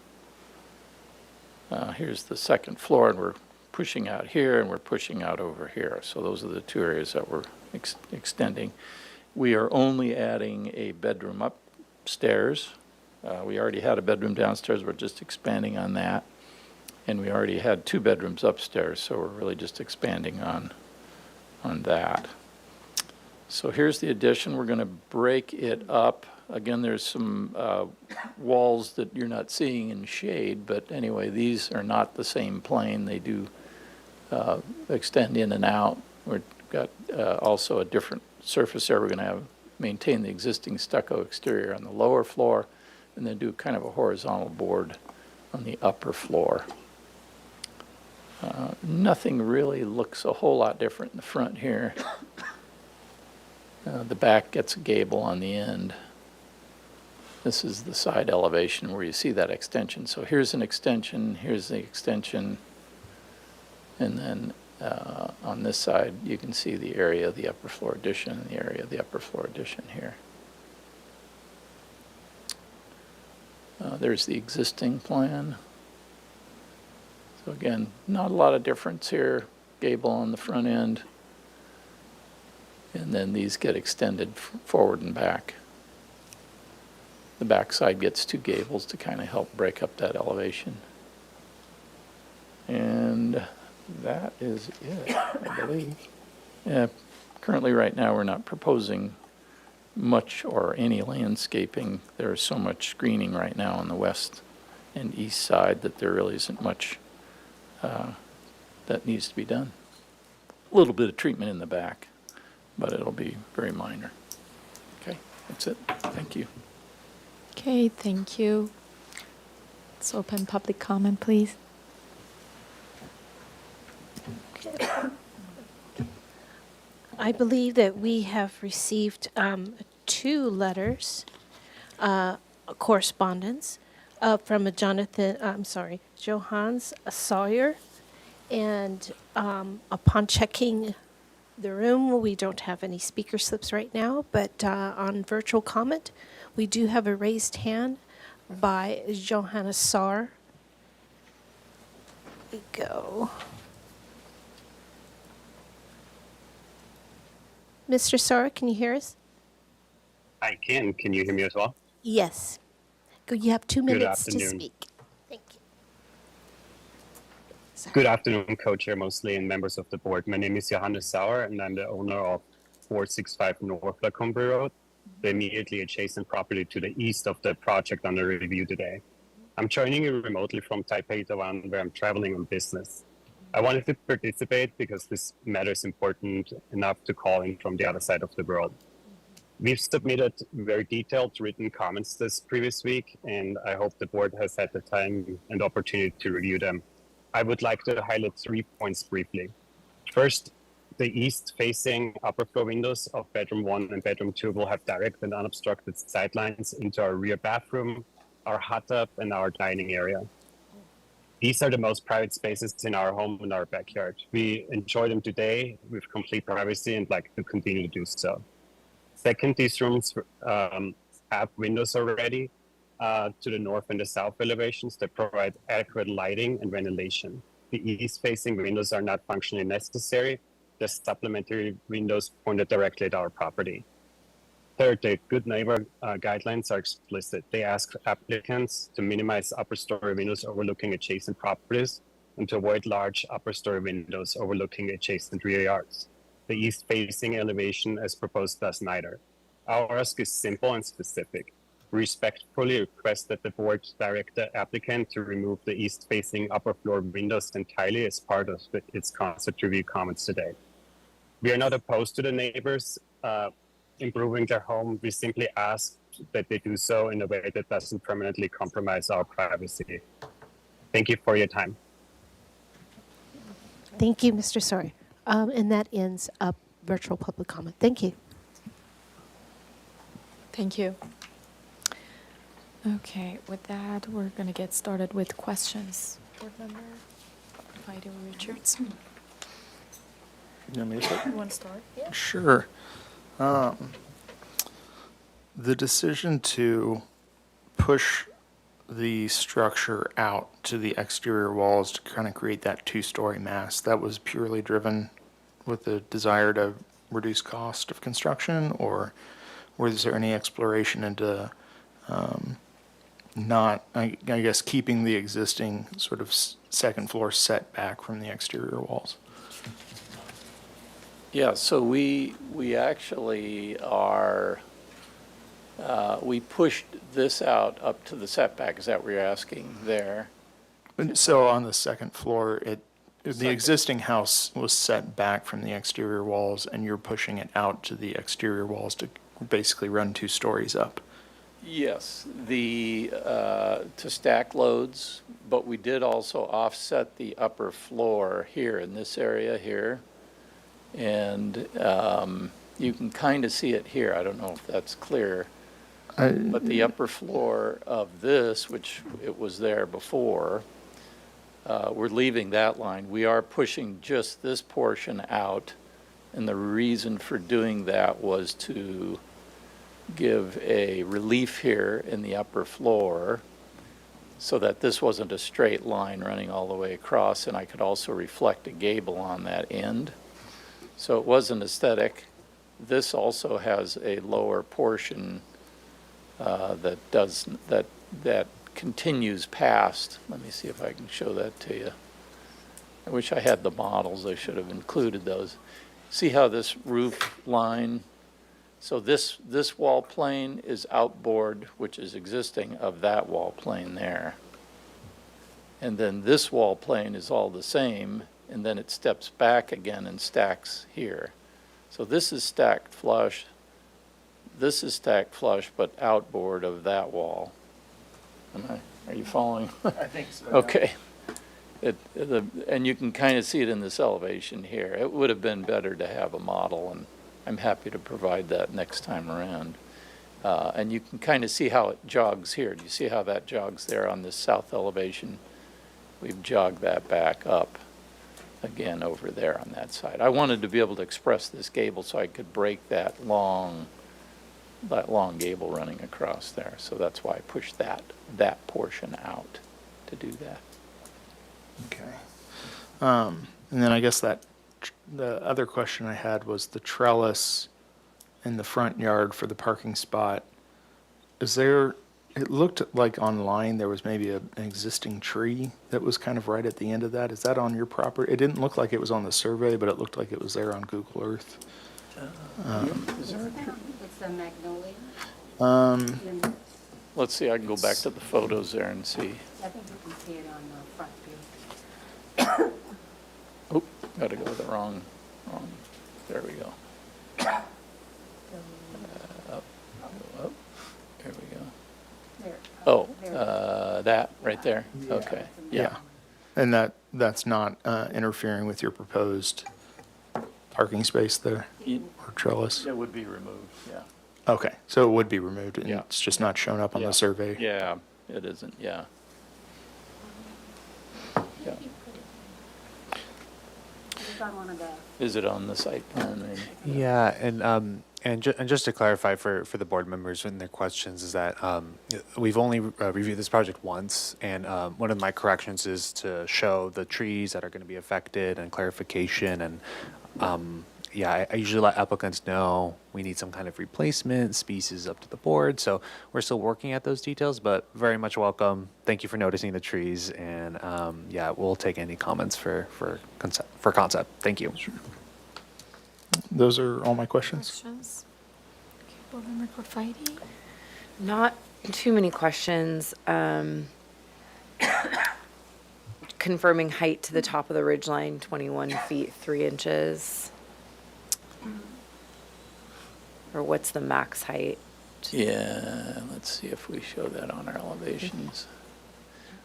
Here's the second floor, and we're pushing out here, and we're pushing out over here. So those are the two areas that we're extending. We are only adding a bedroom upstairs. We already had a bedroom downstairs. We're just expanding on that. And we already had 2 bedrooms upstairs, so we're really just expanding on that. So here's the addition. We're going to break it up. Again, there's some walls that you're not seeing in shade, but anyway, these are not the same plane. They do extend in and out. We've got also a different surface area. We're going to maintain the existing stucco exterior on the lower floor and then do kind of a horizontal board on the upper floor. Nothing really looks a whole lot different in the front here. The back gets a gable on the end. This is the side elevation where you see that extension. So here's an extension, here's the extension, and then on this side you can see the area of the upper floor addition and the area of the upper floor addition here. There's the existing plan. So again, not a lot of difference here. Gable on the front end. And then these get extended forward and back. The back side gets 2 gables to kind of help break up that elevation. And that is it, I believe. Currently, right now, we're not proposing much or any landscaping. There's so much screening right now on the west and east side that there really isn't much that needs to be done. A little bit of treatment in the back, but it'll be very minor. Okay, that's it. Thank you. Okay, thank you. Let's open public comment, please. I believe that we have received 2 letters, correspondence from Johannes Sawyer. And upon checking the room, we don't have any speaker slips right now, but on virtual comment, we do have a raised hand by Johannes Sawyer. Here we go. Mr. Sawyer, can you hear us? I can. Can you hear me as well? Yes. You have 2 minutes to afternoon. speak. Thank you. Good afternoon, Co-Chair Mosley and members of the board. My name is Johannes Sauer, and I'm the owner of 465 North Lacombe Road, the immediately adjacent property to the east of the project under review today. I'm joining you remotely from Taipei, Taiwan, where I'm traveling on business. I wanted to participate because this matter is important enough to call in from the other side of the world. We've submitted very detailed written comments this previous week, and I hope the board has had the time and opportunity to review them. I would like to highlight 3 points briefly. First, the east-facing upper floor windows of bedroom 1 and bedroom 2 will have direct and unobstructed sightlines into our rear bathroom, our hot tub, and our dining area. These are the most private spaces in our home and our backyard. We enjoy them today with complete privacy and like to continue to do so. Second, these rooms have windows already to the north and the south elevations that provide adequate lighting and ventilation. The east-facing windows are not functionally necessary. The supplementary windows pointed directly at our property. Third, the Good Neighbor guidelines are explicit. They ask applicants to minimize upper story windows overlooking adjacent properties and to avoid large upper story windows overlooking adjacent rear yards. The east-facing elevation as proposed does neither. Our ask is simple and specific. We respectfully request that the board direct the applicant to remove the east-facing upper floor windows entirely as part of its concept review comments today. We are not opposed to the neighbors improving their home. We simply ask that they do so in a way that doesn't permanently compromise our privacy. Thank you for your time. Thank you, Mr. Sawyer. And that ends up virtual public comment. Thank you. Thank you. Okay, with that, we're going to get started with questions. Board member Heidi Richards. You want me to start? You want to start? Yeah. Sure. The decision to push the structure out to the exterior walls to kind of create that two-story mass, that was purely driven with the desire to reduce cost of construction, or was there any exploration into not, I guess, keeping the existing sort of second floor set back from the exterior walls? Yeah, so we actually are, we pushed this out up to the setback. Is that what you're asking there? So on the second floor, the existing house was set back from the exterior walls, and you're pushing it out to the exterior walls to basically run 2 stories up. Yes, to stack loads, but we did also offset the upper floor here in this area here. And you can kind of see it here. I don't know if that's clear. But the upper floor of this, which it was there before, we're leaving that line. We are pushing just this portion out. And the reason for doing that was to give a relief here in the upper floor so that this wasn't a straight line running all the way across, and I could also reflect a gable on that end. So it was an aesthetic. This also has a lower portion that continues past. Let me see if I can show that to you. I wish I had the models. I should have included those. See how this roof line, so this wall plane is outboard, which is existing of that wall plane there. And then this wall plane is all the same, and then it steps back again and stacks here. So this is stacked flush. This is stacked flush, but outboard of that wall. Are you following? I think so. Okay. And you can kind of see it in this elevation here. It would have been better to have a model, and I'm happy to provide that next time around. And you can kind of see how it jogs here. Do you see how that jogs there on this south elevation? We've jogged that back up again over there on that side. I wanted to be able to express this gable so I could break that long gable running across there. So that's why I pushed that portion out to do that. Okay. And then I guess the other question I had was the trellis in the front yard for the parking spot. It looked like online there was maybe an existing tree that was kind of right at the end of that. Is that on your property? It didn't look like it was on the survey, but it looked like it was there on Google Earth. Is there a tree? It's a magnolia. Let's see, I can go back to the photos there and see. I think you can see it on the front view. Oh, gotta go the wrong, there we go. that right there? Okay, yeah. And that's not interfering with your proposed parking space there or trellis? It would be removed, yeah. Okay, so it would be removed and Yeah. it's just not showing up on Yeah. the survey? Yeah, it isn't, yeah. Yeah. Is it on the site plan, maybe? Yeah, and just to clarify for the board members and their questions is that we've only reviewed this project once, and one of my corrections is to show the trees that are going to be affected and clarification, and yeah, I usually let applicants know we need some kind of replacement species up to the board, so we're still working at those details, but very much welcome. Thank you for noticing the trees, and yeah, we'll take any comments for concept. Thank you. Those are all my questions. Questions? Okay, Board Member Corfidi? Not too many questions. Confirming height to the top of the ridge line, 21 feet, 3 inches. Or what's the max height? Yeah, let's see if we show that on our elevations.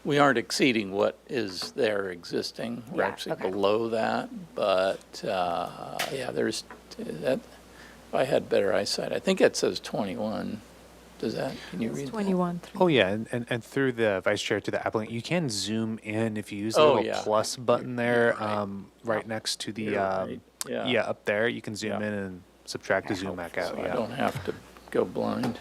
We aren't exceeding what is there existing. We're Yeah, actually okay. below that, but, yeah, there's, that, if I had better eyesight, I think it says 21. Does that, can you read that? 21. Oh, yeah, and through the vice chair to the applicant, you can zoom in if you use the Oh, little yeah. plus button there, right. right next to the, You're right, yeah. yeah, up there. You can zoom Yeah. in and subtract to zoom back out, So I yeah. don't have to go blind.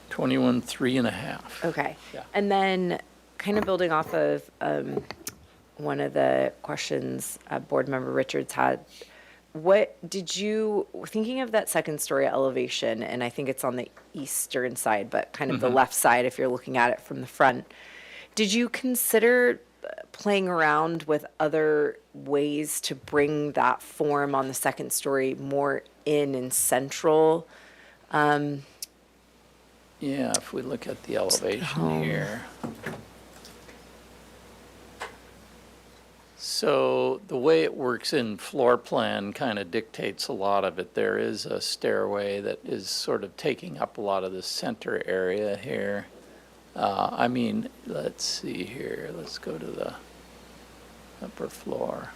21, 3.5. Okay. Yeah. And then kind of building off of one of the questions Board Member Richards had, what did you, thinking of that second story elevation, and I think it's on the eastern side, but kind of the left side if you're looking at it from the front, did you consider playing around with other ways to bring that form on the second story more in central? Yeah, if we look at the elevation home. here. So the way it works in floor plan kind of dictates a lot of it. There is a stairway that is sort of taking up a lot of the center area here. I mean, let's see here. Let's go to the upper floor.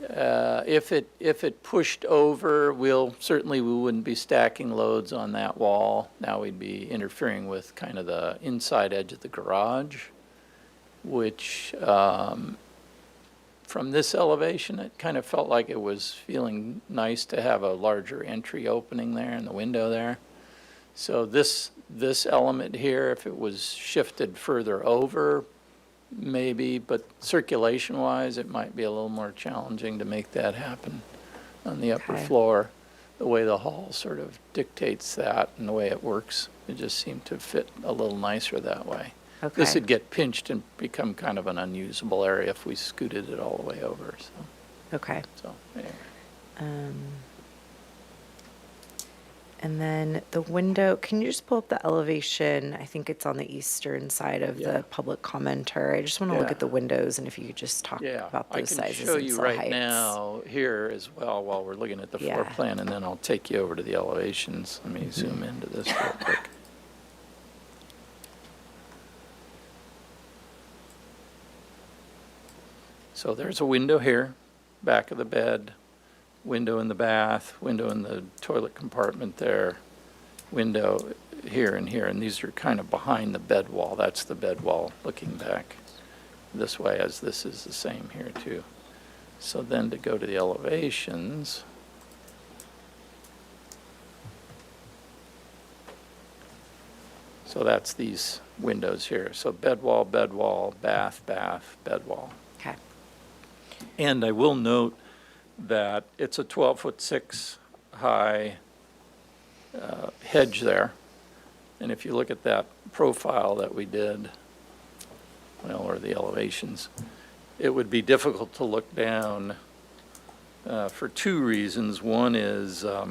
If it pushed over, we wouldn't be stacking loads on that wall. Now we'd be interfering with kind of the inside edge of the garage, which from this elevation, it kind of felt like it was feeling nice to have a larger entry opening there in the window there. So this element here, if it was shifted further over, maybe, but circulation-wise, it might be a little more challenging to make that happen on the upper Okay. floor. The way the hall sort of dictates that and the way it works, it just seemed to fit a little nicer that way. This Okay. would get pinched and become kind of an unusable area if we scooted it all the way over, Okay. so anyway. And then the window, can you just pull up the elevation? I think it's on the eastern side of Yeah. the public commenter. I just want to look Yeah. at the windows and if you could just talk Yeah, about I those can sizes show and you cell right heights. now here as well while we're looking at the floor Yeah. plan, and then I'll take you over to the elevations. Let me zoom into this real quick. So there's a window here, back of the bed, window in the bath, window in the toilet compartment there, window here and here, and these are kind of behind the bed wall. That's the bed wall looking back this way, as this is the same here too. So then to go to the elevations, so that's these windows here. So bed wall, bath, bath, bed wall. Okay. And I will note that it's a 12-foot-6 high hedge there. And if you look at that profile that we did, well, or the elevations, it would be difficult to look down for two reasons. One is, let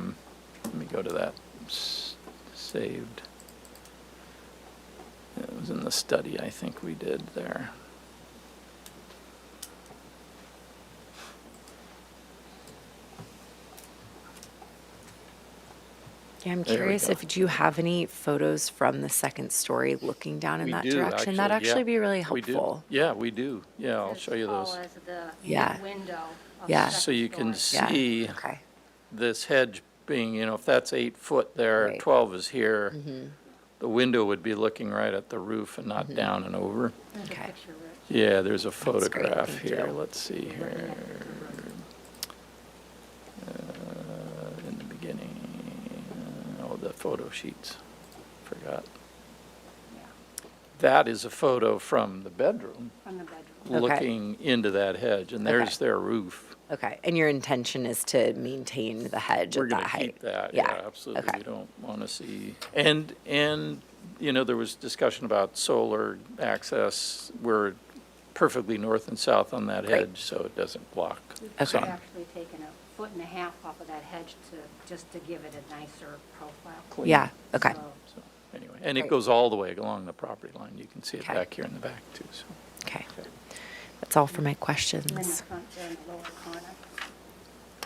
me go to that saved. It was in the study I think we did there. Yeah, I'm There we curious go. if, do you have any photos from the second story looking down in We that do, direction? That'd yeah. actually be really We do. helpful. Yeah, we do. Yeah, I'll show you those. Yeah. Window. Yeah. So you can Yeah, see okay. this hedge being, if that's 8 foot there, Right. 12 is here. Mm-hmm. The window would be looking right at the roof and not down and over. Okay. Yeah, there's a great, photograph thank here. you. Let's see here. In the beginning, the photo sheets. Forgot. That is a photo from the bedroom. From the bedroom. Okay. Looking into that hedge, and there's their roof. Okay, and your intention is to maintain the hedge We're at going that to height? keep that, Yeah, yeah, absolutely. okay. We don't want to see, and, there was discussion about solar access. We're perfectly north and south on that Great. hedge, so it doesn't block Okay. sun. We've actually taken 1.5 feet off of that hedge just to give it a nicer profile. Clean. Yeah, okay. So, anyway, and it Great. goes all the way along the property line. You can see it Okay. back here in the back, too, so. Okay. That's all for my And then the questions. front there in the lower corner.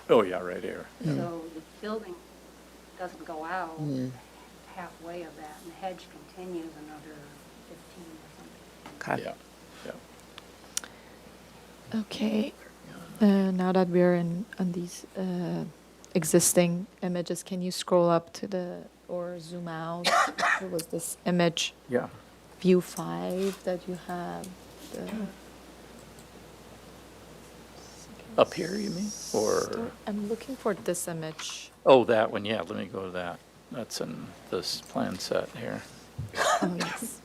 Oh, yeah, right here. So the building doesn't go out Mm. halfway of that, and the hedge continues another 15 or something. Okay. Yeah, yeah. Okay, now that we're on these existing images, can you scroll up to or zoom out? There was this image, Yeah. view 5, that you have. Up here, you mean? Or, I'm looking for this image. oh, that one, yeah, let me go to that. That's in this plan set here. Oh, yes.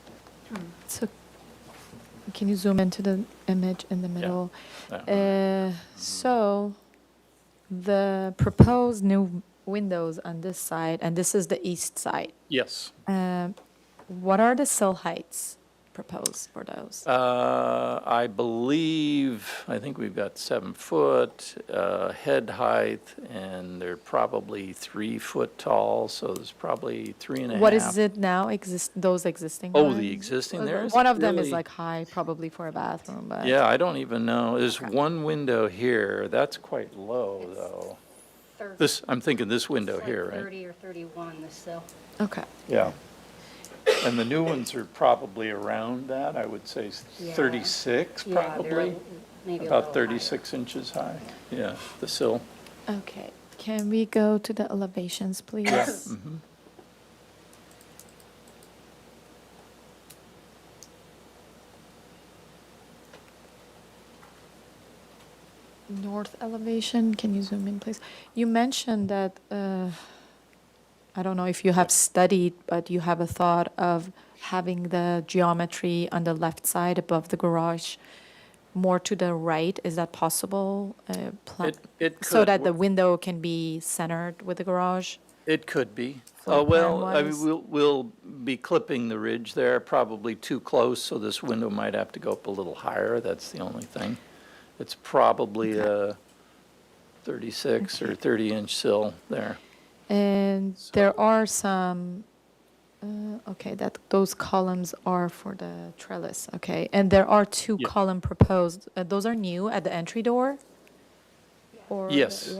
So, can you zoom into the image in the middle? that one. So, the proposed new windows on this side, and this is the east side. Yes. What are the sill heights proposed for those? I think we've got 7 foot head height, and they're probably 3 foot tall, so there's probably 3.5. What is it now, those existing Oh, ones? the existing, there's One of them is really- like high, probably for a bathroom, but. Yeah, I don't even know. There's one window here. That's quite low, though. I'm thinking this window It's here, like right? 30 or 31, the sill. Okay. Yeah. And the new ones are probably around that, I would say Yeah. 36 Yeah, they're probably. maybe a About little 36 inches high, yeah, the sill. Okay, can we go to the elevations, please? Yeah. Mhm. North elevation, can you zoom in, please? You mentioned that, I don't know if you have studied, but you have a thought of having the geometry on the left side above the garage more to the right. Is that possible? It So could. that the window can be centered with the garage? It could be. Floor Oh, well, plan I mean, wise? we'll be clipping the ridge there, probably too close, so this window might have to go up a little higher, that's the only thing. It's probably a 36 or 30-inch sill there. And there are some, okay, those columns are for the trellis, okay. And there are 2 Yeah. column proposed, those are new at the entry door? Or Yes,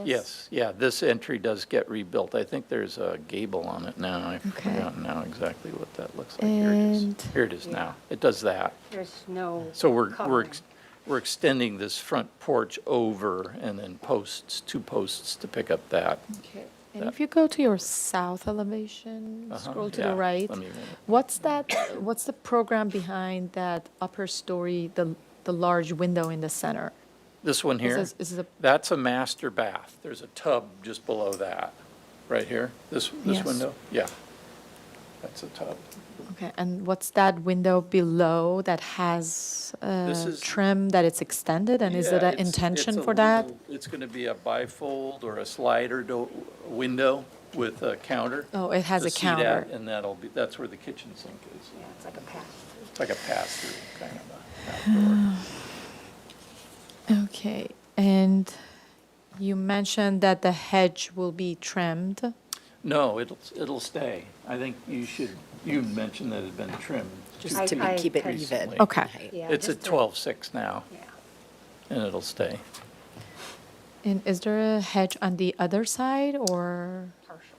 yeah, this entry does get rebuilt. I think there's a gable on it now. I've Okay. forgotten now exactly what that looks like. Here it is. And- Here it is now. It does that. There's no So we're covering. we're extending this front porch over and then posts, 2 posts to pick up that. Okay. And That- if you go to your south elevation, Uh-huh, scroll to yeah, the right, let me- what's the program behind that upper story, the large window in the center? This one here, Is this a- that's a master bath. There's a tub just below that, right here. This Yes. window? Yeah. That's a tub. Okay, and what's that window below that has This is- trim that it's extended, and is it Yeah, an it's intention a for that? little- It's going to be a bifold or a slider window with a counter. Oh, it has to a seat at, counter. And that's where the kitchen sink is. Yeah, it's like a pass-through. It's like a pass-through kind of a back door. Okay, and you mentioned that the hedge will be trimmed. No, it'll stay. I think you mentioned that it had been trimmed. Just to keep it recently. even. Okay. Yeah, It's at just to- 12.6 now, Yeah. and it'll stay. And is there a hedge on the other side, or? Partial.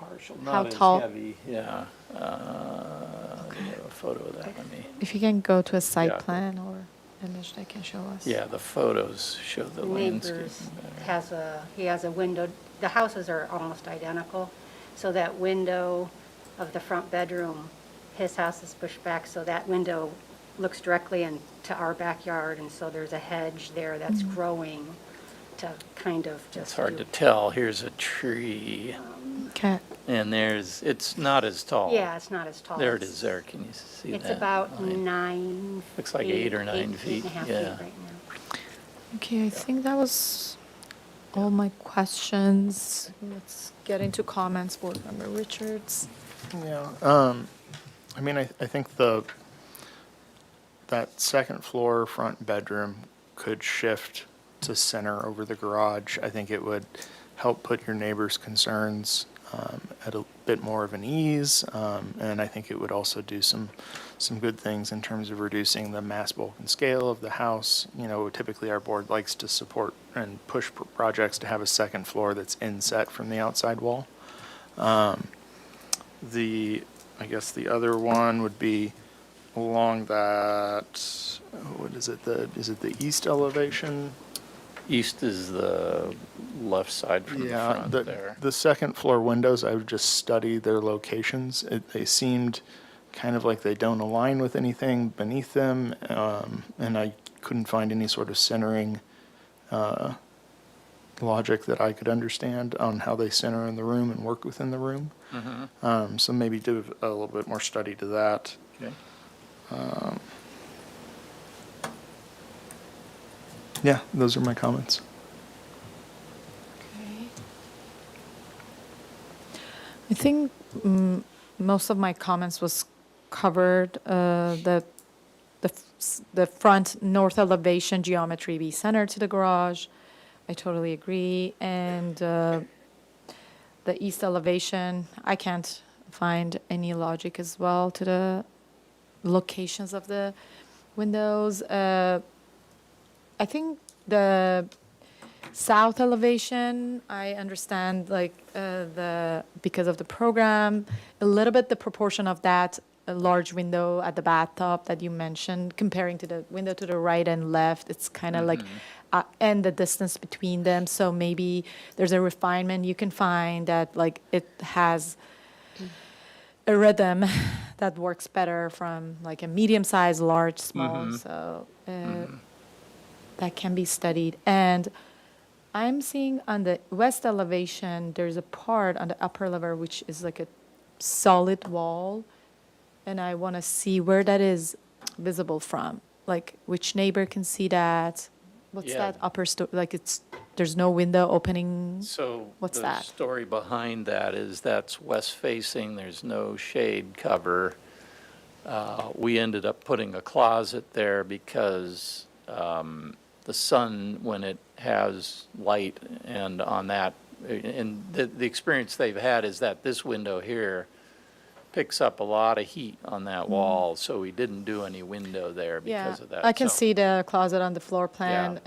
partial, How not as tall? heavy, yeah. We have a photo of that, let me, If you can go to a site Yeah. plan or image that can show us. yeah, the photos show the The landscape neighbors better. he has a window, the houses are almost identical, so that window of the front bedroom, his house is pushed back, so that window looks directly into our backyard, and so there's a hedge there that's growing to kind of just. It's hard to tell, here's a tree, Okay. and it's not as tall. Yeah, it's not as tall. There it is there, can you see that? It's about line? 9. Looks like 8 or 9 feet, 8.5 yeah. feet right now. Okay, I think that was all my questions. Let's get into comments, Board Member Richards. Yeah, I mean, I think that second floor front bedroom could shift to center over the garage. I think it would help put your neighbors' concerns at a bit more of an ease, and I think it would also do some good things in terms of reducing the mass bulk and scale of the house. You know, typically our board likes to support and push projects to have a second floor that's inset from the outside wall. I guess the other one would be along that, what is it, the east elevation? East is the left side from the Yeah, front the, there. the second floor windows, I would just study their locations. They seemed kind of like they don't align with anything beneath them, and I couldn't find any sort of centering logic that I could understand on how they center in the room and work within the room. So maybe do a little bit more study to that. Okay. Yeah, those are my comments. I think most of my comments was covered. The front north elevation geometry be centered to the garage. I totally agree. And the east elevation, I can't find any logic as well to the locations of the windows. I think the south elevation, I understand like because of the program, a little bit the proportion of that large window at the bathtub that you mentioned, comparing to the window to the right and left, it's kind of like, and the distance between them. So maybe there's a refinement you can find that like it has a rhythm that works better from like a medium size, large, small. So that can be studied. And I'm seeing on the west elevation, there's a part on the upper level which is like a solid wall. And I want to see where that is visible from. Like which neighbor can see that? What's Yeah. that upper story? Like there's no window opening. So What's the that? story behind that is that's west facing, there's no shade cover. We ended up putting a closet there because the sun, when it has light and on that, and the experience they've had is that this window here picks up a lot of heat on that wall, so we didn't do any window there because of that. I can So- see the closet on the floor plan.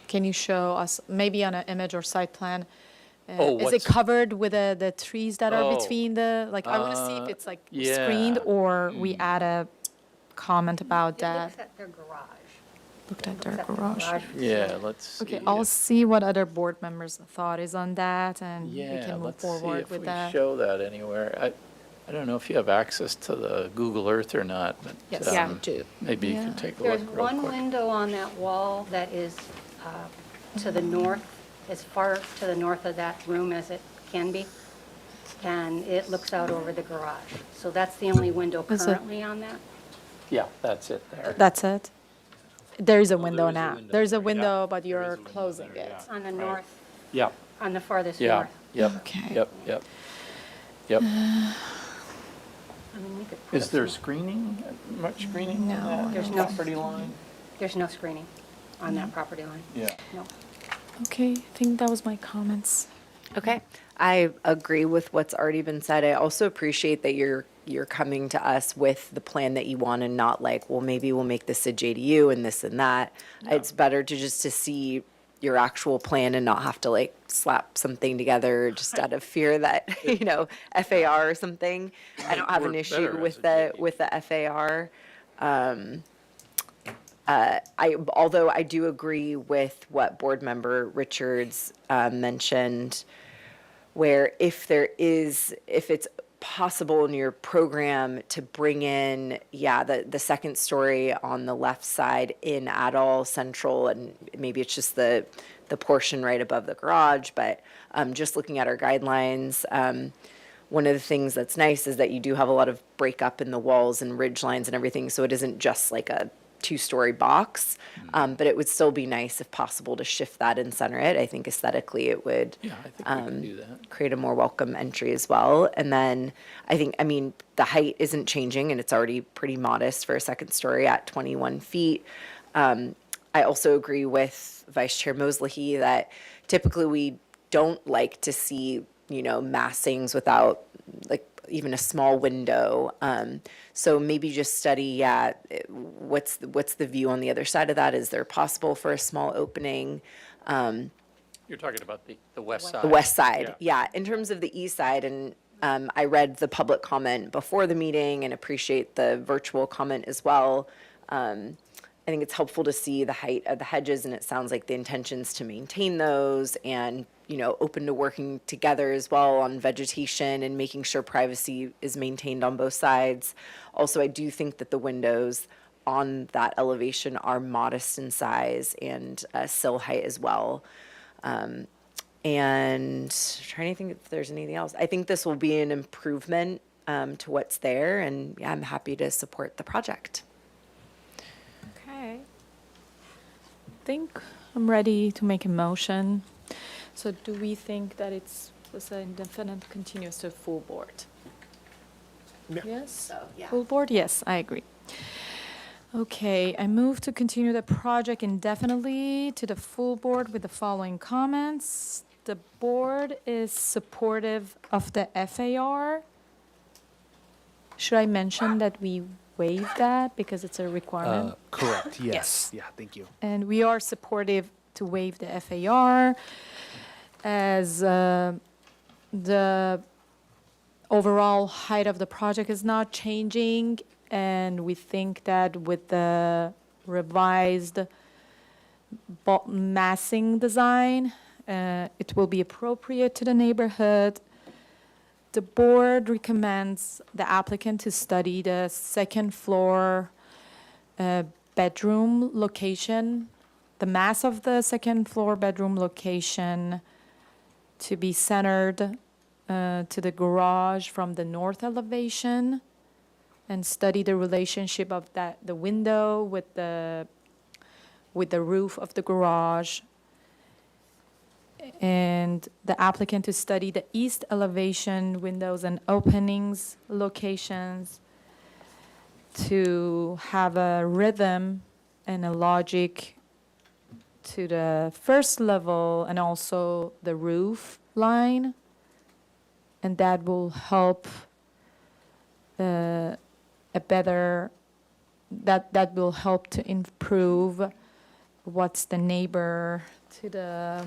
Can you show us maybe on an image or site plan? Oh, Is it what's- covered with the trees that are Oh, between the, like, I want to see if it's like yeah. screened or we add a comment about It that. looks at their garage. Looked at their Looks at the garage. Yeah, let's see. Okay, I'll see what other board members' thought is on that and we Yeah, can move let's see forward if with we that. show that anywhere. I don't know if you have access to the Google Earth or not, but. Yes, yeah, I um, do. Maybe you Yeah. can take a There's look real one quick. window on that wall that is to the north, as far to the north of that room as it can be, and it looks out over the garage. So that's the only window Is it- currently on that. Yeah, that's it there. That's it? There is a window is a now. window There's a there, yeah. window, but you're closing it. It's on the north, Yeah, on the farthest yeah, north. yep, Okay. yep, yep. I mean, we could put Is there some- screening, much screening No, on that There's no- property line? There's no screening on that property line. Yeah. No. Okay, I think that was my comments. Okay, I agree with what's already been said. I also appreciate that you're coming to us with the plan that you want and not like, well, maybe we'll make this a JDU and this and that. It's better to just to see, your actual plan and not have to like slap something together just out of fear that, FAR or something. I don't have an Work issue better with as the FAR. Although I do agree with what Board Member Richards mentioned, where if it's possible in your program to bring in, the second story on the left side in at all central, and maybe it's just the portion right above the garage, but just looking at our guidelines, one of the things that's nice is that you do have a lot of breakup in the walls and ridge lines and everything, so it isn't just like a two-story box, but it would still be nice if possible to shift that and center it. I think aesthetically it would Yeah, I think we can do that. create a more welcome entry as well. And then the height isn't changing and it's already pretty modest for a second story at 21 feet. I also agree with Vice Chair Mosley that typically we don't like to see, massings without like even a small window. So maybe just study, what's the view on the other side of that? Is there possible for a small opening? You're talking about the west side. The west side, yeah. In terms of the east side, and I read the public comment before the meeting and appreciate the virtual comment as well. I think it's helpful to see the height of the hedges, and it sounds like the intention's to maintain those and, open to working together as well on vegetation and making sure privacy is maintained on both sides. Also, I do think that the windows on that elevation are modest in size and sill height as well. And trying to think if there's anything else. I think this will be an improvement to what's there, and I'm happy to support the project. Okay. I think I'm ready to make a motion. So do we think that it's an indefinite continuous to full board? Yes? Full board? Yes, I agree. Okay, I move to continue the project indefinitely to the full board with the following comments. The board is supportive of the FAR. Should I mention that we waive that because it's a requirement? Correct, yes. Yeah, thank you. And we are supportive to waive the FAR as the overall height of the project is not changing. And we think that with the revised massing design, it will be appropriate to the neighborhood. The board recommends the applicant to study the second floor bedroom location, the mass of the second floor bedroom location to be centered to the garage from the north elevation, and study the relationship of the window with the roof of the garage. And the applicant to study the east elevation windows and openings locations to have a rhythm and a logic to the first level and also the roof line. And that will help that will help to improve what's the neighbor to the,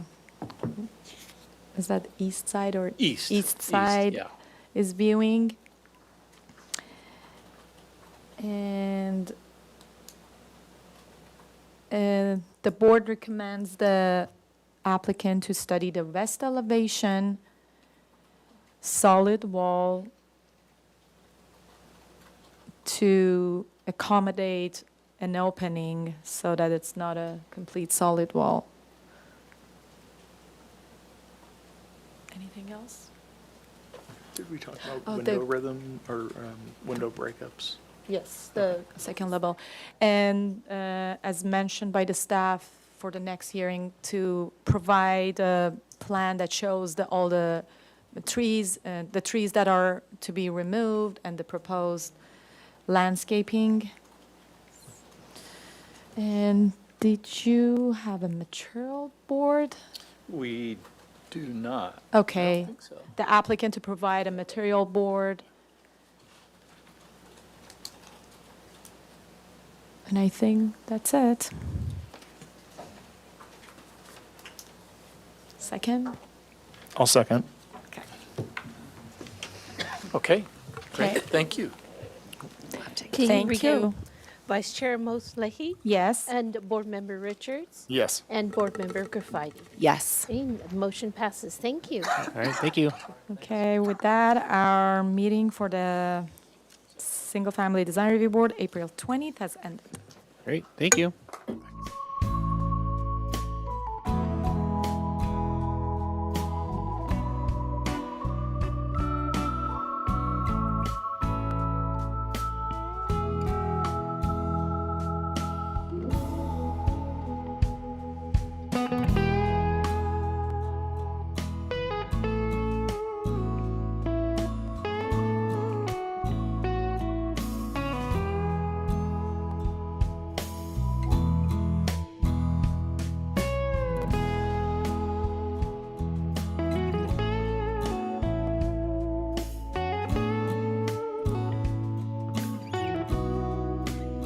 is that east side or East side yeah. is viewing. And the board recommends the applicant to study the west elevation, solid wall to accommodate an opening so that it's not a complete solid wall. Anything else? Did we talk about Oh, window the- rhythm or window breakups? Yes, the second level. And as mentioned by the staff for the next hearing, to provide a plan that shows all the trees that are to be removed and the proposed landscaping. And did you have a material board? We do not. Okay. I don't think so. The applicant to provide a material board. And I think that's it. Second? I'll second. Okay, great, Okay. thank you. Can you Thank read you. Vice Chair Mosley? Yes. And Board Member Richards? Yes. And Board Member Graffiti? Yes. Okay, motion passes. Thank you. All right, thank you. Okay, with that, our meeting for the Single Family Design Review Board, April 20th, has ended. Great, thank you.